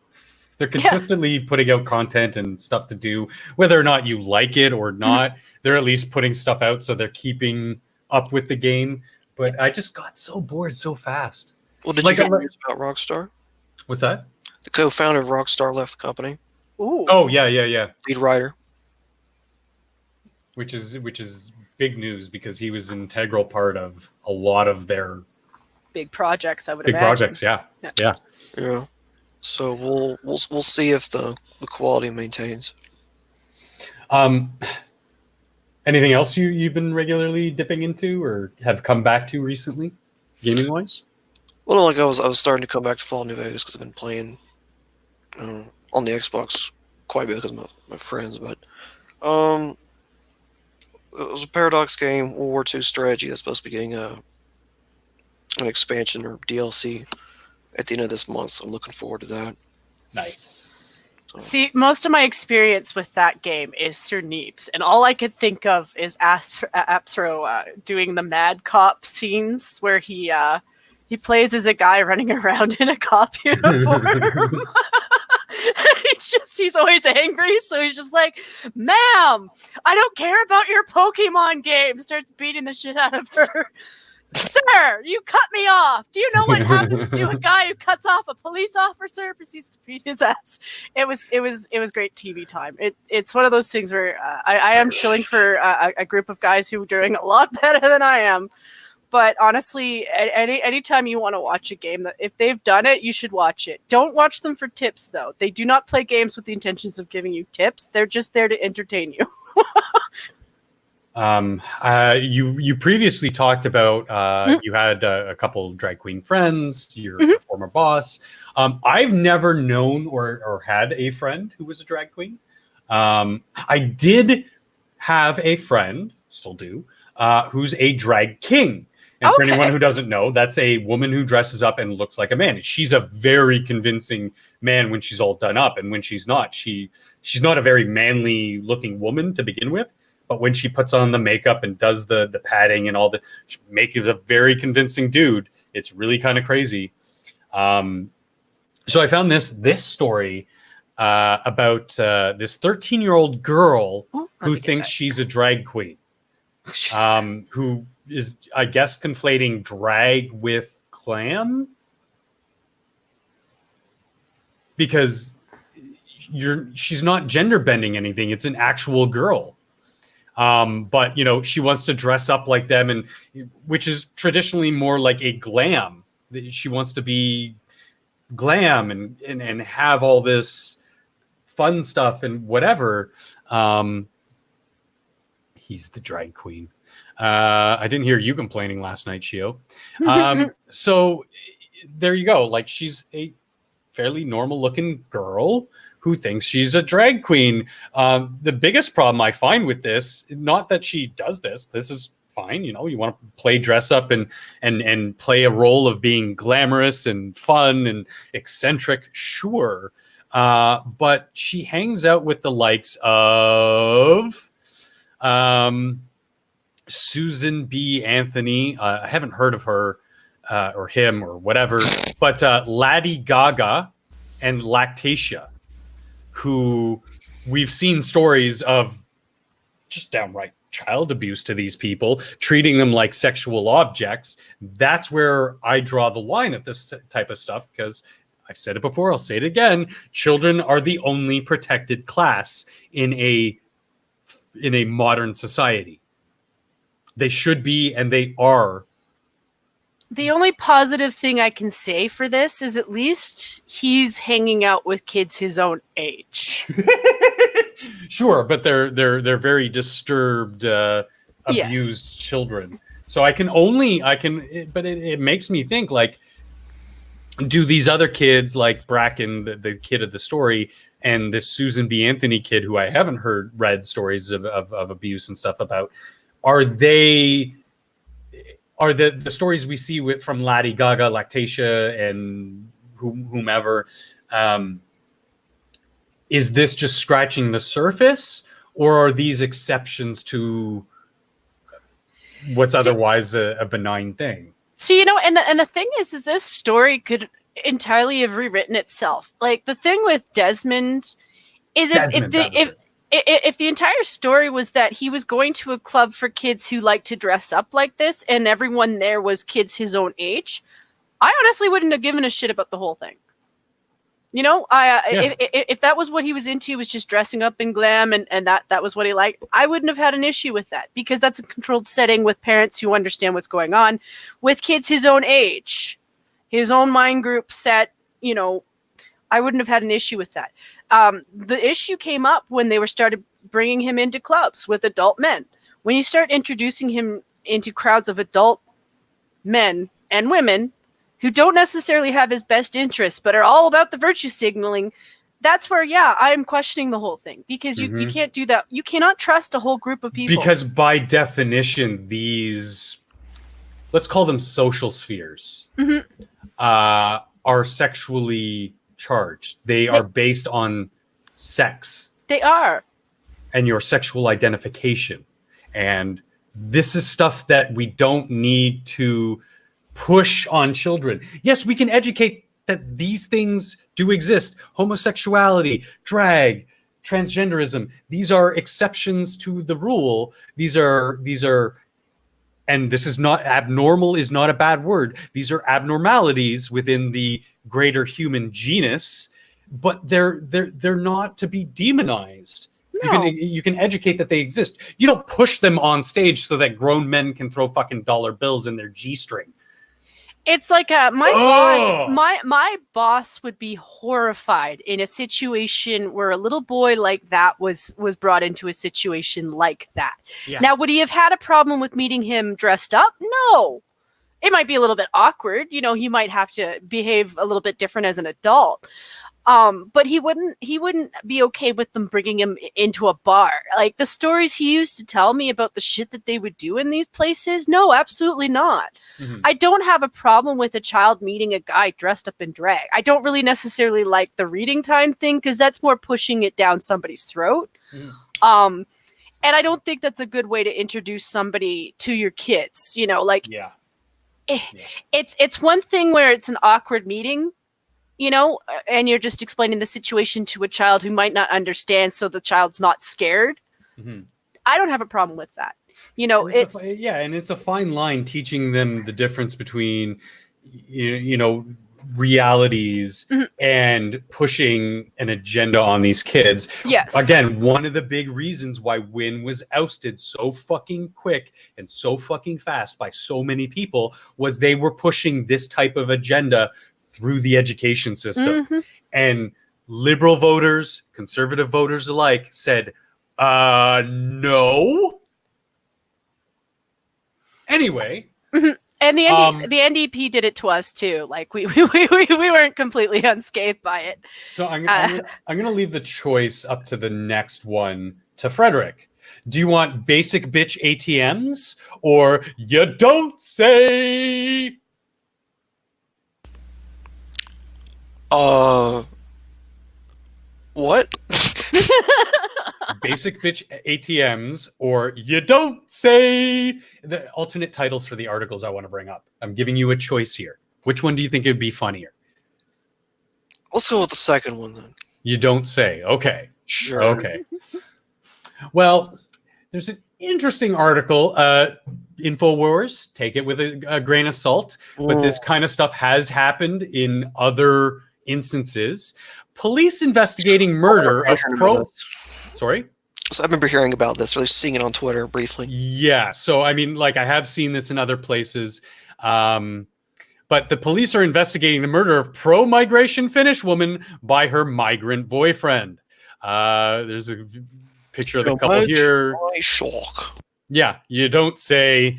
They're consistently putting out content and stuff to do, whether or not you like it or not. They're at least putting stuff out, so they're keeping up with the game. But I just got so bored so fast. Well, did you hear news about Rockstar? What's that? The co-founder of Rockstar left the company. Ooh. Oh yeah. Lead writer. Which is big news because he was an integral part of a lot of their big projects. I would big imagine. projects. Yeah. So we'll see if the quality maintains. Anything else you've been regularly dipping into or have come back to recently, gaming wise? Well, like I was starting to come back to Fall New Vegas because I've been playing on the Xbox quite a bit because of my friends. But it was a Paradox game, World War II strategy that's supposed to be getting an expansion or DLC at the end of this month. So I'm looking forward to that. Nice. See, most of my experience with that game is through Neeps, and all I could think of is Apsro doing the Mad Cop scenes where he plays as a guy running around in a cop uniform. He's always angry, so he's just like, "Ma'am, I don't care about your Pokemon game." Starts beating the shit out of her. Sir, you cut me off. Do you know what happens to a guy who cuts off a police officer? Proceeds to beat his ass. It was great TV time. It's one of those things where I am shilling for a group of guys who are doing a lot better than I am. But honestly, anytime you want to watch a game, if they've done it, you should watch it. Don't watch them for tips, though. They do not play games with the intentions of giving you tips. They're just there to entertain you. You previously talked about you had a couple drag queen friends, your former boss. I've never known or had a friend who was a drag queen. I did have a friend, still do, who's a drag king. And for anyone who doesn't know, that's a woman who dresses up and looks like a man. She's a very convincing man when she's all done up, and when she's not, she's not a very manly looking woman to begin with. But when she puts on the makeup and does the padding and all she makes a very convincing dude. It's really kind of crazy. So I found this story about this 13-year-old girl who thinks she's a drag queen, who is, I guess, conflating drag with glam, because she's not gender bending anything. It's an actual girl. But she wants to dress up like them, and which is traditionally more like a glam. She wants to be glam and have all this fun stuff and whatever. He's the drag queen. I didn't hear you complaining last night, Shio. So there you go. Like, she's a fairly normal looking girl who thinks she's a drag queen. The biggest problem I find with this, not that she does this is fine. You want to play dress up and play a role of being glamorous and fun and eccentric, sure. But she hangs out with the likes of Susan B. Anthony. I haven't heard of her or him or whatever, but Lady Gaga and Lactatia, who we've seen stories of just downright child abuse to these people, treating them like sexual objects. That's where I draw the line at this type of stuff, because I've said it before, I'll say it again. Children are the only protected class in a modern society. They should be, and they are. The only positive thing I can say for this is at least he's hanging out with kids his own age. Sure, but they're very disturbed, abused children. So but it makes me think, like, do these other kids, like Bracken, the kid of the story, and this Susan B. Anthony kid, who I haven't read stories of abuse and stuff about, are the stories we see from Lady Gaga, Lactatia, and whomever, is this just scratching the surface, or are these exceptions to what's otherwise a benign thing? So, and the thing is this story could entirely have rewritten itself. Like, the thing with Desmond is if the entire story was that he was going to a club for kids who like to dress up like this, and everyone there was kids his own age, I honestly wouldn't have given a shit about the whole thing. If that was what he was into, was just dressing up in glam, and that was what he liked, I wouldn't have had an issue with that, because that's a controlled setting with parents who understand what's going on, with kids his own age, his own mind group set. I wouldn't have had an issue with that. The issue came up when they started bringing him into clubs with adult men. When you start introducing him into crowds of adult men and women who don't necessarily have his best interests, but are all about the virtue signaling, that's where, I'm questioning the whole thing, because you can't do that. You cannot trust a whole group of people. Because by definition, these, let's call them social spheres, are sexually charged. They are based on sex. They are. And your sexual identification. And this is stuff that we don't need to push on children. Yes, we can educate that these things do exist. Homosexuality, drag, transgenderism. These are exceptions to the rule. These are, and this is not, abnormal is not a bad word. These are abnormalities within the greater human genus, but they're not to be demonized. No. You can educate that they exist. You don't push them on stage so that grown men can throw fucking dollar bills in their G-string. It's like my boss would be horrified in a situation where a little boy like that was brought into a situation like that. Yeah. Now, would he have had a problem with meeting him dressed up? No. It might be a little bit awkward. He might have to behave a little bit different as an adult. But he wouldn't be okay with them bringing him into a bar. Like, the stories he used to tell me about the shit that they would do in these places, no, absolutely not. Mm-hmm. I don't have a problem with a child meeting a guy dressed up in drag. I don't really necessarily like the reading time thing, because that's more pushing it down somebody's throat. Mm-hmm. And I don't think that's a good way to introduce somebody to your kids. It's one thing where it's an awkward meeting, and you're just explaining the situation to a child who might not understand, so the child's not scared. Mm-hmm. I don't have a problem with that. And it's a fine line, teaching them the difference between, realities mm-hmm. and pushing an agenda on these kids. Yes. Again, one of the big reasons why Wynn was ousted so fucking quick and so fucking fast by so many people was they were pushing this type of agenda through the education system. Mm-hmm. And liberal voters, conservative voters alike said, no. Anyway. Mm-hmm. And the NDP did it to us too. Like, we weren't completely unscathed by it. So I'm going to leave the choice up to the next one to Frederick. Do you want basic bitch ATMs or you don't say? What? Basic bitch ATMs or you don't say. The alternate titles for the articles I want to bring up. I'm giving you a choice here. Which one do you think would be funnier? Let's go with the second one then. You don't say. Okay. Sure. Okay. Well, there's an interesting article. InfoWars, take it with a grain of salt, but this kind of stuff has happened in other instances. Police investigating murder of Sorry? So I remember hearing about this, or at least seeing it on Twitter briefly. Yeah. So, I mean, like, I have seen this in other places. But the police are investigating the murder of pro-migration Finnish woman by her migrant boyfriend. There's a picture of the couple here. Shock. Yeah, you don't say.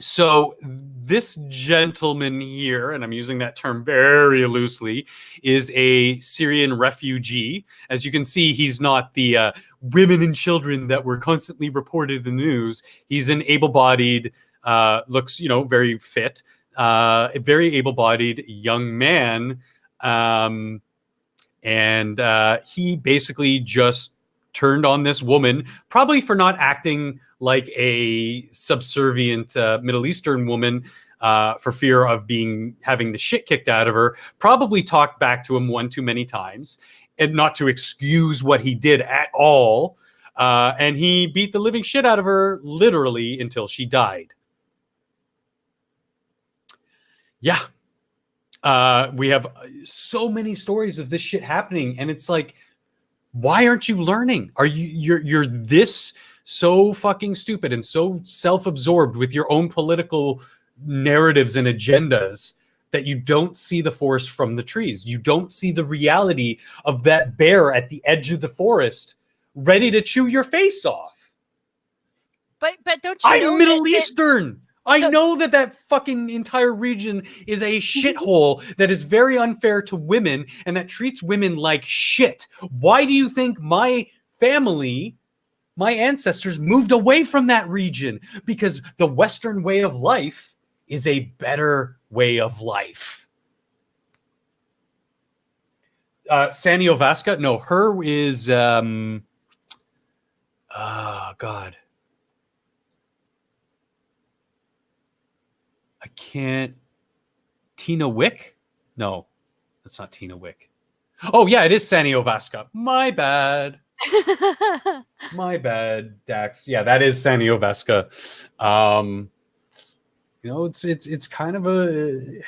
So this gentleman here, and I'm using that term very loosely, is a Syrian refugee. As you can see, he's not the women and children that were constantly reported in the news. He's an able-bodied, looks, very fit, a very able-bodied young man. And he basically just turned on this woman, probably for not acting like a subservient Middle Eastern woman, for fear of having the shit kicked out of her. Probably talked back to him one too many times, and not to excuse what he did at all. And he beat the living shit out of her, literally, until she died. Yeah. We have so many stories of this shit happening, and it's like, why aren't you learning? You're this so fucking stupid and so self-absorbed with your own political narratives and agendas that you don't see the forest from the trees. You don't see the reality of that bear at the edge of the forest ready to chew your face off. But don't you know I'm Middle Eastern. I know that fucking entire region is a shithole that is very unfair to women and that treats women like shit. Why do you think my family, my ancestors, moved away from that region? Because the Western way of life is a better way of life. Sanio Vasca? No, her is... oh, God. I can't. Tina Wick? No, that's not Tina Wick. Oh, yeah, it is Sanio Vasca. My bad. My bad, Dax. Yeah, that is Sanio Vasca. It's kind of a.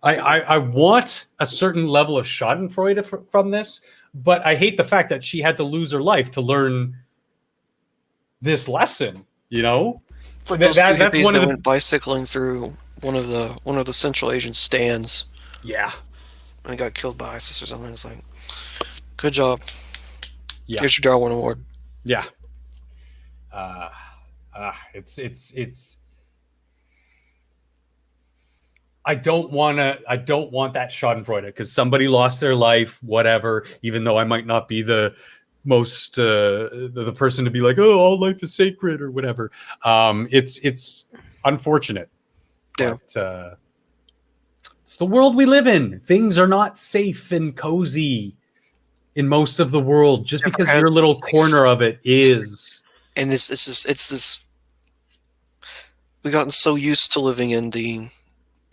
I want a certain level of Schadenfreude from this, but I hate the fact that she had to lose her life to learn this lesson. For those that's one of the went bicycling through one of the Central Asian stands. Yeah, and got killed by ISIS or something. It's like, good job. Yeah, here's your Darwin Award. Yeah. It's. I don't want that Schadenfreude because somebody lost their life, whatever. Even though I might not be the most the person to be like, oh, all life is sacred or whatever. It's unfortunate. Yeah. But, it's the world we live in. Things are not safe and cozy in most of the world just because your little corner of it is. And it's this. We've gotten so used to living in the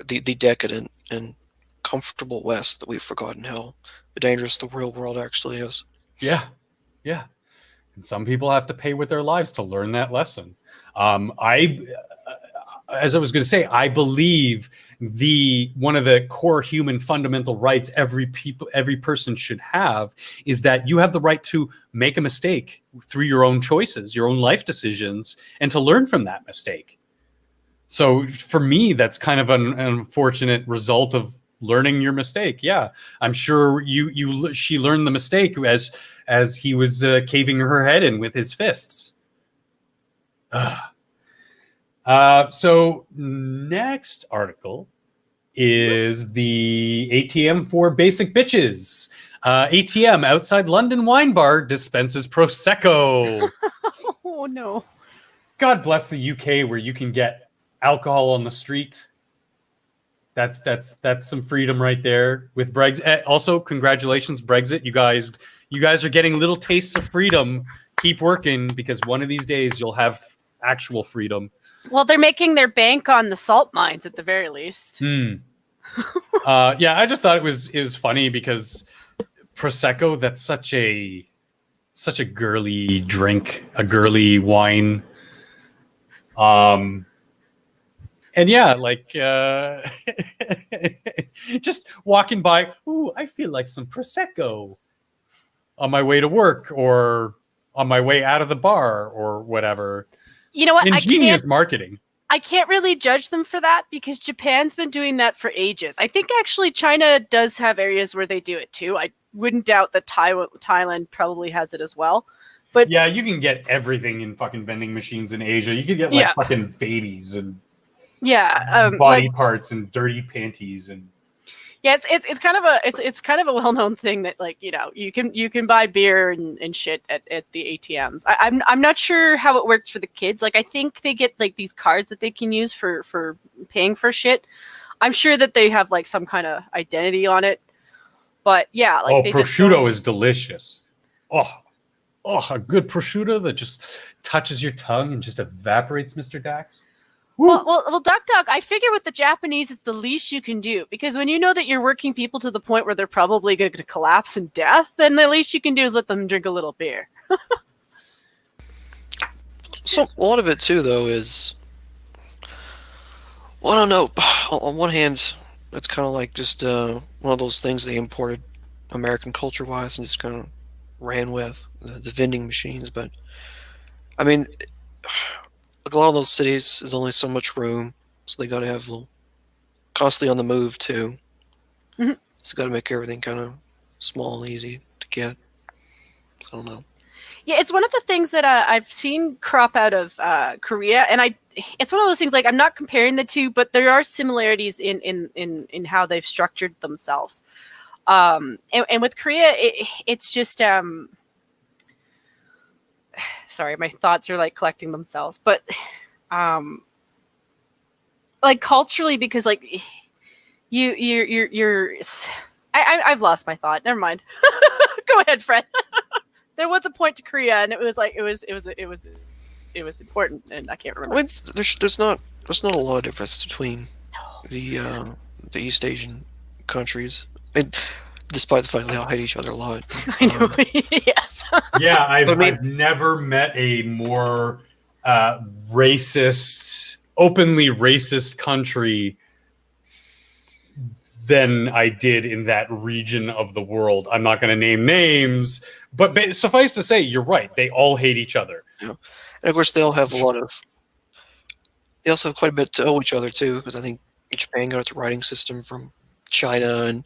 decadent and comfortable West that we've forgotten how dangerous the real world actually is. Yeah. Yeah. And some people have to pay with their lives to learn that lesson. As I was going to say, I believe one of the core human fundamental rights every person should have is that you have the right to make a mistake through your own choices, your own life decisions, and to learn from that mistake. So for me, that's kind of an unfortunate result of learning your mistake. Yeah, I'm sure she learned the mistake as he was caving her head in with his fists. So next article is the ATM for basic bitches. ATM outside London wine bar dispenses Prosecco. Oh no. God bless the UK where you can get alcohol on the street. That's some freedom right there with Brexit. Also, congratulations, Brexit. You guys are getting little tastes of freedom. Keep working because one of these days you'll have actual freedom. Well, they're making their bank on the salt mines at the very least. Yeah, I just thought it was funny because Prosecco, that's such such a girly drink, a girly wine. And yeah, like just walking by, ooh, I feel like some Prosecco on my way to work or on my way out of the bar or whatever. You know what? Ingenious marketing. I can't really judge them for that because Japan's been doing that for ages. I think actually China does have areas where they do it too. I wouldn't doubt that Thailand probably has it as well. But yeah, you can get everything in fucking vending machines in Asia. You can get like fucking babies and body parts and dirty panties and it's kind of a well-known thing that, like, you know, you can buy beer and shit at the ATMs. I'm not sure how it works for the kids. Like, I think they get like these cards that they can use for paying for shit. I'm sure that they have like some kind of identity on it. But yeah, like prosciutto is delicious. Oh, a good prosciutto that just touches your tongue and just evaporates, Mr. Dax. Well, Duck, I figure with the Japanese, it's the least you can do, because when you know that you're working people to the point where they're probably going to collapse in death, then the least you can do is let them drink a little beer. So a lot of it too, though, is, well, I don't know. On one hand, it's kind of like just one of those things they imported American culture-wise and just kind of ran with the vending machines. But I mean, like, a lot of those cities, there's only so much room, so they got to have a little constantly on the move too. Mm-hmm. So got to make everything kind of small and easy to get. So I don't know. Yeah, it's one of the things that I've seen crop out of Korea, and it's one of those things, like, I'm not comparing the two, but there are similarities in how they've structured themselves. And with Korea, it's just sorry, my thoughts are like collecting themselves, but like culturally, because like I've lost my thought. Never mind. Go ahead, Fred. There was a point to Korea, and it was important, and I can't remember. I mean, there's not a lot of difference between the East Asian countries, and despite the fact they all hate each other a lot. I know. Yes. Yeah, I've never met a more racist, openly racist country than I did in that region of the world. I'm not going to name names, but suffice to say, you're right. They all hate each other. Yeah. And of course, they all have they also have quite a bit to owe each other too, because I think Japan got its writing system from China, and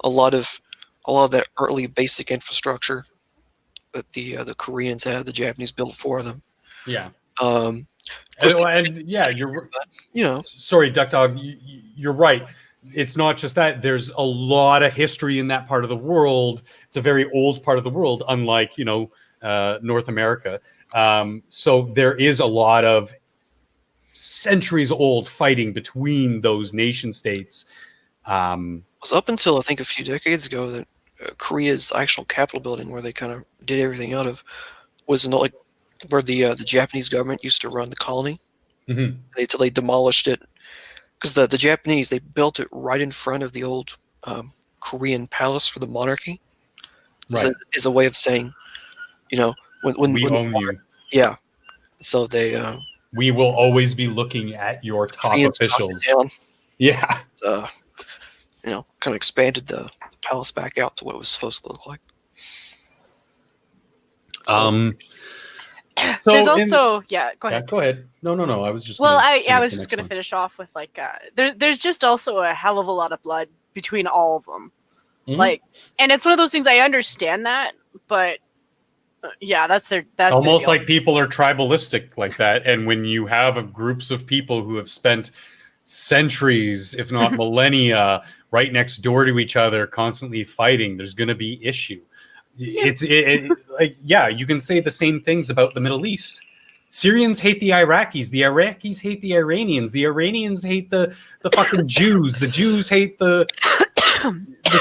a lot of that early basic infrastructure that the Koreans had, the Japanese built for them. Yeah. And yeah, you're. You know. Sorry, Duck Dog. You're right. It's not just that. There's a lot of history in that part of the world. It's a very old part of the world, unlike, North America. So there is a lot of centuries-old fighting between those nation states. It was up until, I think, a few decades ago that Korea's actual Capitol building, where they kind of did everything out of, was not like where the Japanese government used to run the colony. Mm-hmm. They demolished it because the Japanese, they built it right in front of the old Korean palace for the monarchy. Right. Is a way of saying, when we own you. Yeah. So they. We will always be looking at your top officials. Yeah. Kind of expanded the palace back out to what it was supposed to look like. So there's also go ahead. Yeah, go ahead. No. I was just. I was just going to finish off with like there's just also a hell of a lot of blood between all of them. Mm-hmm. Like, and it's one of those things, I understand that, but that's it's almost like people are tribalistic like that, and when you have groups of people who have spent centuries, if not millennia, right next door to each other, constantly fighting, there's going to be issue. Yeah. You can say the same things about the Middle East. Syrians hate the Iraqis hate the Iranians hate the fucking Jews, the Jews hate the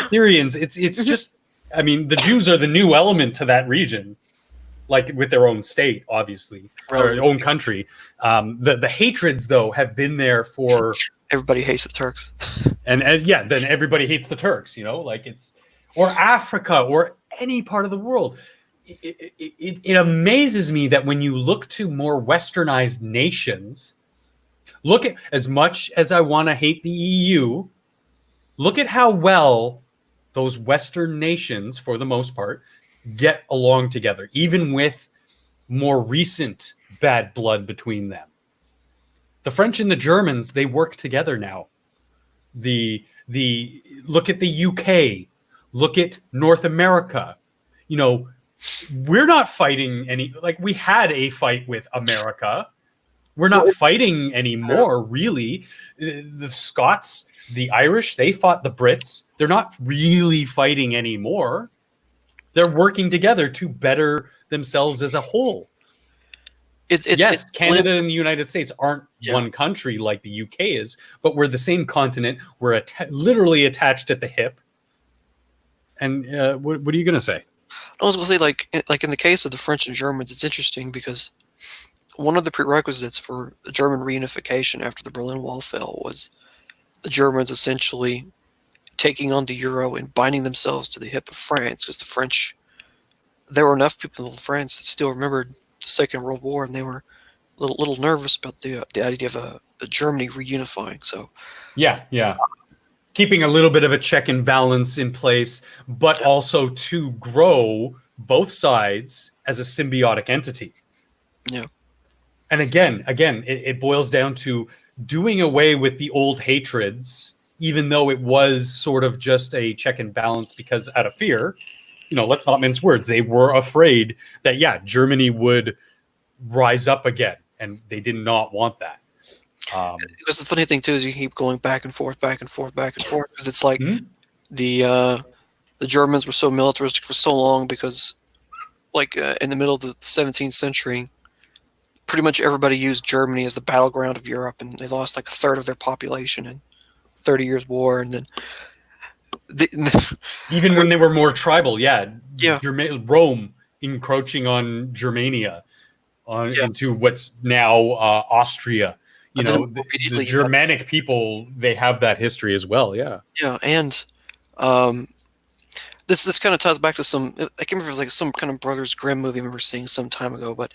Syrians. It's just, I mean, the Jews are the new element to that region, like with their own state, obviously, or their own country. The hatreds, though, have been there for. Everybody hates the Turks, and then everybody hates the Turks. Or Africa or any part of the world. it amazes me that when you look to more westernized nations, look at, as much as I want to hate the EU, look at how well those Western nations, for the most part, get along together, even with more recent bad blood between them. The French and the Germans, they work together now. The look at the UK, look at North America. You know, we're not fighting any, like, we had a fight with America. We're not fighting anymore, really. The Scots, the Irish, they fought the Brits. They're not really fighting anymore. They're working together to better themselves as a whole. Yes, Canada and the United States aren't one country like the UK is, but we're the same continent. We're literally attached at the hip. And what are you going to say? I was going to say, like in the case of the French and Germans, it's interesting because one of the prerequisites for the German reunification after the Berlin Wall fell was the Germans essentially taking on the euro and binding themselves to the hip of France, because the French, there were enough people in France that still remembered the Second World War, and they were a little nervous about the idea of a Germany reunifying. So yeah, keeping a little bit of a check and balance in place, but also to grow both sides as a symbiotic entity. Yeah. And again, it boils down to doing away with the old hatreds, even though it was sort of just a check and balance, because out of fear, you know, let's not mince words, they were afraid that, Germany would rise up again, and they did not want that. Because the funny thing too is you keep going back and forth, because it's like the Germans were so militaristic for so long because, like, in the middle of the 17th century, pretty much everybody used Germany as the battleground of Europe, and they lost like a third of their population in 30 Years' War, and then even when they were more tribal, Rome encroaching on Germania, into what's now Austria. You know, the Germanic people, they have that history as well. Yeah, and this kind of ties back to some. I can't remember if it was like some kind of Brothers Grimm movie I remember seeing some time ago, but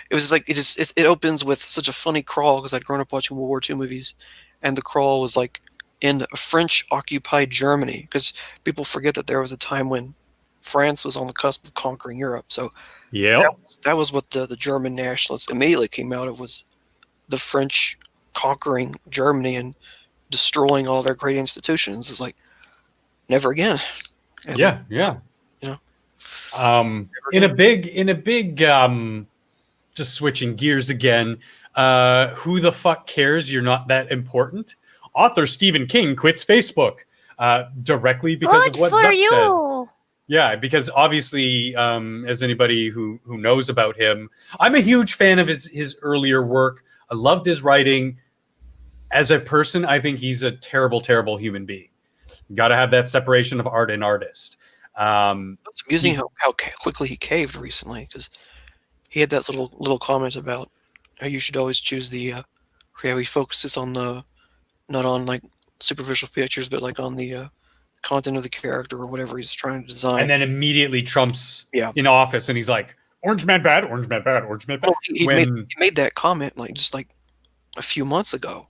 it was just like it opens with such a funny crawl, because I'd grown up watching World War II movies, and the crawl was like in French-occupied Germany, because people forget that there was a time when France was on the cusp of conquering Europe. So that was what the German nationalists immediately came out of, was the French conquering Germany and destroying all their great institutions. It's like, never again. And yeah. You know, in a big just switching gears again, who the fuck cares? You're not that important. Author Stephen King quits Facebook directly because of what Zuck said. Yeah, because obviously, as anybody who knows about him, I'm a huge fan of his earlier work. I loved his writing. As a person, I think he's a terrible, terrible human being. You got to have that separation of art and artist. It's amusing how quickly he caved recently, because he had that little comment about how you should always choose how he focuses on not on like superficial features, but like on the content of the character or whatever he's trying to design. And then immediately Trump's in office, and he's like, "Orange man bad, orange man bad, orange man bad." Well, he made that comment like just like a few months ago.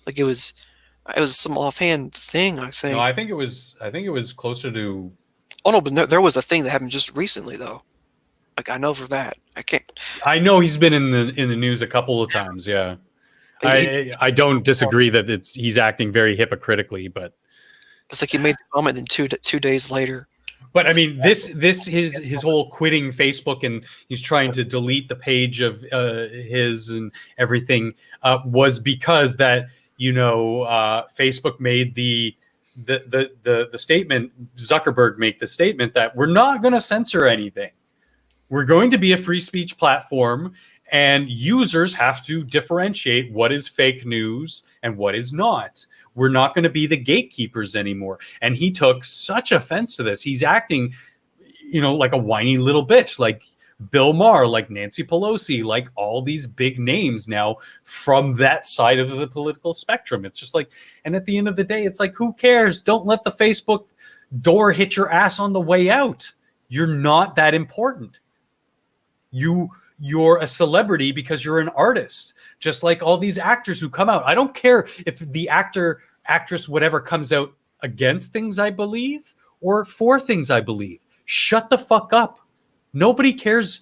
Like it was some offhand thing, I think. No, I think it was closer to. Oh no, but there was a thing that happened just recently though. Like I know for that. I know he's been in the news a couple of times. Yeah. I don't disagree that he's acting very hypocritically, but it's like he made the comment, and two days later. But I mean, his whole quitting Facebook, and he's trying to delete the page of his and everything was because that Facebook made the statement. Zuckerberg made the statement that we're not going to censor anything. We're going to be a free speech platform. And users have to differentiate what is fake news and what is not. We're not going to be the gatekeepers anymore. And he took such offense to this. He's acting, like a whiny little bitch, like Bill Maher, like Nancy Pelosi, like all these big names now from that side of the political spectrum. It's just like, and at the end of the day, it's like, who cares? Don't let the Facebook door hit your ass on the way out. You're not that important. You're a celebrity because you're an artist, just like all these actors who come out. I don't care if the actor, actress, whatever comes out against things I believe or for things I believe. Shut the fuck up. Nobody cares.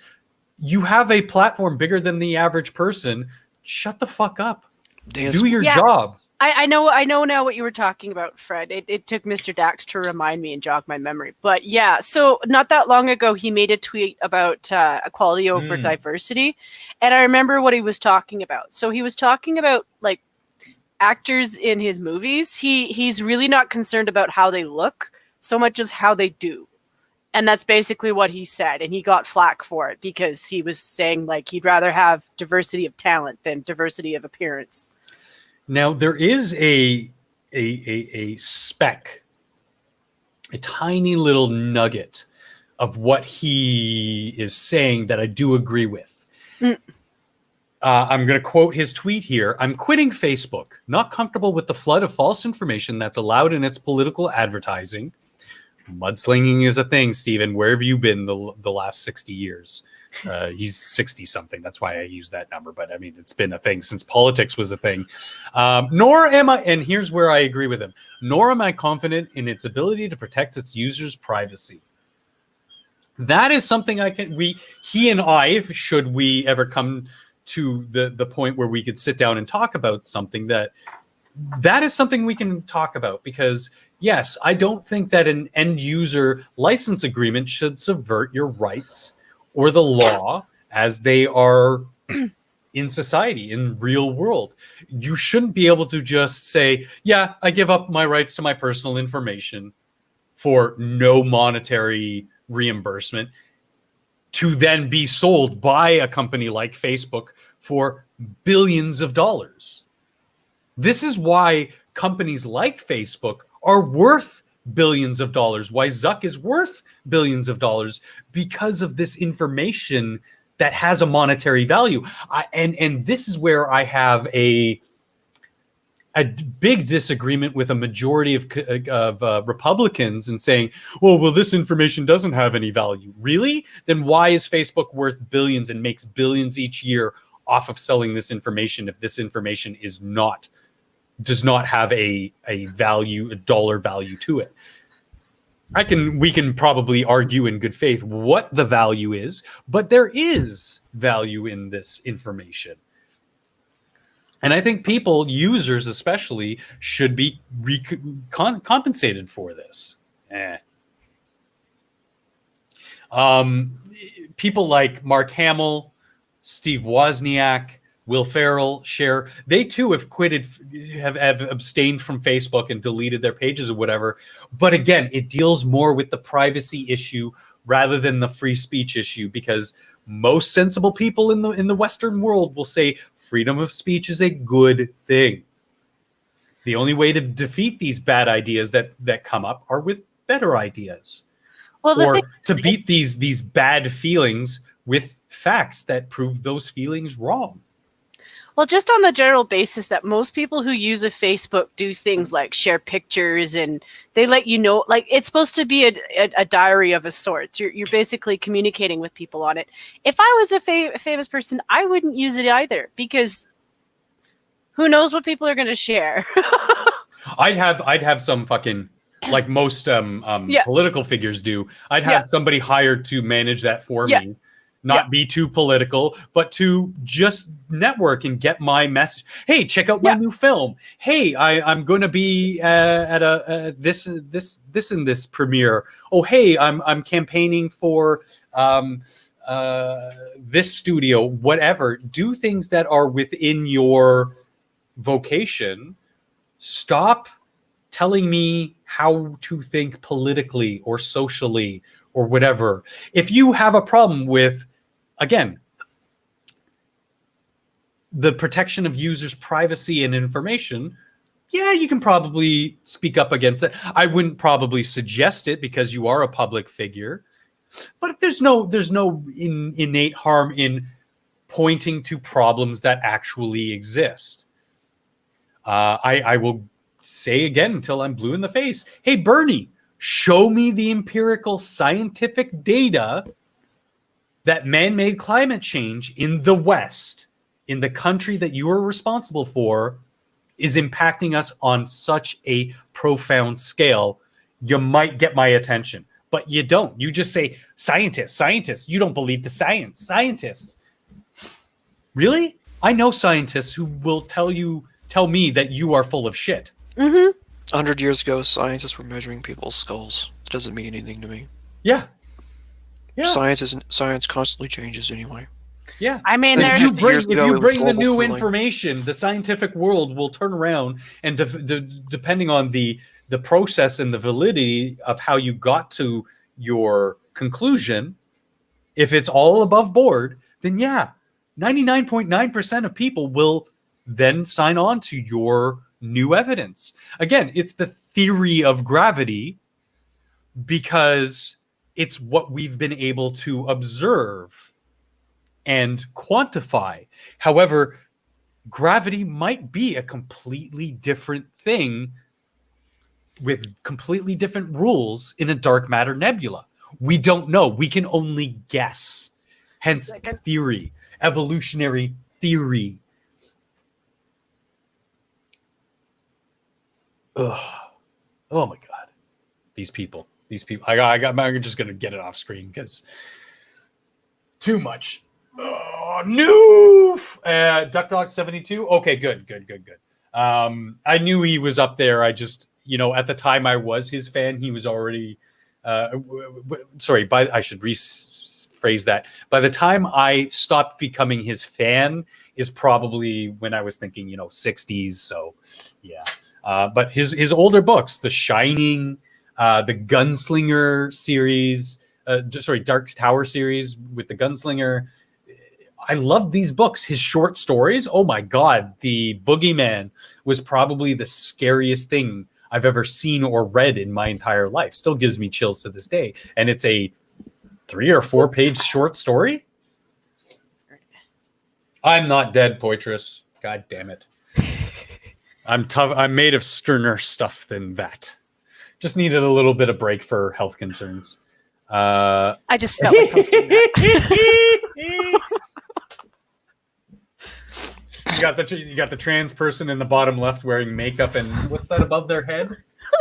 You have a platform bigger than the average person. Shut the fuck up. Do your job. I know now what you were talking about, Fred. It took Mr. Dax to remind me and jog my memory. But yeah, so not that long ago, he made a tweet about equality over diversity. And I remember what he was talking about. So he was talking about like actors in his movies. He's really not concerned about how they look so much as how they do. And that's basically what he said. And he got flack for it because he was saying like he'd rather have diversity of talent than diversity of appearance. Now there is a speck, a tiny little nugget of what he is saying that I do agree with. I'm going to quote his tweet here. I'm quitting Facebook, not comfortable with the flood of false information that's allowed in its political advertising. Mudslinging is a thing, Stephen. Where have you been the last 60 years? He's 60 something. That's why I use that number. But I mean, it's been a thing since politics was a thing. Nor am I, and here's where I agree with him, nor am I confident in its ability to protect its users' privacy. That is something he and I, should we ever come to the point where we could sit down and talk about something, that is something we can talk about, because yes, I don't think that an end user license agreement should subvert your rights or the law as they are in society, in real world. You shouldn't be able to just say, yeah, I give up my rights to my personal information for no monetary reimbursement, to then be sold by a company like Facebook for billions of dollars. This is why companies like Facebook are worth billions of dollars, why Zuck is worth billions of dollars, because of this information that has a monetary value. And this is where I have a big disagreement with a majority of Republicans and saying, well, this information doesn't have any value. Really? Then why is Facebook worth billions and makes billions each year off of selling this information if this information does not have a value, a dollar value to it? We can probably argue in good faith what the value is, but there is value in this information. And I think people, users especially, should be compensated for this. People like Mark Hamill, Steve Wozniak, Will Ferrell, Cher, they too have have abstained from Facebook and deleted their pages or whatever. But again, it deals more with the privacy issue rather than the free speech issue, because most sensible people in the Western world will say freedom of speech is a good thing. The only way to defeat these bad ideas that come up are with better ideas. Or to beat these bad feelings with facts that prove those feelings wrong. Well, just on the general basis that most people who use a Facebook do things like share pictures, and they let you know, like it's supposed to be a diary of a sort. You're basically communicating with people on it. If I was a famous person, I wouldn't use it either, because who knows what people are going to share. I'd have some fucking, like most political figures do. I'd have somebody hired to manage that for me. Not be too political, but to just network and get my message. Hey, check out my new film. Hey, I'm going to be at a this and this premiere. Oh, hey, I'm campaigning for this studio. Whatever. Do things that are within your vocation. Stop telling me how to think politically or socially or whatever. If you have a problem with, again, the protection of users' privacy and information, you can probably speak up against that. I wouldn't probably suggest it because you are a public figure, but there's no innate harm in pointing to problems that actually exist. I will say again until I'm blue in the face, hey, Bernie, show me the empirical scientific data that man-made climate change in the West, in the country that you are responsible for, is impacting us on such a profound scale, you might get my attention. But you don't. You just say, scientists. You don't believe the science. Scientists. Really? I know scientists who will tell me that you are full of shit. 100 years ago, scientists were measuring people's skulls. It doesn't mean anything to me. Yeah. Science constantly changes anyway. Yeah. I mean, Like, If there's you bring the new cooling. information, the scientific world will turn around and depending on the process and the validity of how you got to your conclusion, if it's all above board, then yeah, 99.9% of people will then sign on to your new evidence. Again, it's the theory of gravity because it's what we've been able to observe and quantify. However, gravity might be a completely different thing with completely different rules in a dark matter nebula. We don't know. We can only guess. Hence, theory, evolutionary theory. Ugh. Oh my God. These people. I'm just going to get it off screen because too much. New Duck Dog 72. Okay, good. I knew he was up there. I just, at the time I was his fan, he was already, I should rephrase that. By the time I stopped becoming his fan is probably when I was thinking, 60s. So yeah. But his older books, The Shining, the Gunslinger series, Dark Tower series with the Gunslinger. I love these books. His short stories. Oh my God. The Boogeyman was probably the scariest thing I've ever seen or read in my entire life. Still gives me chills to this day. And it's a 3 or 4 page short story. I'm not dead, Poitras. God damn it. I'm tough. I'm made of sterner stuff than that. Just needed a little bit of break for health concerns. I just felt like posting that. You got the trans person in the bottom left wearing makeup, and what's that above their head? Or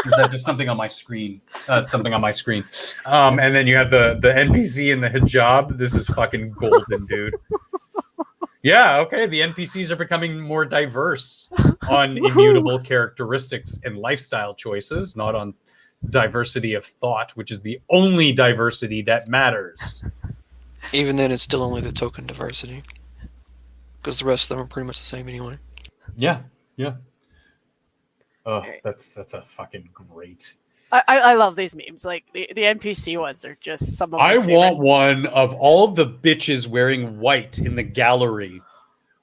is that just something on my screen? Something on my screen. And then you have the NPC in the hijab. This is fucking golden, dude. Yeah, okay. The NPCs are becoming more diverse on immutable characteristics and lifestyle choices, not on diversity of thought, which is the only diversity that matters. Even then, it's still only the token diversity. Because the rest of them are pretty much the same anyway. Yeah. Oh, that's a fucking great. I love these memes. Like the NPC ones are just some of my favorite. Want one of all the bitches wearing white in the gallery.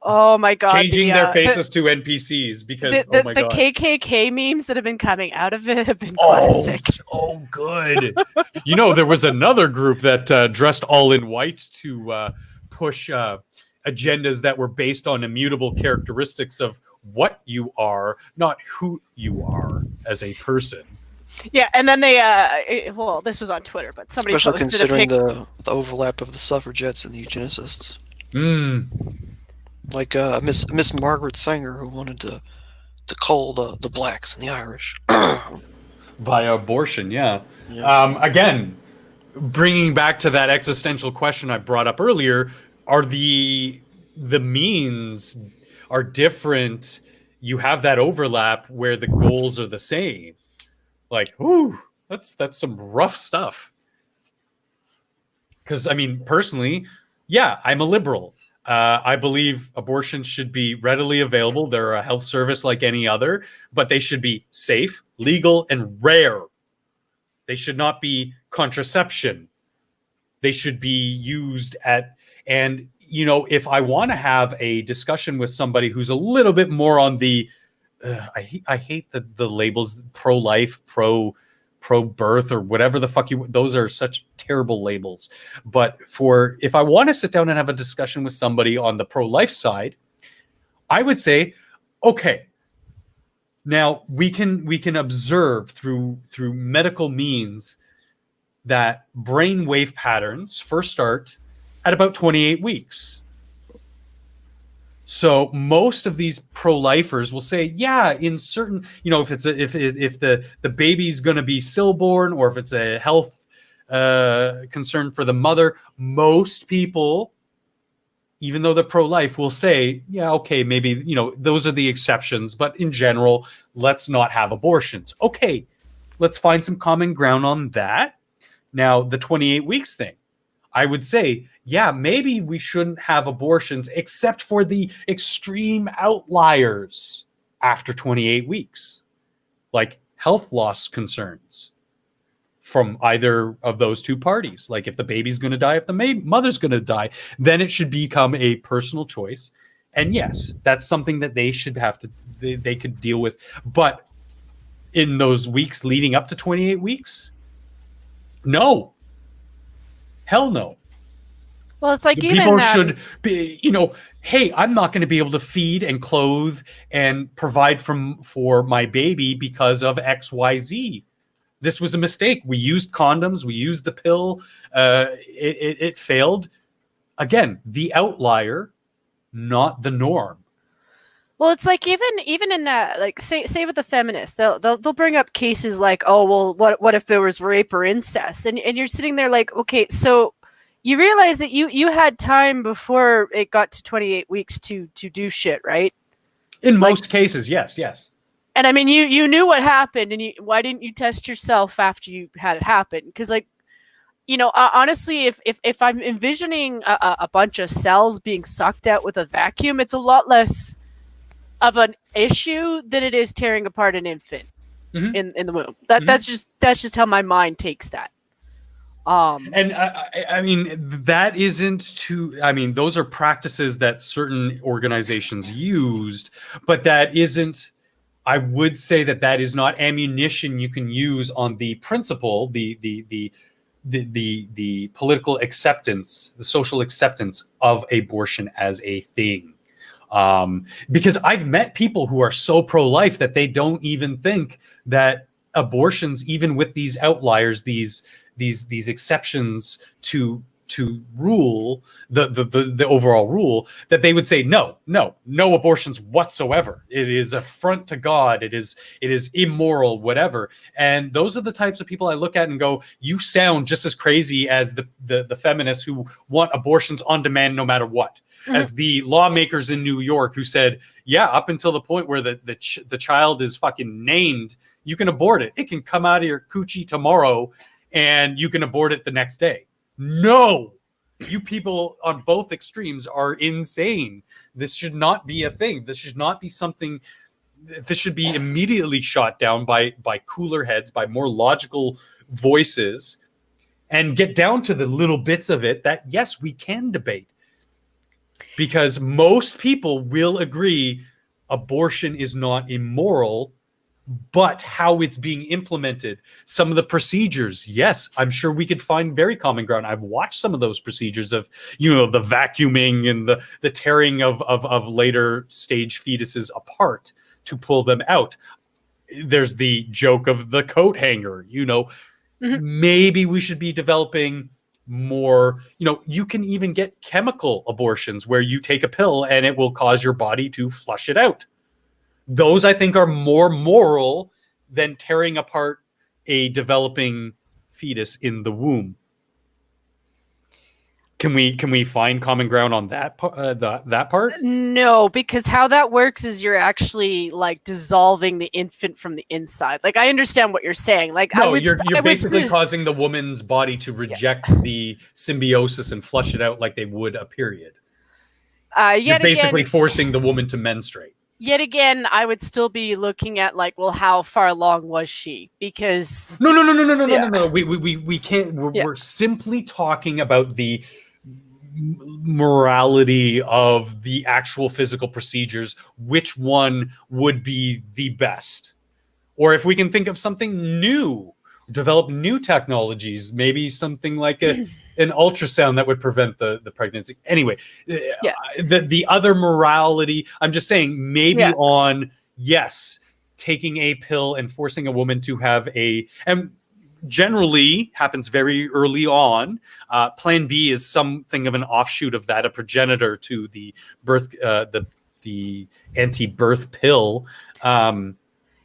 Oh my God. Changing their faces to NPCs because the God. KKK memes that have been coming out of it have been classic. Oh, good. There was another group that dressed all in white to push agendas that were based on immutable characteristics of what you are, not who you are as a person. Yeah, and then they this was on Twitter, but somebody especially posted considering the overlap of the suffragettes and the eugenicists. Like Miss Margaret Sanger, who wanted to cull the blacks and the Irish by abortion. Yeah. Again, bringing back to that existential question I brought up earlier, are the means are different. You have that overlap where the goals are the same. Like, whoo, that's some rough stuff. Because, personally, yeah, I'm a liberal. I believe abortions should be readily available. They're a health service like any other, but they should be safe, legal, and rare. They should not be contraception. They should be used if I want to have a discussion with somebody who's a little bit more on the I hate the labels pro-life, pro-birth, or whatever the fuck those are such terrible labels. But if I want to sit down and have a discussion with somebody on the pro-life side, I would say, okay, now we can observe through medical means that brain wave patterns first start at about 28 weeks. So most of these pro-lifers will say, yeah, in certain, if it's if the baby's going to be stillborn, or if it's a health concern for the mother, most people, even though they're pro-life, will say, yeah, okay, maybe, those are the exceptions, but in general, let's not have abortions. Okay, let's find some common ground on that. Now, the 28 weeks thing, I would say, yeah, maybe we shouldn't have abortions except for the extreme outliers after 28 weeks, like health loss concerns from either of those two parties. Like if the baby's going to die, if the mother's going to die, then it should become a personal choice. And yes, that's something that they should have to, they could deal with. But in those weeks leading up to 28 weeks, no. Hell no. Well, it's like people should be, hey, I'm not going to be able to feed and clothe and provide for my baby because of XYZ. This was a mistake. We used condoms. We used the pill. It failed. Again, the outlier, not the norm. Well, it's like even in that, like say with the feminists, they'll bring up cases like, oh, well, what if there was rape or incest, and you're sitting there like, okay, so you realize that you had time before it got to 28 weeks to do shit, right? In most cases, yes. And I mean, you knew what happened, and why didn't you test yourself after you had it happen? Because honestly, if I'm envisioning a bunch of cells being sucked out with a vacuum, it's a lot less of an issue than it is tearing apart an infant in the womb. That's just how my mind takes that. And I mean, that isn't too, I mean, those are practices that certain organizations used, but that isn't, I would say that is not ammunition you can use on the principle, the political acceptance, the social acceptance of abortion as a thing. Because I've met people who are so pro-life that they don't even think that abortions, even with these outliers, these exceptions to rule the overall rule, that they would say no abortions whatsoever. It is affront to God. It is immoral, whatever. And those are the types of people I look at and go, you sound just as crazy as the feminists who want abortions on demand no matter what. Mm-hmm. As the lawmakers in New York who said, yeah, up until the point where the child is fucking named, you can abort it. It can come out of your coochie tomorrow and you can abort it the next day. No, you people on both extremes are insane. This should not be a thing. This should not be something. This should be immediately shot down by cooler heads, by more logical voices, and get down to the little bits of it that, yes, we can debate. Because most people will agree abortion is not immoral, but how it's being implemented, some of the procedures, yes, I'm sure we could find very common ground. I've watched some of those procedures of, the vacuuming and the tearing of later stage fetuses apart to pull them out. There's the joke of the coat hanger, mm-hmm. Maybe we should be developing more, you can even get chemical abortions where you take a pill and it will cause your body to flush it out. Those, I think, are more moral than tearing apart a developing fetus in the womb. Can we find common ground on that part? No, because how that works is you're actually like dissolving the infant from the inside. Like, I understand what you're saying. Like, no, you're basically causing the woman's body to reject the symbiosis and flush it out like they would a period. You're basically forcing the woman to menstruate. Yet again, I would still be looking at like, well, how far along was she? Because no. We can't. We're simply talking about the morality of the actual physical procedures. Which one would be the best? Or if we can think of something new, develop new technologies, maybe something like an ultrasound that would prevent the pregnancy. Anyway, the other morality, I'm just saying maybe on, yes, taking a pill and forcing a woman to have and generally happens very early on. Plan B is something of an offshoot of that, a progenitor to the the anti-birth pill.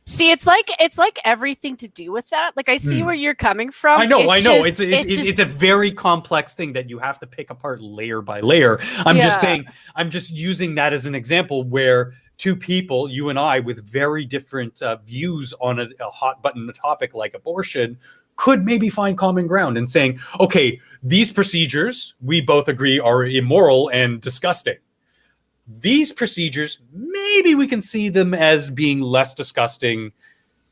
See, it's like everything to do with that. Like, I see where you're coming from. I know. It's It's a very complex thing that you have to pick apart layer by layer. I'm just saying, I'm just using that as an example where two people, you and I, with very different views on a hot button topic like abortion, could maybe find common ground in saying, okay, these procedures we both agree are immoral and disgusting. These procedures, maybe we can see them as being less disgusting.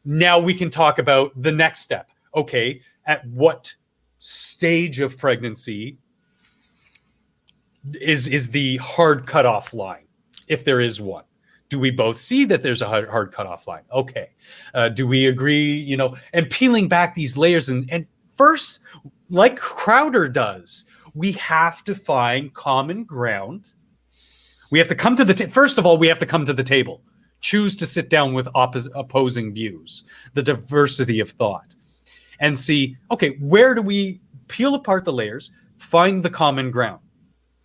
Now we can talk about the next step. Okay, at what stage of pregnancy is the hard cutoff line, if there is one? Do we both see that there's a hard cutoff line? Okay. Do we agree, and peeling back these layers and first, like Crowder does, we have to find common ground. We have to come to first of all, we have to come to the table, choose to sit down with opposing views, the diversity of thought, and see, okay, where do we peel apart the layers, find the common ground?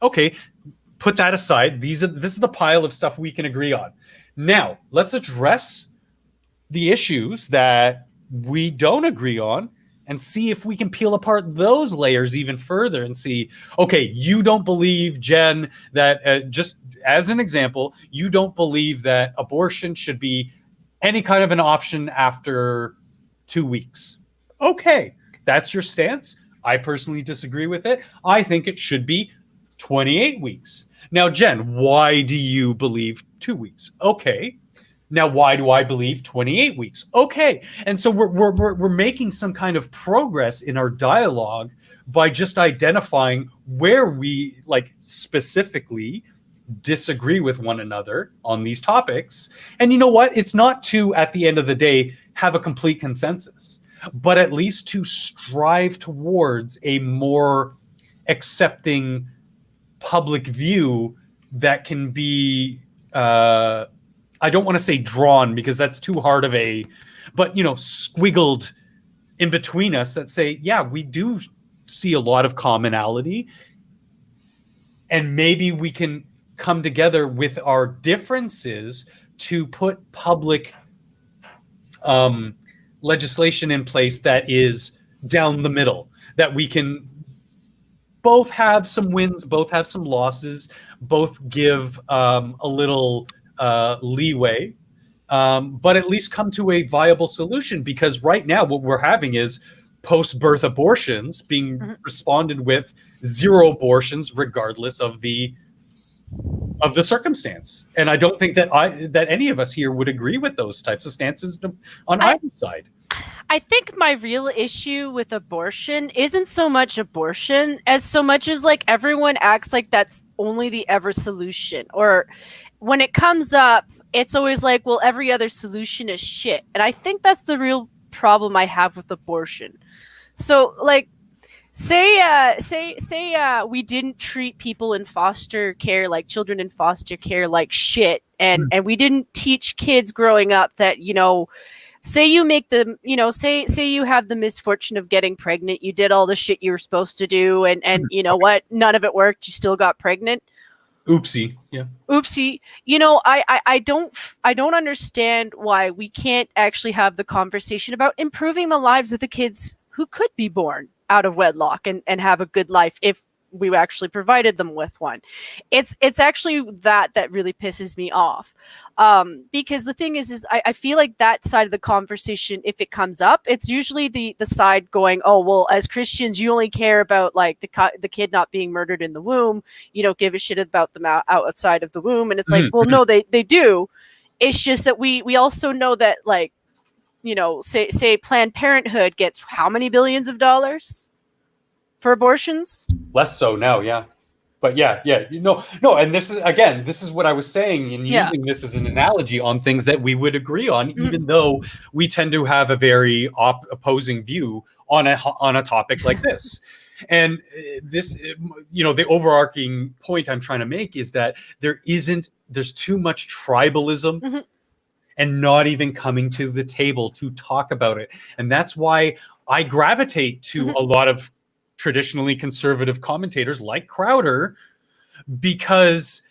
Okay, put that aside. This is the pile of stuff we can agree on. Now, let's address the issues that we don't agree on and see if we can peel apart those layers even further and see, okay, you don't believe, Jen, that just as an example, you don't believe that abortion should be any kind of an option after 2 weeks. Okay, that's your stance. I personally disagree with it. I think it should be 28 weeks. Now, Jen, why do you believe 2 weeks? Okay. Now, why do I believe 28 weeks? Okay. And so we're making some kind of progress in our dialogue by just identifying where we specifically disagree with one another on these topics. And you know what? It's not to, at the end of the day, have a complete consensus, but at least to strive towards a more accepting public view that can be, I don't want to say drawn because that's too hard of but squiggled in between us that say, yeah, we do see a lot of commonality, and maybe we can come together with our differences to put public legislation in place that is down the middle, that we can both have some wins, both have some losses, both give a little leeway, but at least come to a viable solution. Because right now what we're having is post-birth abortions being responded with 0 abortions regardless of the circumstance. And I don't think that any of us here would agree with those types of stances on either side. I think my real issue with abortion isn't so much abortion as so much as everyone acts like that's only the ever solution. Or when it comes up, it's always well, every other solution is shit. And I think that's the real problem I have with abortion. So say we didn't treat people in foster care, like children in foster care, like shit. And we didn't teach kids growing up that, say you make them, say you have the misfortune of getting pregnant. You did all the shit you were supposed to do. And you know what? None of it worked. You still got pregnant. Oopsie. Yeah. Oopsie. I don't understand why we can't actually have the conversation about improving the lives of the kids who could be born out of wedlock and have a good life if we actually provided them with one. It's actually that really pisses me off. Because the thing is I feel like that side of the conversation, if it comes up, it's usually the side going, oh, well, as Christians, you only care about the kid not being murdered in the womb. You don't give a shit about them outside of the womb. And it's well, no, they do. It's just that we also know that say Planned Parenthood gets how many billions of dollars for abortions? Less so now, yeah. But yeah. No. And this is what I was saying, and using this as an analogy on things that we would agree on, even though we tend to have a very opposing view on a topic like this. And this, the overarching point I'm trying to make is that there's too much tribalism and not even coming to the table to talk about it. And that's why I gravitate to a lot of traditionally conservative commentators like Crowder, because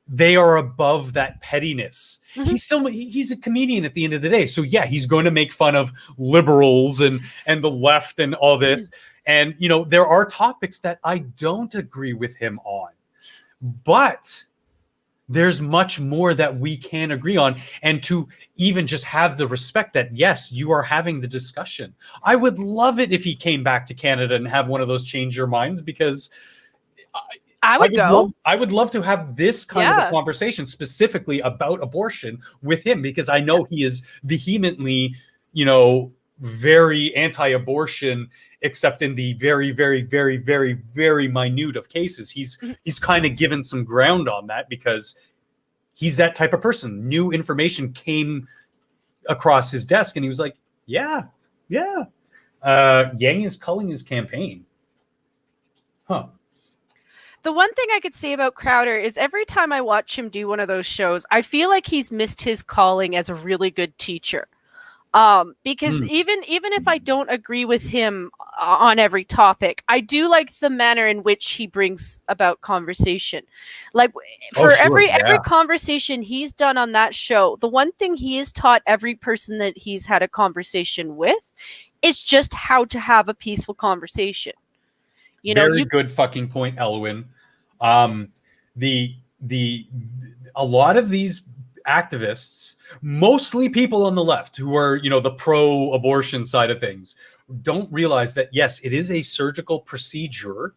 they are above that pettiness. He's a comedian at the end of the day. So yeah, he's going to make fun of liberals and the left and all this. And, you know, there are topics that I don't agree with him on, but there's much more that we can agree on. And to even just have the respect that, yes, you are having the discussion. I would love it if he came back to Canada and have one of those change your minds, because I would go. I would love to have this kind of a conversation specifically about abortion with him, because I know he is vehemently, you know, very anti-abortion, except in the very, very, very, very, very minute of cases. He's kind of given some ground on that because he's that type of person. New information came across his desk and he was like, yeah. Yang is culling his campaign. Huh. The one thing I could say about Crowder is every time I watch him do one of those shows, I feel like he's missed his calling as a really good teacher. Because even if I don't agree with him on every topic, I do like the manner in which he brings about conversation. Like for every conversation he's done on that show, the one thing he has taught every person that he's had a conversation with is just how to have a peaceful conversation. You know, very good fucking point, Elwin. A lot of these activists, mostly people on the left who are, you know, the pro-abortion side of things, don't realize that, yes, it is a surgical procedure.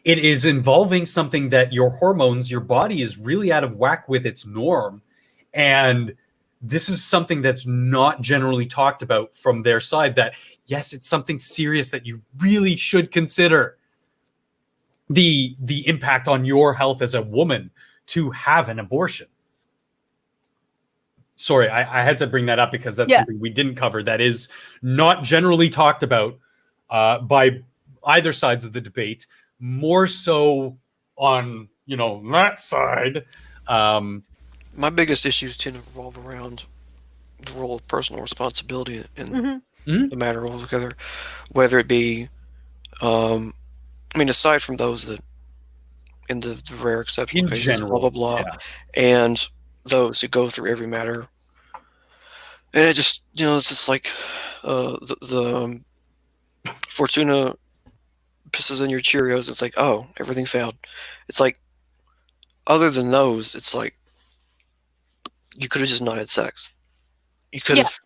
It is involving something that your hormones, your body is really out of whack with its norm. And this is something that's not generally talked about from their side, that, yes, it's something serious that you really should consider. The impact on your health as a woman to have an abortion. Sorry, I had to bring that up because that's something we didn't cover that is not generally talked about by either sides of the debate, more so on, you know, that side. My biggest issues tend to revolve around the role of personal responsibility in the matter altogether, whether it be, I mean, aside from those that, in the rare exceptional cases, general, blah, blah, blah, and those who go through every matter. And it just, you know, it's just like the Fortuna pisses in your Cheerios. It's like, oh, everything failed. It's like, other than those, it's like, you could have just not had sex. You could have,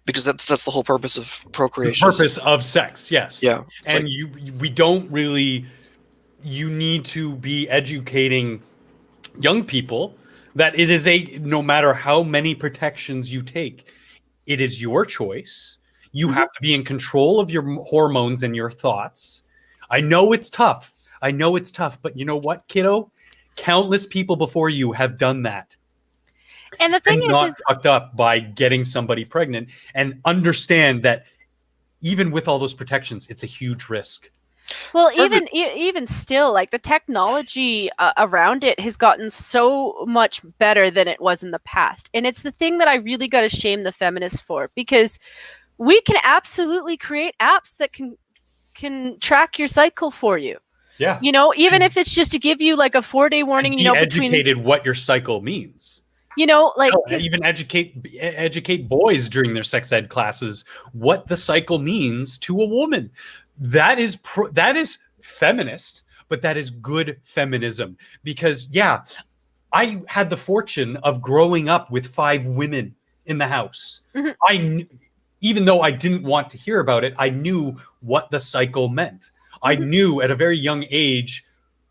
because that's the whole purpose of procreation. The purpose of sex, yes. Yeah. And we don't really, you need to be educating young people that it is no matter how many protections you take, it is your choice. You have to be in control of your hormones and your thoughts. I know it's tough. But you know what, kiddo? Countless people before you have done that. And the thing is fucked up by getting somebody pregnant, and understand that even with all those protections, it's a huge risk. Well, even still, like the technology around it has gotten so much better than it was in the past. And it's the thing that I really got to shame the feminists for, because we can absolutely create apps that can track your cycle for you. Yeah. You know, even if it's just to give you like a 4-day warning, you know, educated what your cycle means. You know, like even educate boys during their sex ed classes what the cycle means to a woman. That is feminist, but that is good feminism, because I had the fortune of growing up with 5 women in the house. Even though I didn't want to hear about it, I knew what the cycle meant. I knew at a very young age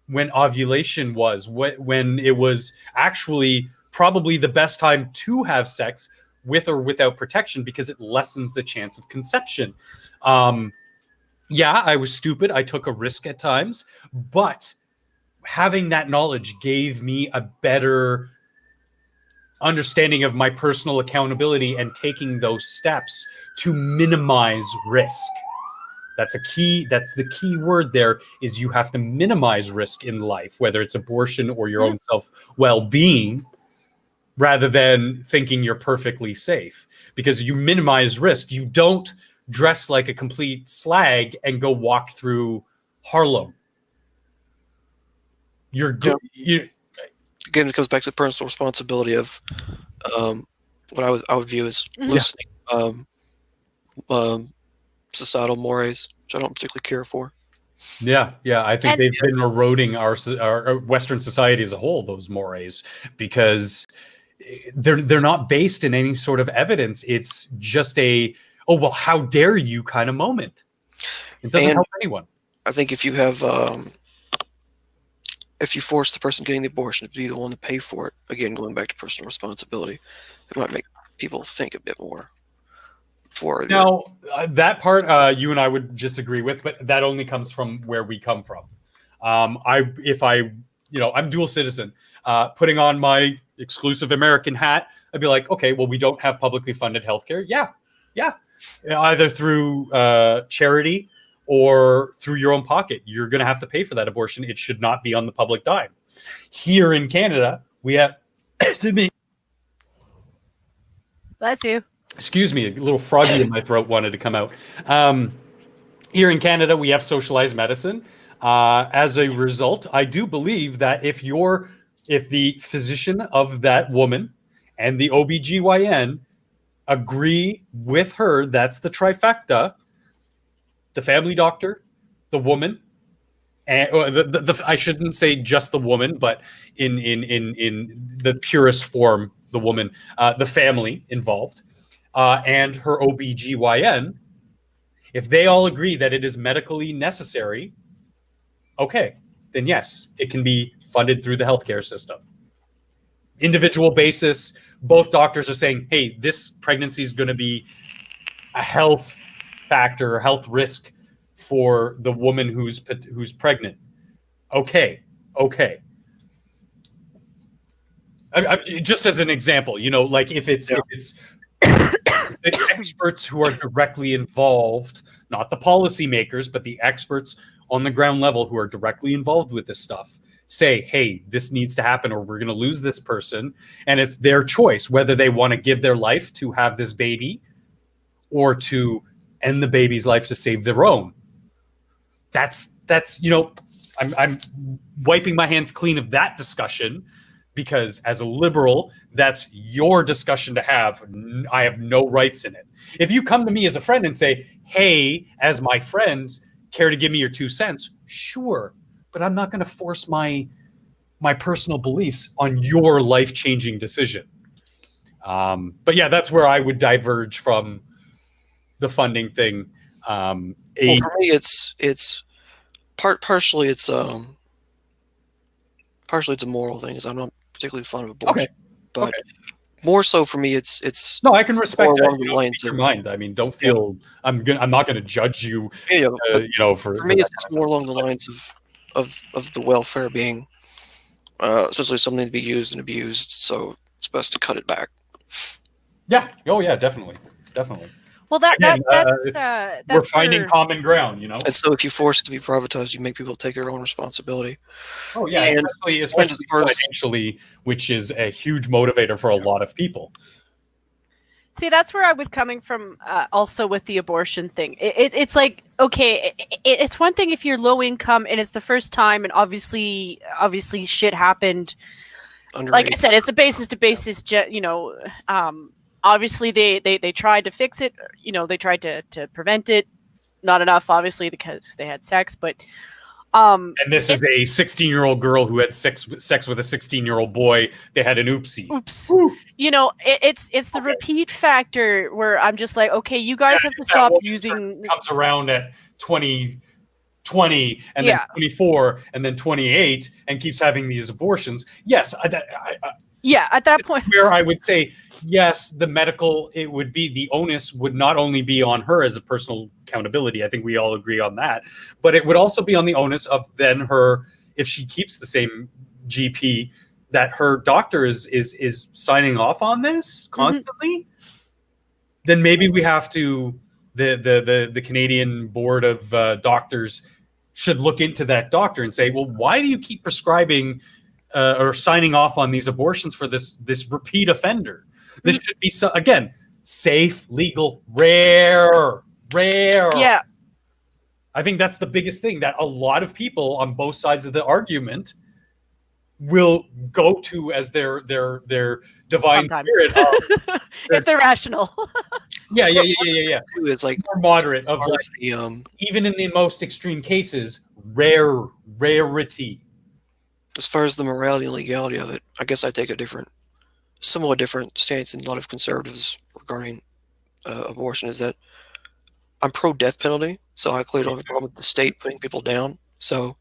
when ovulation was, when it was actually probably the best time to have sex with or without protection, because it lessens the chance of conception. I was stupid. I took a risk at times, but having that knowledge gave me a better understanding of my personal accountability and taking those steps to minimize risk. That's the key word there, is you have to minimize risk in life, whether it's abortion or your own well-being. rather than thinking you're perfectly safe, because you minimize risk. You don't dress like a complete slag and go walk through Harlem. You're you Again, it comes back to the personal responsibility of what I would view as loosening societal mores, which I don't particularly care for. Yeah, I think And- they've been eroding our Western society as a whole, those mores, because they're not based in any sort of evidence. It's just a, oh, well, how dare you kind of moment. It doesn't help anyone. I think if you have if you force the person getting the abortion to be the one to pay for it, again, going back to personal responsibility, it might make people think a bit more. Now, that part you and I would disagree with, but that only comes from where we come from. I'm dual citizen, putting on my exclusive American hat, I'd be like, okay, well, we don't have publicly funded healthcare. Yeah. Either through charity or through your own pocket. You're going to have to pay for that abortion. It should not be on the public dime. Here in Canada, we have, Bless you. excuse me, a little froggy in my throat wanted to come out. Here in Canada, we have socialized medicine. As a result, I do believe that if the physician of that woman and the OBGYN agree with her, that's the trifecta, the family doctor, the woman, and I shouldn't say just the woman, but in the purest form, the woman, the family involved, and her OBGYN, if they all agree that it is medically necessary, okay, then yes, it can be funded through the healthcare system. Individual basis, both doctors are saying, hey, this pregnancy is going to be a health factor, health risk for the woman who's pregnant. Okay. Just as an example, like if it's the experts who are directly involved, not the policymakers, but the experts on the ground level who are directly involved with this stuff, say, hey, this needs to happen or we're going to lose this person. And it's their choice whether they want to give their life to have this baby or to end the baby's life to save their own. That's I'm wiping my hands clean of that discussion, because as a liberal, that's your discussion to have. I have no rights in it. If you come to me as a friend and say, hey, as my friend, care to give me your 2 cents? Sure. But I'm not going to force my personal beliefs on your life-changing decision. But yeah, that's where I would diverge from the funding thing. For me, it's partially it's a moral thing, because I'm not particularly fond of abortion, but more so for me, it's no, I can respect along that. the lines Your of mind. I mean, don't feel I'm not going to judge you. For me, it's more along the lines of the welfare being essentially something to be used and abused, so it's best to cut it back. Yeah. Oh yeah, definitely. Well, that's we're finding common ground, And so if you force it to be privatized, you make people take their own responsibility. Oh yeah, And especially financially, which is a huge motivator for a lot of people. See, that's where I was coming from also with the abortion thing. It's like, okay, it's one thing if you're low income and it's the first time and obviously shit happened. Underage. Like I said, it's a basis to basis, obviously they tried to fix it, they tried to prevent it. Not enough, obviously, because they had sex, but and this is a 16-year-old girl who had sex with a 16-year-old boy. They had an oopsie. Oops. It's the repeat factor where I'm just like, okay, you guys have to stop using. Comes around at 20, and then 24, and then 28, and keeps having these abortions. Yes, at that point, where I would say, yes, it would be the onus would not only be on her as a personal accountability. I think we all agree on that, but it would also be on the onus of then her, if she keeps the same GP, that her doctor is signing off on this constantly. Then maybe we have to, the Canadian Board of Doctors should look into that doctor and say, well, why do you keep prescribing or signing off on these abortions for this repeat offender. This should be again safe, legal, rare. Yeah. I think that's the biggest thing that a lot of people on both sides of the argument will go to as their divine Sometimes. spirit. If they're rational. Yeah. It's like More moderate of as far like, as the even in the most extreme cases, rarity. as far as the morality and legality of it, I guess I take a somewhat different stance than a lot of conservatives regarding abortion. Is that I'm pro death penalty, so I clearly don't have a problem with the state putting people down. So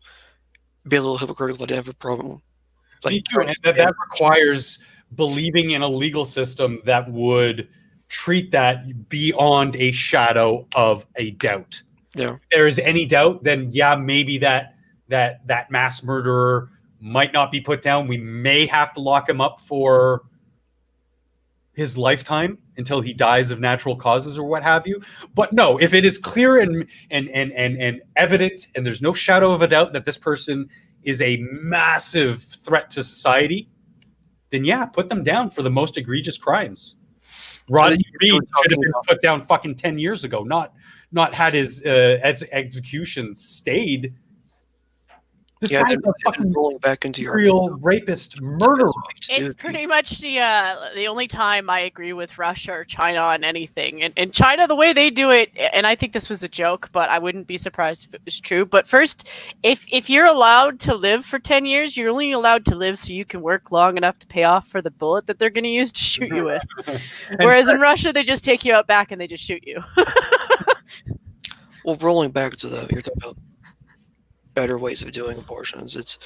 be a little hypocritical. I didn't have a problem. Me too. And that requires believing in a legal system that would treat that beyond a shadow of a doubt. Yeah. If there is any doubt, then yeah, maybe that mass murderer might not be put down. We may have to lock him up for his lifetime until he dies of natural causes or what have you. But no, if it is clear and evident, and there's no shadow of a doubt that this person is a massive threat to society, then yeah, put them down for the most egregious crimes. Rodney Reed should have been put down fucking 10 years ago, not had his execution stayed. This guy's a fucking rolling back into serial rapist, murderer. It's pretty much the only time I agree with Russia or China on anything. And China, the way they do it, and I think this was a joke, but I wouldn't be surprised if it was true. But first, if you're allowed to live for 10 years, you're only allowed to live so you can work long enough to pay off for the bullet that they're going to use to shoot you with. Whereas in Russia, they just take you out back and they just shoot you. Well, rolling back to you're talking about better ways of doing abortions.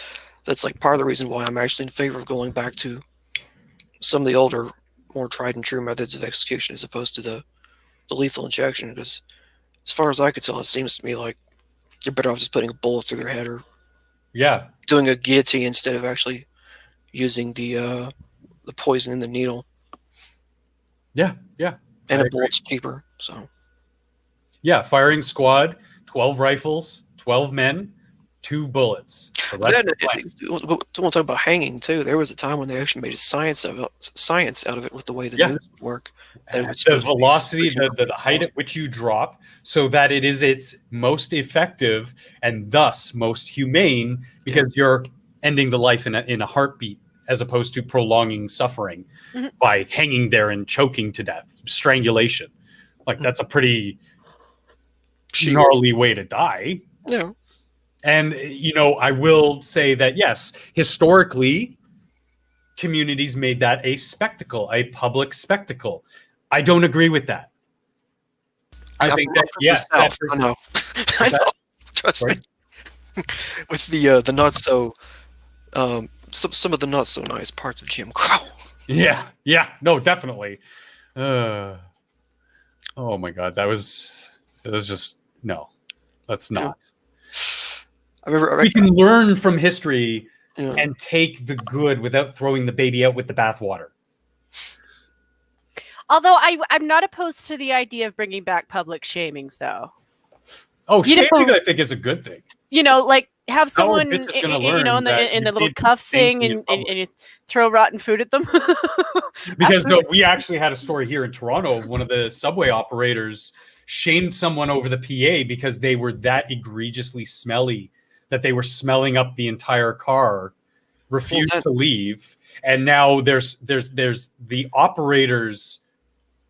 That's like part of the reason why I'm actually in favor of going back to some of the older, more tried and true methods of execution as opposed to the lethal injection. Because as far as I could tell, it seems to me like you're better off just putting a bullet through their head or doing a guillotine instead of actually using the poison in the needle. Yeah. And a bullet's cheaper. So yeah, firing squad, 12 rifles, 12 men, 2 bullets. Then we'll talk about hanging too. There was a time when they actually made a science out of it with the way the news would work. The velocity, the height at which you drop, so that it is its most effective and thus most humane, because you're ending the life in a heartbeat as opposed to prolonging suffering by hanging there and choking to death, strangulation. Like that's a pretty gnarly way to die. Yeah. And, I will say that, yes, historically, communities made that a spectacle, a public spectacle. I don't agree with that. I think that, yes. I know. I know. Trust me. With the not so, some of the not so nice parts of Jim Crow. Yeah. No, definitely. Oh my God. It was just, no, let's not. We can learn from history and take the good without throwing the baby out with the bathwater. Although I'm not opposed to the idea of bringing back public shamings, though. Oh, shaming I think is a good thing. Like have someone, in the little cuff thing, and you throw rotten food at them. Because we actually had a story here in Toronto. One of the subway operators shamed someone over the PA because they were that egregiously smelly that they were smelling up the entire car, refused to leave. And now there's the operators,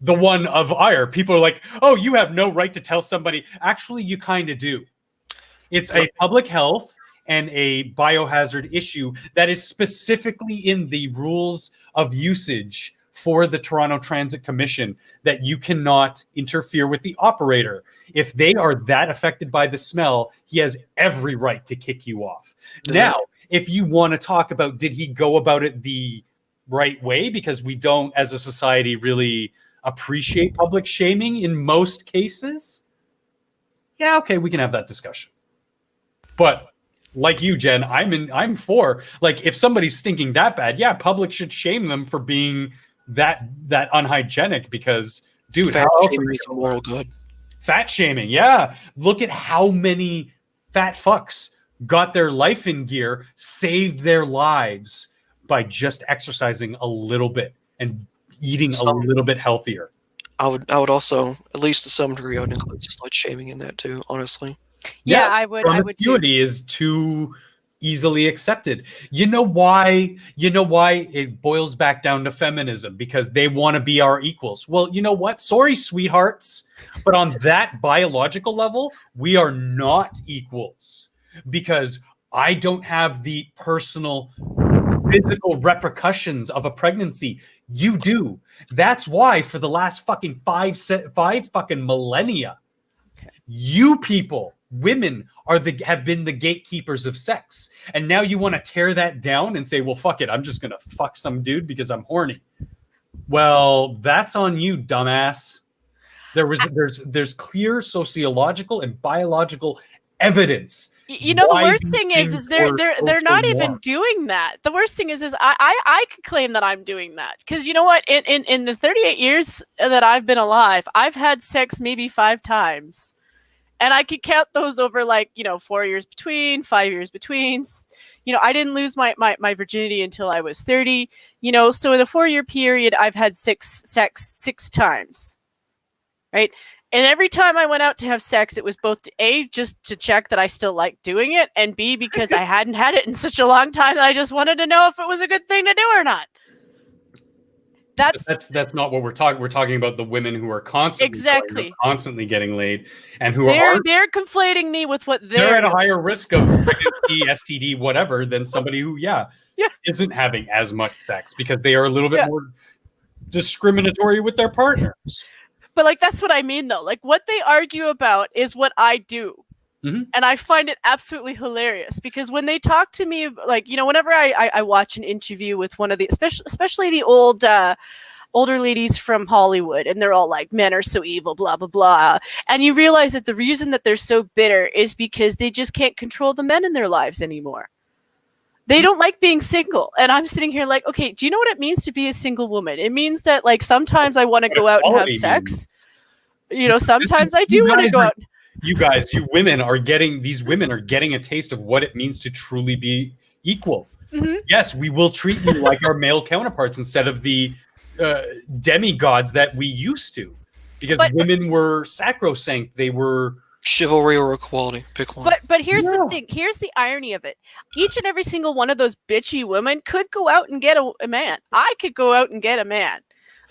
the one of ire. People are like, oh, you have no right to tell somebody. Actually, you kind of do. It's a public health and a biohazard issue that is specifically in the rules of usage for the Toronto Transit Commission, that you cannot interfere with the operator. If they are that affected by the smell, he has every right to kick you off. Now, if you want to talk about, did he go about it the right way? Because we don't, as a society, really appreciate public shaming in most cases. Yeah, okay, we can have that discussion. But like you, Jen, I'm for, like, if somebody's stinking that bad, yeah, public should shame them for being that unhygienic, because dude, fat shaming is a moral good. Fat shaming, yeah. Look at how many fat fucks got their life in gear, saved their lives by just exercising a little bit and eating a little bit healthier. I would also, at least to some degree, I would include slut shaming in that too, honestly. Yeah, I would too. Promiscuity is too easily accepted. You know why it boils back down to feminism, because they want to be our equals. Well, you know what? Sorry, sweethearts, but on that biological level, we are not equals, because I don't have the personal physical repercussions of a pregnancy. You do. That's why for the last fucking five fucking millennia, you people, women, have been the gatekeepers of sex. And now you want to tear that down and say, well, fuck it, I'm just gonna fuck some dude because I'm horny. Well, that's on you, dumbass. There's clear sociological and biological evidence. You know, the worst thing is they're not even doing that. The worst thing is I could claim that I'm doing that, because you know what? In the 38 years that I've been alive, I've had sex maybe 5 times, and I could count those over 4 years between, 5 years between. I didn't lose my virginity until I was 30. So in a 4-year period, I've had sex 6 times, right? And every time I went out to have sex, it was both A, just to check that I still liked doing it, and B, because I hadn't had it in such a long time that I just wanted to know if it was a good thing to do or not. That's not what we're talking. We're talking about the women who are constantly getting laid, and they're conflating me with what they're at a higher risk of pregnancy, STD, whatever, than somebody who isn't having as much sex, because they are a little bit more discriminatory with their partners. But that's what I mean, though. What they argue about is what I do. Mm-hmm. And I find it absolutely hilarious, because when they talk to me, whenever I watch an interview with one of the, especially the older ladies from Hollywood, and they're all like, men are so evil, blah, blah, blah. And you realize that the reason that they're so bitter is because they just can't control the men in their lives anymore. They don't like being single. And I'm sitting here like, okay, do you know what it means to be a single woman? It means that sometimes I want to go out and have sex. Sometimes I do want to go out. You women are getting a taste of what it means to truly be equal. Mm-hmm. Yes, we will treat you like our male counterparts instead of the demigods that we used to. Because women were sacrosanct. They were chivalry or equality. Pick one. But here's the thing. Here's the irony of it. Each and every single one of those bitchy women could go out and get a man. I could go out and get a man.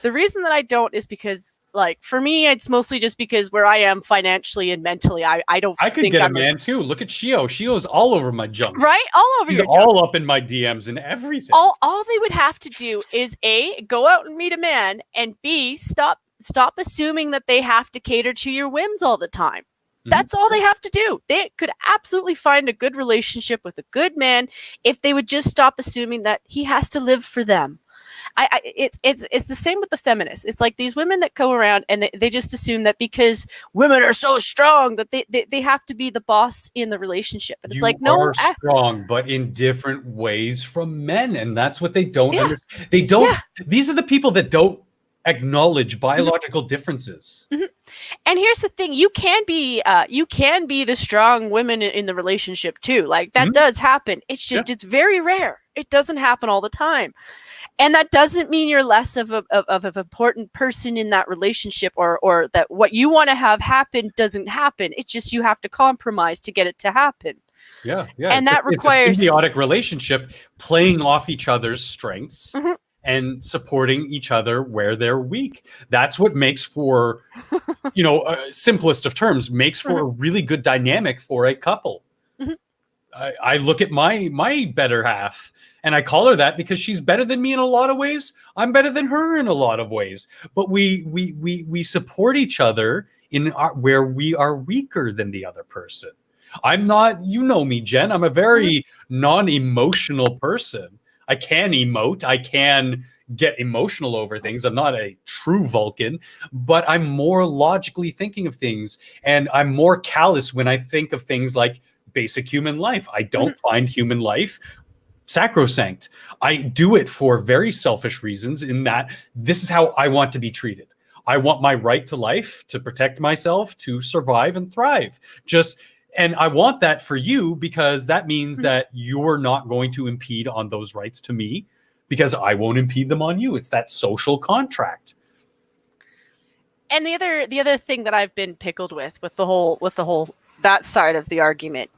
The reason that I don't is because, for me, it's mostly just because where I am financially and mentally, I could get a man too. Look at Shio. Shio's all over my junk. Right? All over your junk. He's all up in my DMs and everything. All they would have to do is A, go out and meet a man, and B, stop assuming that they have to cater to your whims all the time. That's all they have to do. They could absolutely find a good relationship with a good man if they would just stop assuming that he has to live for them. It's the same with the feminists. It's like these women that go around and they just assume that because women are so strong that they have to be the boss in the relationship. And it's no, strong, but in different ways from men, and that's what they don't understand. They don't. Yeah. These are the people that don't acknowledge biological differences. Mm-hmm. And here's the thing: you can be the strong women in the relationship too. That does happen. It's just it's very rare. It doesn't happen all the time. And that doesn't mean you're less of an important person in that relationship, or that what you want to have happen doesn't happen. It's just you have to compromise to get it to happen. Yeah. And that requires a symbiotic relationship, playing off each other's strengths and supporting each other where they're weak. That's what makes for, simplest of terms, makes for a really good dynamic for a couple. Mm-hmm. I look at my better half, and I call her that because she's better than me in a lot of ways. I'm better than her in a lot of ways. But we support each other in where we are weaker than the other person. I'm not, me, Jen. I'm a very non-emotional person. I can emote. I can get emotional over things. I'm not a true Vulcan, but I'm more logically thinking of things, and I'm more callous when I think of things like basic human life. I don't find human life sacrosanct. I do it for very selfish reasons, in that this is how I want to be treated. I want my right to life, to protect myself, to survive and thrive. Just And I want that for you because that means that you're not going to impede on those rights to me because I won't impede them on you. It's that social contract. And the other thing that I've been pickled with the whole that side of the argument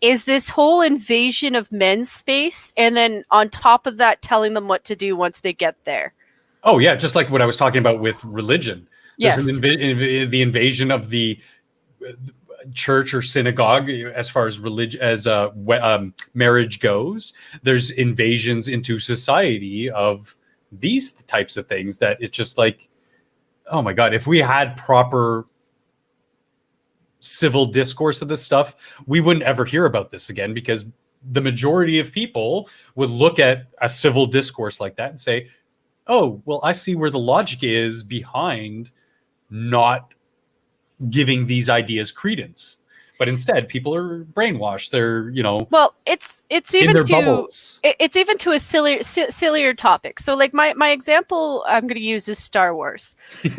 is this whole invasion of men's space, and then on top of that, telling them what to do once they get there. Oh yeah, just like what I was talking about with religion. Yes, There's the invasion of the church or synagogue as far as religion marriage goes. There's invasions into society of these types of things that it's just like, oh my God, if we had proper civil discourse of this stuff, we wouldn't ever hear about this again, because the majority of people would look at a civil discourse like that and say, oh, well, I see where the logic is behind not giving these ideas credence. But instead, people are brainwashed. They're, well, it's even in their to bubbles. it's even to a sillier topic. So, like my example, I'm going to use is Star Wars.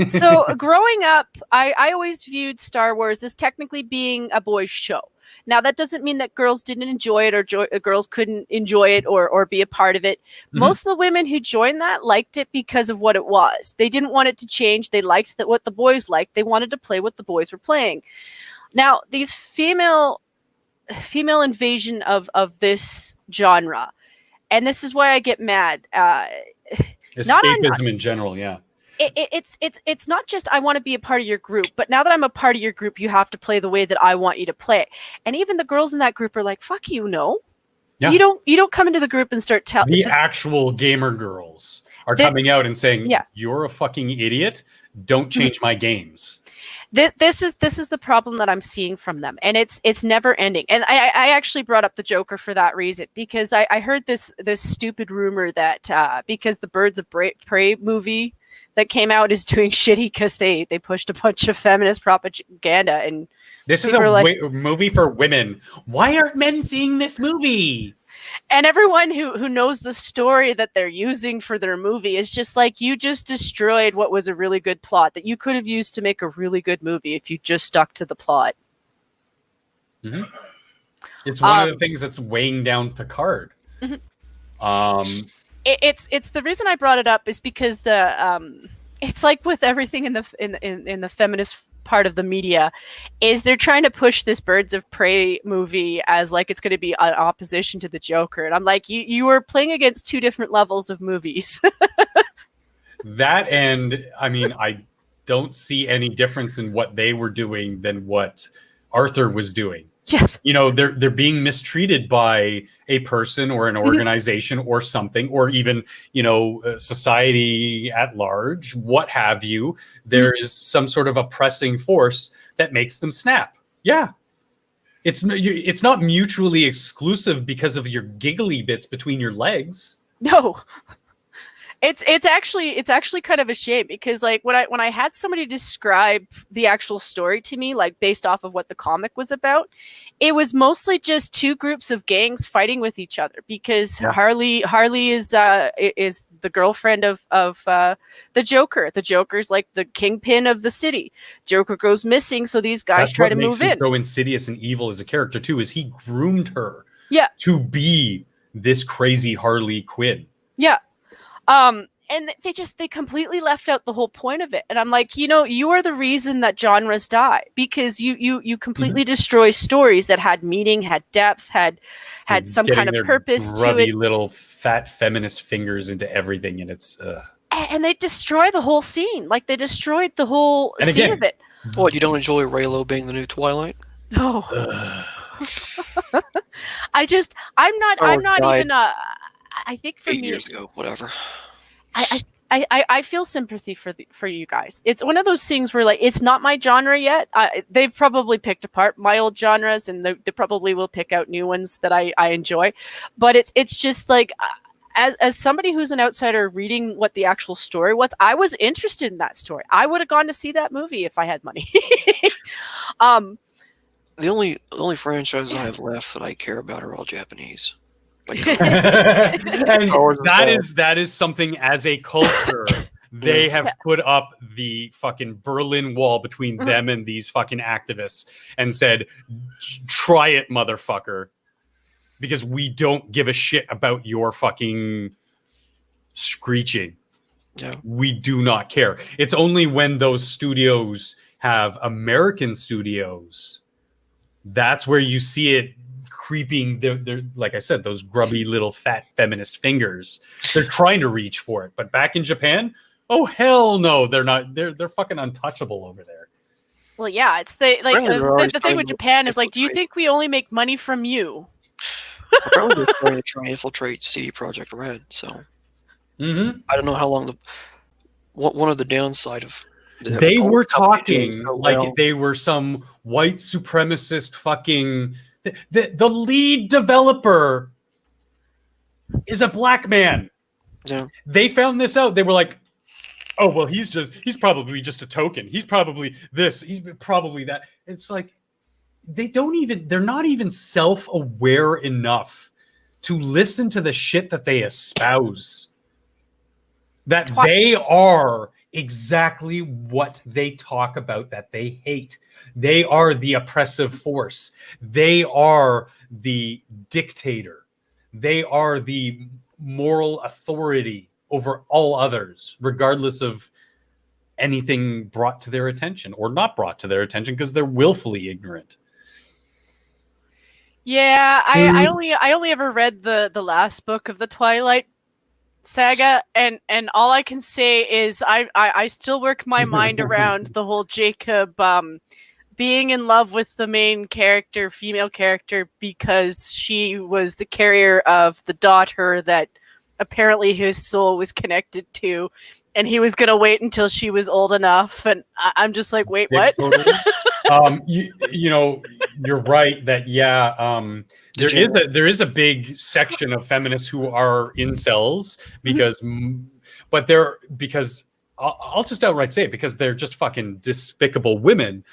So, growing up, I always viewed Star Wars as technically being a boys' show. Now, that doesn't mean that girls didn't enjoy it or girls couldn't enjoy it or be a part of it. Mm-hmm. Most of the women who joined that liked it because of what it was. They didn't want it to change. They liked what the boys liked. They wanted to play what the boys were playing. Now, these female invasion of this genre, and this is why I get mad. Escapism in general, yeah. It's not just I want to be a part of your group, but now that I'm a part of your group, you have to play the way that I want you to play. And even the girls in that group are like, "Fuck you, no." Yeah. You don't come into the group and start telling. The actual gamer girls are coming out and saying, "You're a fucking idiot. Don't change my games." This is the problem that I'm seeing from them, and it's never ending. And I actually brought up the Joker for that reason, because I heard this stupid rumor that because the Birds of Prey movie that came out is doing shitty because they pushed a bunch of feminist propaganda, and this is a movie for women. Why aren't men seeing this movie? And everyone who knows the story that they're using for their movie is just like, you just destroyed what was a really good plot that you could have used to make a really good movie if you just stuck to the plot. Mm-hmm. It's one of the things that's weighing down Picard. Mm-hmm. It's the reason I brought it up is because it's like with everything in the feminist part of the media, is they're trying to push this Birds of Prey movie as like it's going to be an opposition to the Joker, and I'm like, you are playing against two different levels of movies. That, and I mean, I don't see any difference in what they were doing than what Arthur was doing. Yes. They're being mistreated by a person or an organization or something, or even, society at large, what have you. There is some sort of oppressing force that makes them snap. Yeah. It's not mutually exclusive because of your giggly bits between your legs. No. It's actually kind of a shame, because like when I had somebody describe the actual story to me, like based off of what the comic was about, it was mostly just two groups of gangs fighting with each other, because Harley is the girlfriend of the Joker. The Joker's like the kingpin of the city. Joker goes missing, so these guys try to move in. So insidious and evil as a character too is he groomed her to be this crazy Harley Quinn. Yeah. And they completely left out the whole point of it. And I'm like, you are the reason that genres die, because you completely destroy stories that had meaning, had depth, had some kind of purpose to it. Little fat feminist fingers into everything, and it's and they destroy the whole scene. Like, they destroyed the whole scene of it. What, you don't enjoy Raylo being the new Twilight? No. I'm not even I think for 8 me, years ago, whatever. I feel sympathy for you guys. It's one of those things where, like, it's not my genre yet. They've probably picked apart my old genres, and they probably will pick out new ones that I enjoy. But it's just like, as somebody who's an outsider reading what the actual story was, I was interested in that story. I would have gone to see that movie if I had money. The only franchise I have left that I care about are all Japanese. And that is something as a culture They have put up the fucking Berlin Wall between them and these fucking activists and said, try it, motherfucker. Because we don't give a shit about your fucking screeching. Yeah. We do not care. It's only when those studios have American studios, that's where you see it creeping. They're like I said, those grubby little fat feminist fingers. They're trying to reach for it. But back in Japan, oh hell no, they're not. They're fucking untouchable over there. Well, yeah, it's the the thing with Japan is like, do you think we only make money from you? Apparently they're trying to try and infiltrate CD Projekt Red, so I don't know how long one of the downside of they were talking like they were some white supremacist fucking the lead developer is a black man. Yeah. They found this out. They were like, oh well, he's probably just a token. He's probably this, he's probably that. It's like they're not even self-aware enough to listen to the shit that they espouse. That they are exactly what they talk about that they hate. They are the oppressive force. They are the dictator. They are the moral authority over all others, regardless of anything brought to their attention or not brought to their attention, because they're willfully ignorant. Yeah, I only ever read the last book of the Twilight saga, and all I can say is I still work my mind around the whole Jacob being in love with the main character, female character, because she was the carrier of the daughter that apparently his soul was connected to, and he was gonna wait until she was old enough, and I'm just like, wait, what? You know, you're right that there is a big section of feminists who are incels because I'll just outright say it, because they're just fucking despicable women,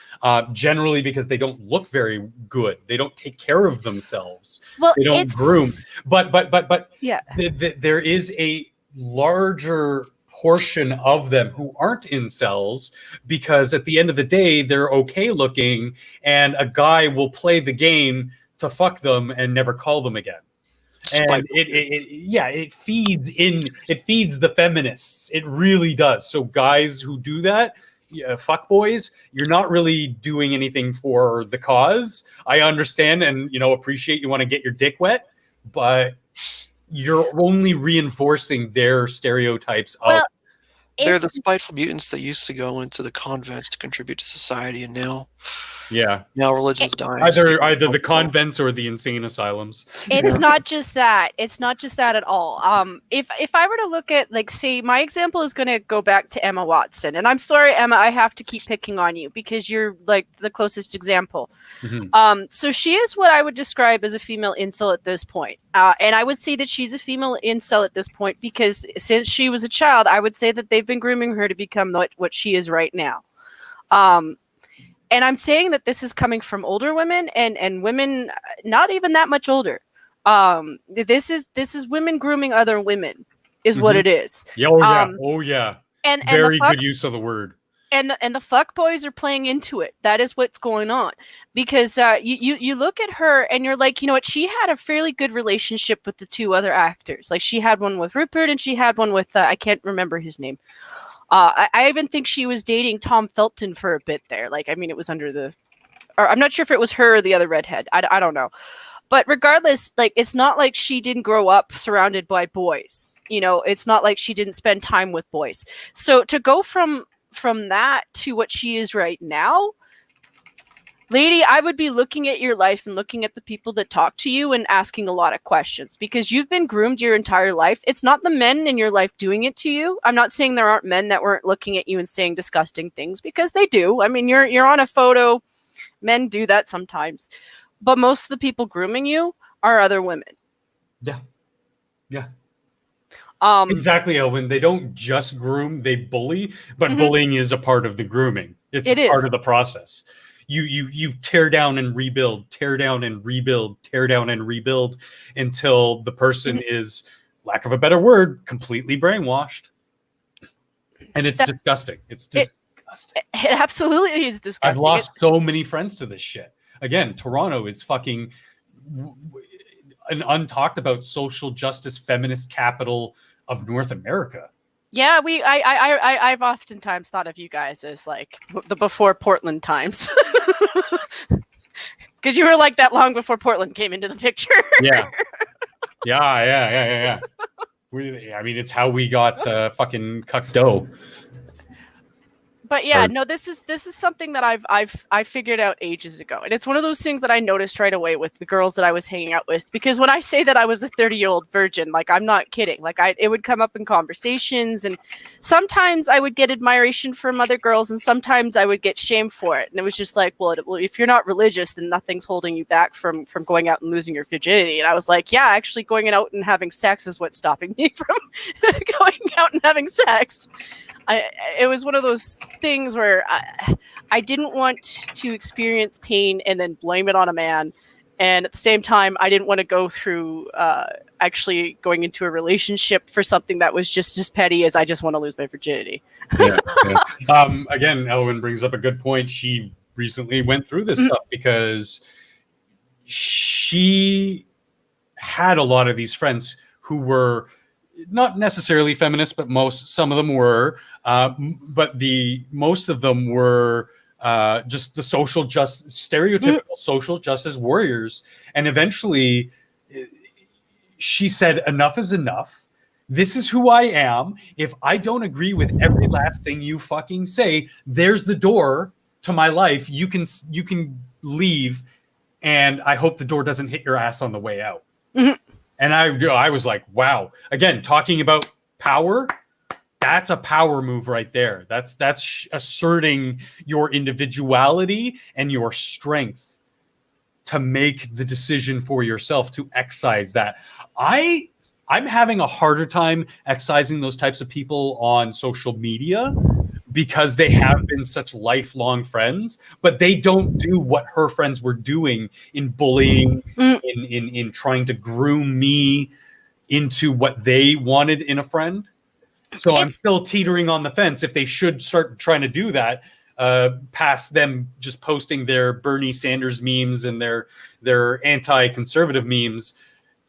generally because they don't look very good. They don't take care of themselves. Well, they don't groom. But yeah, there is a larger portion of them who aren't incels, because at the end of the day, they're okay looking, and a guy will play the game to fuck them and never call them again. And it feeds the feminists. It really does. So guys who do that, fuck boys, you're not really doing anything for the cause. I understand and appreciate you want to get your dick wet, but you're only reinforcing their stereotypes of. They're the spiteful mutants that used to go into the convents to contribute to society, and now religion's dying. Either the convents or the insane asylums. It's not just that. It's not just that at all. If I were to look at, like, say, my example is going to go back to Emma Watson, and I'm sorry, Emma, I have to keep picking on you because you're like the closest example. Mm-hmm. So she is what I would describe as a female incel at this point, and I would say that she's a female incel at this point because since she was a child, I would say that they've been grooming her to become what she is right now. And I'm saying that this is coming from older women and women not even that much older. This is women grooming other women is what it is. Oh yeah. And very good use of the word. And the fuck boys are playing into it. That is what's going on. Because you look at her and you're like, you know what? She had a fairly good relationship with the two other actors. Like she had one with Rupert and she had one with I can't remember his name. I even think she was dating Tom Felton for a bit there. Like, I mean, it was or I'm not sure if it was her or the other redhead. I don't know. But regardless, like, it's not like she didn't grow up surrounded by boys. It's not like she didn't spend time with boys. So to go from that to what she is right now, lady, I would be looking at your life and looking at the people that talk to you and asking a lot of questions because you've been groomed your entire life. It's not the men in your life doing it to you. I'm not saying there aren't men that weren't looking at you and saying disgusting things because they do. I mean, you're on a photo. Men do that sometimes. But most of the people grooming you are other women. Yeah. Exactly, Elwin. They don't just groom, they bully, but bullying is a part of the grooming. It's part of the process. You tear down and rebuild, tear down and rebuild, tear down and rebuild until the person is, lack of a better word, completely brainwashed. And it's disgusting. It's disgusting. It absolutely is disgusting. I've lost so many friends to this shit. Again, Toronto is fucking an untalked about social justice feminist capital of North America. Yeah, I've oftentimes thought of you guys as like the before Portland times. Because you were like that long before Portland came into the picture. Yeah. Yeah. I mean, it's how we got fucking cuck dough. But yeah, no, this is something that I figured out ages ago, and it's one of those things that I noticed right away with the girls that I was hanging out with. Because when I say that I was a 30-year-old virgin, like I'm not kidding. Like it would come up in conversations, and sometimes I would get admiration from other girls, and sometimes I would get shamed for it. And it was just like, well, if you're not religious, then nothing's holding you back from going out and losing your virginity. And I was like, yeah, actually, going out and having sex is what's stopping me from going out and having sex. It was one of those things where I didn't want to experience pain and then blame it on a man. And at the same time, I didn't want to go through actually going into a relationship for something that was just as petty as I just want to lose my virginity. Yeah. Again, Elwyn brings up a good point. She recently went through this stuff because she had a lot of these friends who were not necessarily feminist, but some of them were. But most of them were just the stereotypical social justice warriors. And eventually, she said, "Enough is enough. This is who I am. If I don't agree with every last thing you fucking say, there's the door to my life. You can leave, and I hope the door doesn't hit your ass on the way out." Mm-hmm. And I was like, wow. Again, talking about power, that's a power move right there. That's asserting your individuality and your strength to make the decision for yourself, to excise that. I'm having a harder time excising those types of people on social media because they have been such lifelong friends, but they don't do what her friends were doing in bullying, in trying to groom me into what they wanted in a friend. So I'm still teetering on the fence if they should start trying to do that, past them just posting their Bernie Sanders memes and their anti-conservative memes.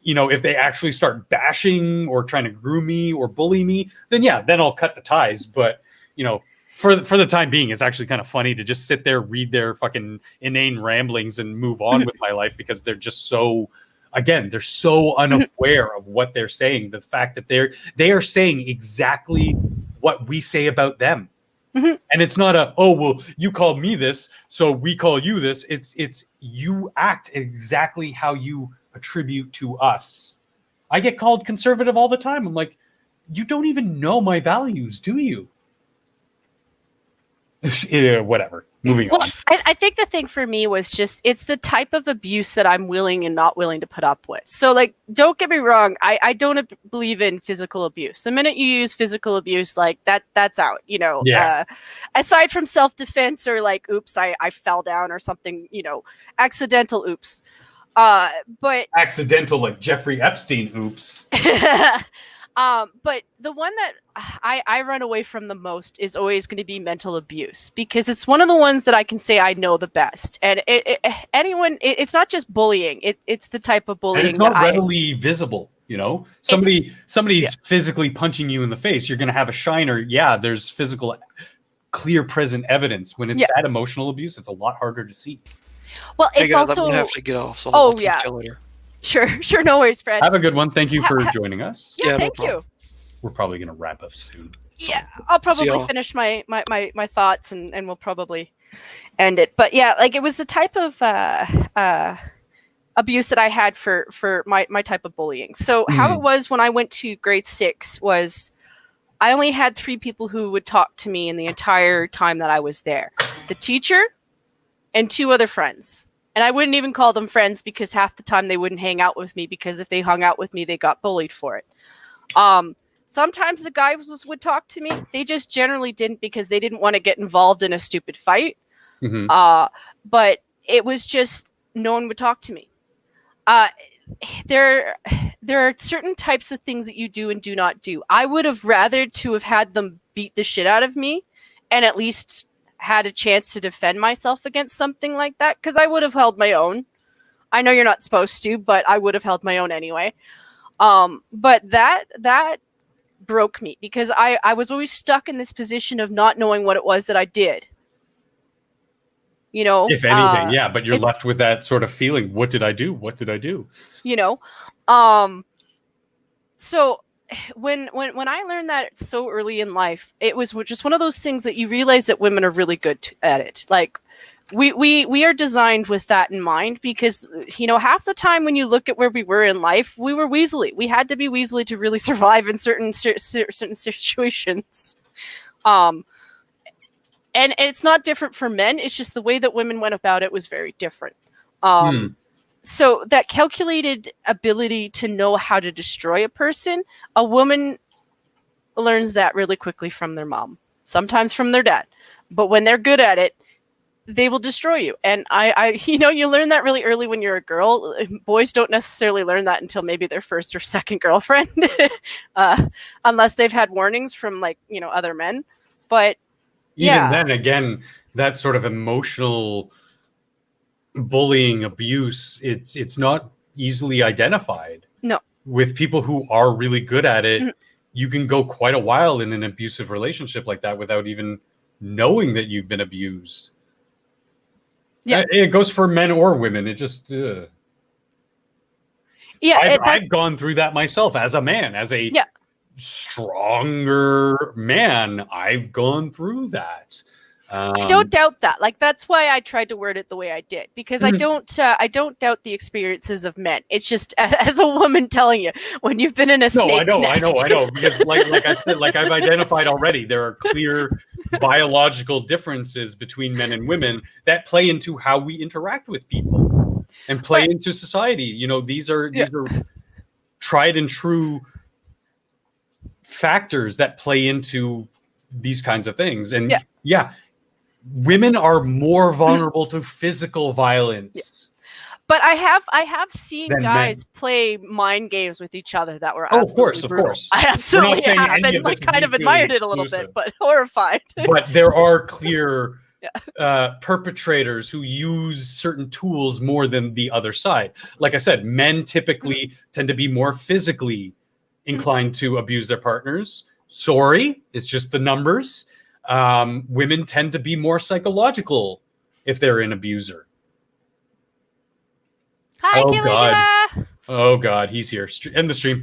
You know, if they actually start bashing or trying to groom me or bully me, then I'll cut the ties. But, you know, for the time being, it's actually kind of funny to just sit there, read their fucking inane ramblings and move on with my life, because they're just so, again, they're so unaware of what they're saying. The fact that they are saying exactly what we say about them. Mm-hmm. And it's not oh, well, you called me this, so we call you this. It's you act exactly how you attribute to us. I get called conservative all the time. I'm like, you don't even know my values, do you? Yeah, whatever. Moving on. I think the thing for me was just, it's the type of abuse that I'm willing and not willing to put up with. So, like, don't get me wrong. I don't believe in physical abuse. The minute you use physical abuse, like that's out, you know. Yeah. Aside from self-defense or like, oops, I fell down or something, you know, accidental oops. But accidental, like Jeffrey Epstein oops. But the one that I run away from the most is always going to be mental abuse, because it's one of the ones that I can say I know the best. And it's not just bullying. It's the type of bullying. And it's not readily visible, you know. Somebody's physically punching you in the face. You're going to have a shiner. Yeah, there's physical, clear, present evidence. When it's that emotional abuse, it's a lot harder to see. Well, it's guys, also. I'm gonna have to get off. So I'll talk to you later. Sure. No worries, Fred. Have a good one. Thank you for joining us. Yeah, thank you. We're probably going to wrap up soon. Yeah, I'll probably finish my thoughts and we'll probably end it. But yeah, like, it was the type of abuse that I had for my type of bullying. So how it was when I went to grade 6 was I only had 3 people who would talk to me in the entire time that I was there. The teacher and 2 other friends. And I wouldn't even call them friends, because half the time they wouldn't hang out with me, because if they hung out with me, they got bullied for it. Sometimes the guys would talk to me. They just generally didn't, because they didn't want to get involved in a stupid fight. Mm-hmm. But it was just, no one would talk to me. There are certain types of things that you do and do not do. I would have rather to have had them beat the shit out of me and at least had a chance to defend myself against something like that, because I would have held my own. I know you're not supposed to, but I would have held my own anyway. But that broke me, because I was always stuck in this position of not knowing what it was that I did. You know, if anything, yeah, but you're left with that sort of feeling. What did I do? What did I do? You know, so when I learned that so early in life, it was just one of those things that you realize that women are really good at it. Like we are designed with that in mind, because, you know, half the time when you look at where we were in life, we were weaselly. We had to be weaselly to really survive in certain situations. And it's not different for men. It's just the way that women went about it was very different. So that calculated ability to know how to destroy a person, a woman learns that really quickly from their mom, sometimes from their dad. But when they're good at it, they will destroy you. And I you know, you learn that really early when you're a girl. Boys don't necessarily learn that until maybe their first or second girlfriend, unless they've had warnings from, like, you know, other men. But even then, again, that sort of emotional bullying, abuse, it's not easily identified. No. With people who are really good at it, you can go quite a while in an abusive relationship like that without even knowing that you've been abused. Yeah, it goes for men or women. It just I've gone through that myself as a man, as a stronger man. I've gone through that. I don't doubt that. Like, that's why I tried to word it the way I did, because I don't doubt the experiences of men. It's just, as a woman telling you, when you've been in a snake nest. I know. Because like I said, like I've identified already, there are clear biological differences between men and women that play into how we interact with people and play into society. You know, these are tried and true factors that play into these kinds of things. And women are more vulnerable to physical violence. But I have seen guys play mind games with each other that were of course. I absolutely have, and like kind of admired it a little bit, but horrified. But there are clear perpetrators who use certain tools more than the other side. Like I said, men typically tend to be more physically inclined to abuse their partners. Sorry, it's just the numbers. Women tend to be more psychological if they're an abuser. Hi, God. Oh God, he's here. End the stream.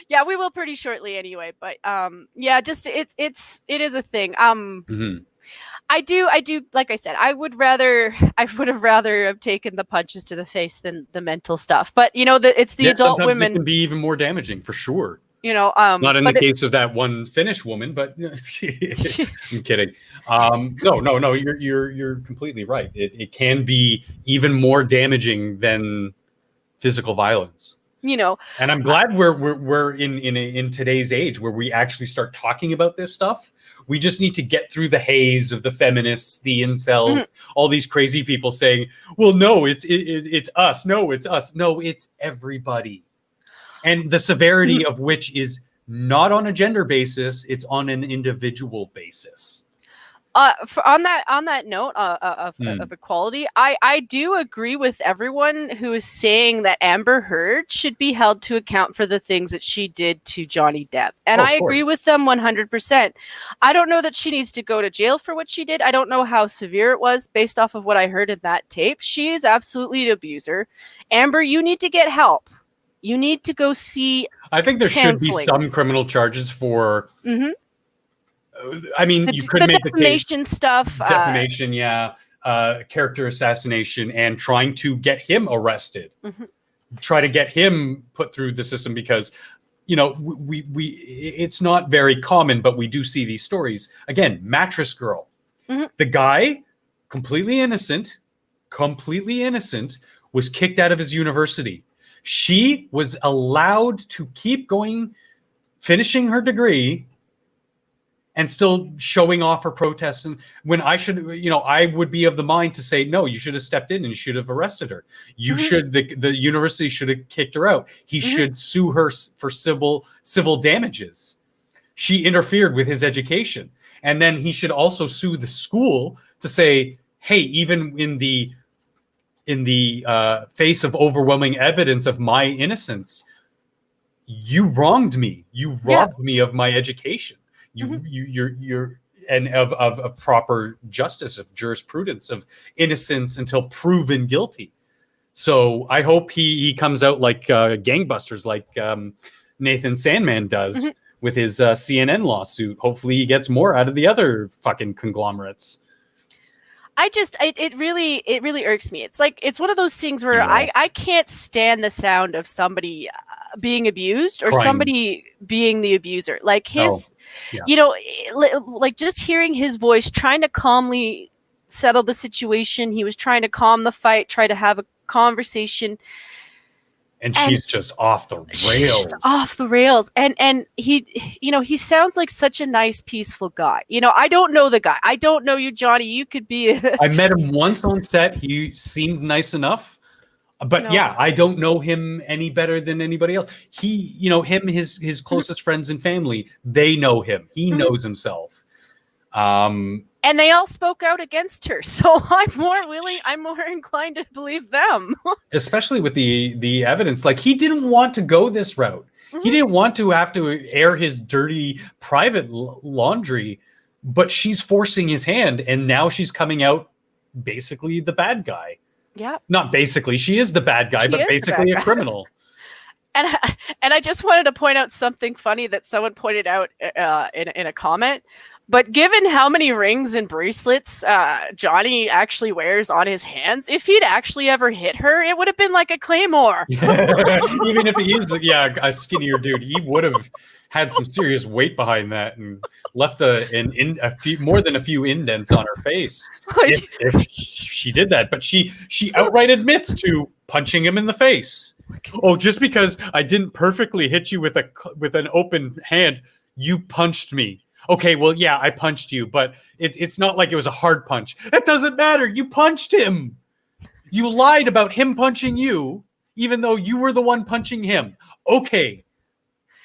Yeah, we will pretty shortly anyway. But just it is a thing. I do. Like I said, I would have rather have taken the punches to the face than the mental stuff. But you know, it's the adult sometimes women it can be even more damaging, for sure. You know, not in the case of that one Finnish woman, but I'm kidding. No, you're completely right. It can be even more damaging than physical violence. You know, and I'm glad we're in today's age where we actually start talking about this stuff. We just need to get through the haze of the feminists, the incels, all these crazy people saying, "Well, no, it's us. No, it's us. No, it's everybody." And the severity of which is not on a gender basis; it's on an individual basis. On that note of equality, I do agree with everyone who is saying that Amber Heard should be held to account for the things that she did to Johnny Depp. And I agree with them 100%. I don't know that she needs to go to jail for what she did. I don't know how severe it was based off of what I heard in that tape. She is absolutely an abuser. Amber, you need to get help. You need to go see. I think there should be some criminal charges for. I mean, you could make the defamation stuff. Defamation, character assassination, and trying to get him arrested. Try to get him put through the system, because, you know, we it's not very common, but we do see these stories. Again, Mattress Girl. The guy, completely innocent, was kicked out of his university. She was allowed to keep going, finishing her degree, and still showing off her protests. And when I would be of the mind to say, no, you should have stepped in and you should have arrested her. You should, the university should have kicked her out. He should sue her for civil damages. she interfered with his education. And then he should also sue the school to say, hey, even in the face of overwhelming evidence of my innocence, you wronged me. You robbed me of my education. You're and of a proper justice, of jurisprudence, of innocence until proven guilty. So I hope he comes out like gangbusters, like Nathan Sandman does with his CNN lawsuit. Hopefully he gets more out of the other fucking conglomerates. It really irks me. It's like, it's one of those things where I can't stand the sound of somebody being abused or somebody being the abuser. Like his, you know, like just hearing his voice, trying to calmly settle the situation. He was trying to calm the fight, try to have a conversation. And she's just off the rails. Off the rails. And he, you know, he sounds like such a nice, peaceful guy. You know, I don't know the guy. I don't know you, Johnny. You could be. I met him once on set. He seemed nice enough. But yeah, I don't know him any better than anybody else. He, you know, him, his closest friends and family, they know him. He knows himself. And they all spoke out against her. So I'm more inclined to believe them. Especially with the evidence. Like, he didn't want to go this route. He didn't want to have to air his dirty private laundry, but she's forcing his hand, and now she's coming out basically the bad guy. Yeah. Not basically. She is the bad guy, but basically a criminal. And I just wanted to point out something funny that someone pointed out in a comment. But given how many rings and bracelets Johnny actually wears on his hands, if he'd actually ever hit her, it would have been like a claymore. Even if he is, a skinnier dude, he would have had some serious weight behind that and left more than a few indents on her face if she did that. But she outright admits to punching him in the face. Oh, just because I didn't perfectly hit you with an open hand, you punched me. Okay, well, yeah, I punched you, but it's not like it was a hard punch. That doesn't matter. You punched him. You lied about him punching you, even though you were the one punching him. Okay,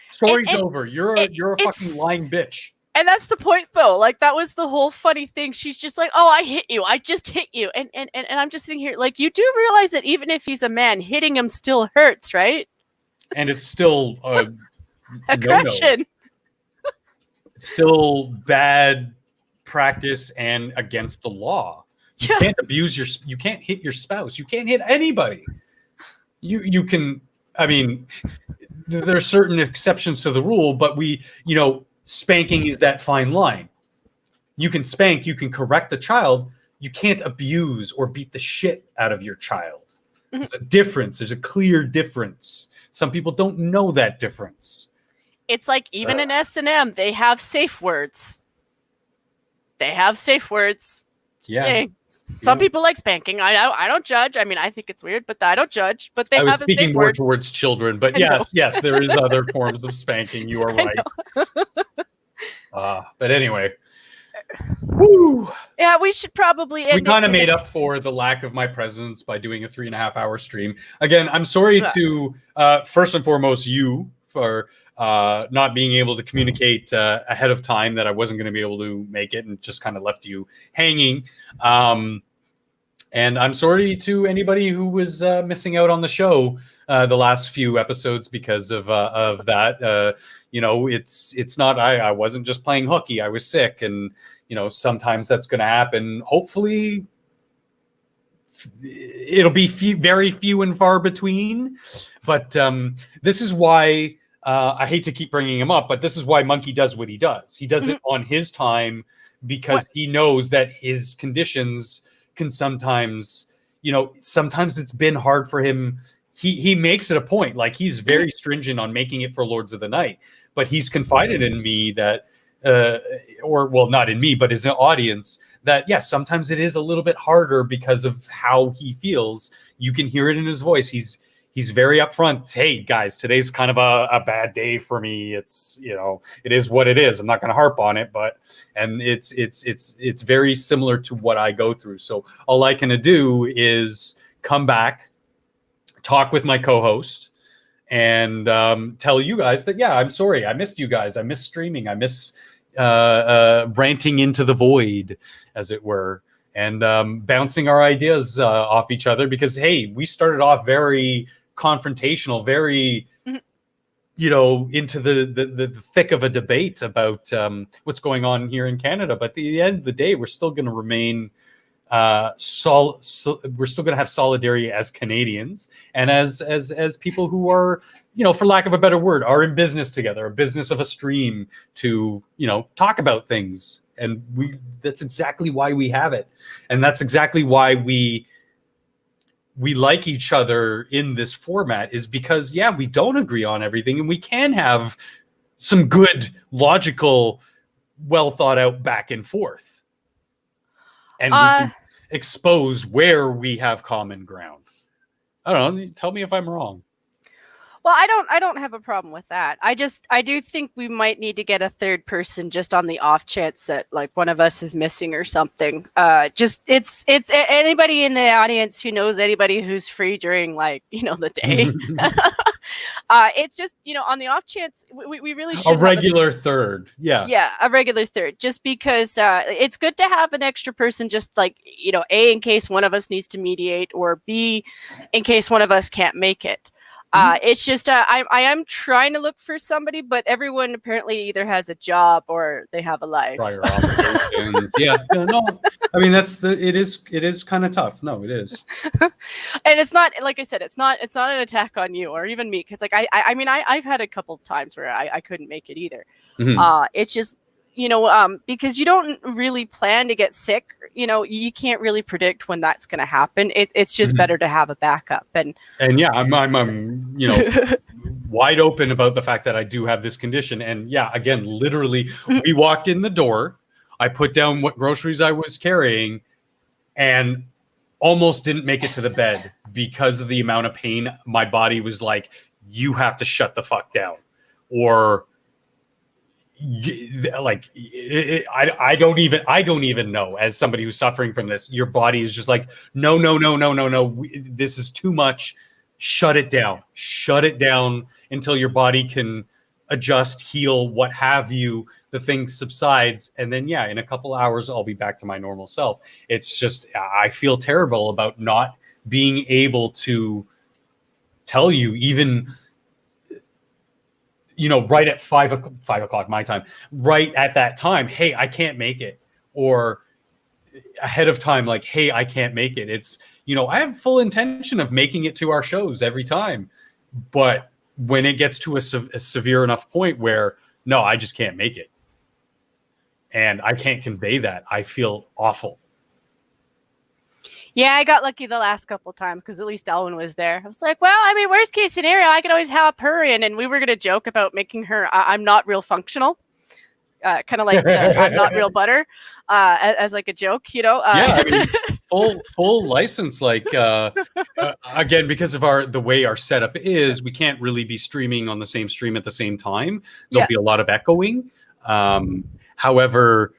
story's over. You're a fucking lying bitch. And that's the point, though. Like, that was the whole funny thing. She's just like, "Oh, I hit you. I just hit you." And I'm just sitting here like, you do realize that even if he's a man, hitting him still hurts, right? And it's still aggression. No. It's still bad practice and against the law. You can't abuse you can't hit your spouse. You can't hit anybody. You can, I mean, there are certain exceptions to the rule, but spanking is that fine line. You can spank, you can correct the child. You can't abuse or beat the shit out of your child. There's a difference. There's a clear difference. Some people don't know that difference. It's like, even in S&M, they have safe words. Yeah. Some people like spanking. I don't judge. I mean, I think it's weird, but I don't judge. But they have a safe word. I was speaking more towards children, but yes, there is other forms of spanking. You are right. But anyway. Woo. Yeah, we should probably end. We kind of made up for the lack of my presence by doing a 3.5-hour stream. Again, I'm sorry to first and foremost you for not being able to communicate ahead of time that I wasn't going to be able to make it, and just kind of left you hanging. And I'm sorry to anybody who was missing out on the show the last few episodes because of that. It's not, I wasn't just playing hooky. I was sick, and sometimes that's going to happen. Hopefully it'll be very few and far between, but this is why I hate to keep bringing him up, but this is why Monkey does what he does. He does it on his time because he knows that his conditions can sometimes it's been hard for him. He makes it a point. Like, he's very stringent on making it for Lords of the Night, but he's confided in me that, not in me, but his audience, that yes, sometimes it is a little bit harder because of how he feels. You can hear it in his voice. He's very upfront. Hey guys, today's kind of a bad day for me. It's, it is what it is. I'm not going to harp on it, and it's very similar to what I go through. So all I can do is come back, talk with my co-host, and tell you guys that, yeah, I'm sorry, I missed you guys. I miss streaming. I miss ranting into the void, as it were, and bouncing our ideas off each other, because, hey, we started off very confrontational, very into the thick of a debate about what's going on here in Canada. But at the end of the day, we're still going to remain we're still going to have solidarity as Canadians, and as people who are, for lack of a better word, are in business together, a business of a stream, to talk about things. And that's exactly why we have it, and that's exactly why we like each other in this format, is because, yeah, we don't agree on everything, and we can have some good, logical, well thought out back and forth. And we can expose where we have common ground. I don't know. Tell me if I'm wrong. Well, I don't have a problem with that. I do think we might need to get a third person, just on the off chance that, like, one of us is missing or something. It's anybody in the audience who knows anybody who's free during, like, the day. It's just, on the off chance, we really should a regular third. Yeah, a regular third, just because it's good to have an extra person, just like, A, in case one of us needs to mediate, or B, in case one of us can't make it. It's just I am trying to look for somebody, but everyone apparently either has a job or they have a life. Prior obligations. Yeah, no. I mean, it is kind of tough. No, it is. And it's not, like I said, it's not an attack on you or even me, because, like, I've had a couple of times where I couldn't make it either. It's just, because you don't really plan to get sick. You can't really predict when that's going to happen. It's just better to have a backup. And yeah, I'm wide open about the fact that I do have this condition. And yeah, again, literally, we walked in the door, I put down what groceries I was carrying, and almost didn't make it to the bed because of the amount of pain. My body was like, you have to shut the fuck down, or like, I don't even know, as somebody who's suffering from this, your body is just like, no, this is too much. Shut it down until your body can adjust, heal, what have you. The thing subsides, and then, yeah, in a couple hours I'll be back to my normal self. It's just, I feel terrible about not being able to tell you, even right at 5 o'clock my time, right at that time, hey, I can't make it, or ahead of time, like, hey, I can't make it. It's, I have full intention of making it to our shows every time, but when it gets to a severe enough point where, no, I just can't make it, and I can't convey that, I feel awful. Yeah, I got lucky the last couple of times, because at least Elwyn was there. I was like, well, I mean, worst case scenario, I could always help her in. And we were going to joke about making her I'm not real functional. Kind of like the I'm not real butter, as like a joke, Yeah, I mean, full license. Like, again, because of the way our setup is, we can't really be streaming on the same stream at the same time. There'll be a lot of echoing. However,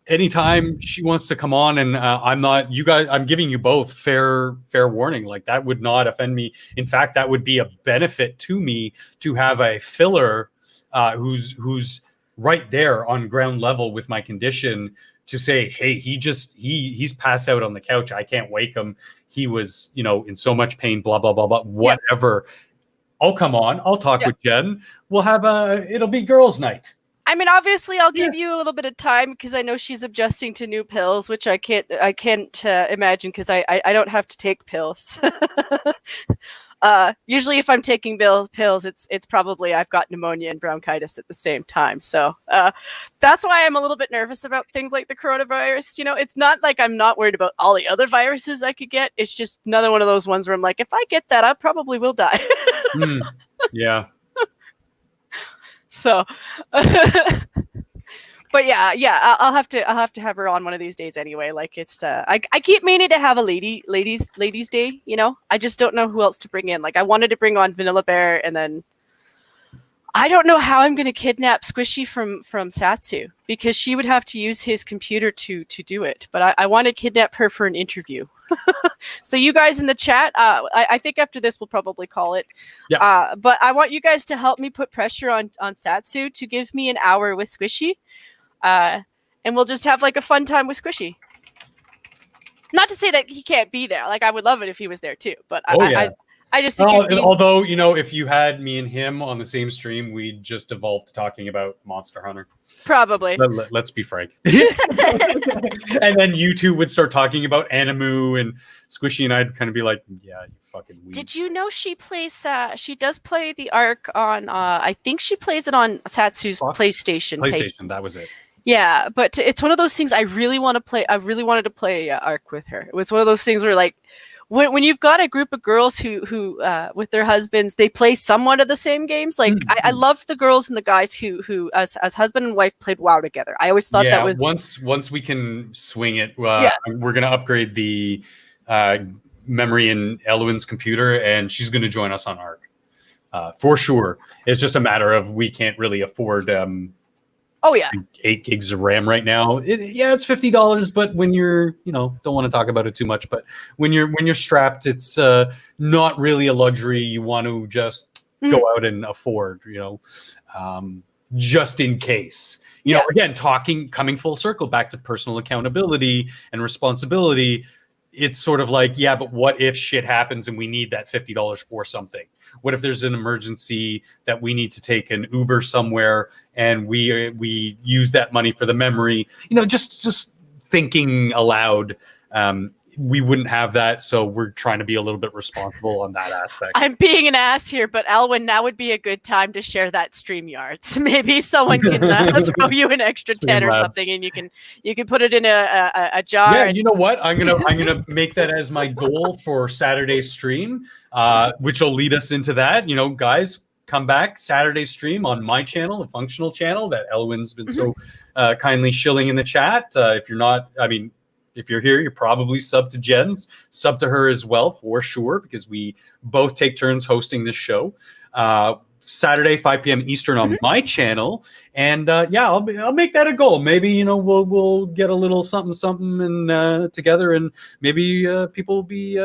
anytime she wants to come on, and I'm giving you both fair warning. Like, that would not offend me. In fact, that would be a benefit to me to have a filler who's right there on ground level with my condition, to say, hey, he's passed out on the couch, I can't wake him, he was in so much pain, blah blah blah blah, whatever. I'll come on, I'll talk with Jen, we'll have it'll be girls' night. I mean, obviously, I'll give you a little bit of time, because I know she's adjusting to new pills, which I can't imagine, because I don't have to take pills. Usually, if I'm taking pills, it's probably I've got pneumonia and bronchitis at the same time. So that's why I'm a little bit nervous about things like the coronavirus. It's not like I'm not worried about all the other viruses I could get. It's just another one of those ones where I'm like, if I get that, I probably will die. Yeah. So, but yeah, I'll have to have her on one of these days anyway. Like, it's I keep meaning to have a ladies day. I just don't know who else to bring in. Like, I wanted to bring on Vanilla Bear, and then I don't know how I'm going to kidnap Squishy from Satsu, because she would have to use his computer to do it. But I want to kidnap her for an interview. So you guys in the chat, I think after this we'll probably call it. Yeah. But I want you guys to help me put pressure on Satsu to give me an hour with Squishy, and we'll just have like a fun time with Squishy. Not to say that he can't be there. Like, I would love it if he was there too. But I just think although, you know, if you had me and him on the same stream, we'd just devolve to talking about Monster Hunter. Probably. Let's be frank. And then you two would start talking about Animu, and Squishy and I'd kind of be like, yeah, you fucking weed. Did you know she plays? She does play the Ark on. I think she plays it on Satsu's PlayStation. PlayStation, that was it. Yeah, but it's one of those things I really want to play. I really wanted to play Ark with her. It was one of those things where, like, when you've got a group of girls who with their husbands, they play somewhat of the same games. Like, I love the girls and the guys who as husband and wife played WoW together. I always thought that was once we can swing it. We're gonna upgrade the memory in Elwyn's computer, and she's gonna join us on Ark for sure. It's just a matter of we can't really afford 8 gigs of RAM right now. It's $50, but when you're, don't want to talk about it too much, but when you're strapped, it's not really a luxury you want to just go out and afford, just in case. You know, again, coming full circle back to personal accountability and responsibility. It's sort of like, yeah, but what if shit happens and we need that $50 for something? What if there's an emergency that we need to take an Uber somewhere and we use that money for the memory? Just thinking aloud. We wouldn't have that, so we're trying to be a little bit responsible on that aspect. I'm being an ass here, but Elwyn, now would be a good time to share that StreamYards. Maybe someone can throw you an extra 10 or something, and you can put it in a jar. Yeah, you know what? I'm gonna make that as my goal for Saturday's stream, which will lead us into that. Guys, come back Saturday stream on my channel, the functional channel that Elwyn's been so kindly shilling in the chat. If you're not, if you're here, you're probably sub to Jen's, sub to her as well, for sure, because we both take turns hosting this show. Saturday, 5 p.m. Eastern on my channel. And I'll make that a goal. Maybe, we'll get a little something and together, and maybe people will be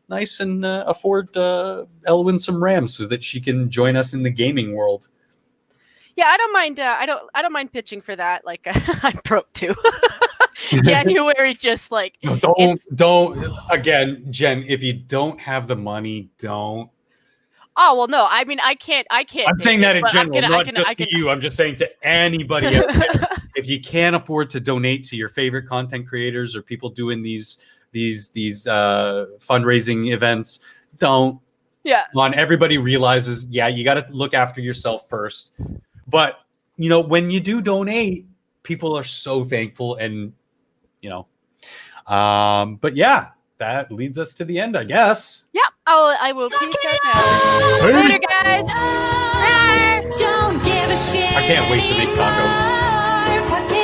nice and afford Elwyn some RAM so that she can join us in the gaming world. Yeah, I don't mind. I don't mind pitching for that. Like, I'm broke too. January, just like don't again, Jen. If you don't have the money, don't. Oh well, no. I mean, I can't. I'm saying that in general, not just to you. I'm just saying to anybody out there. If you can't afford to donate to your favorite content creators or people doing these fundraising events, don't. Yeah. Everybody realizes, you got to look after yourself first. But when you do donate, people are so thankful, and but yeah, that leads us to the end, I guess. Yeah, I will peace out now. Later, guys. Don't give a shit. I can't wait to make tacos.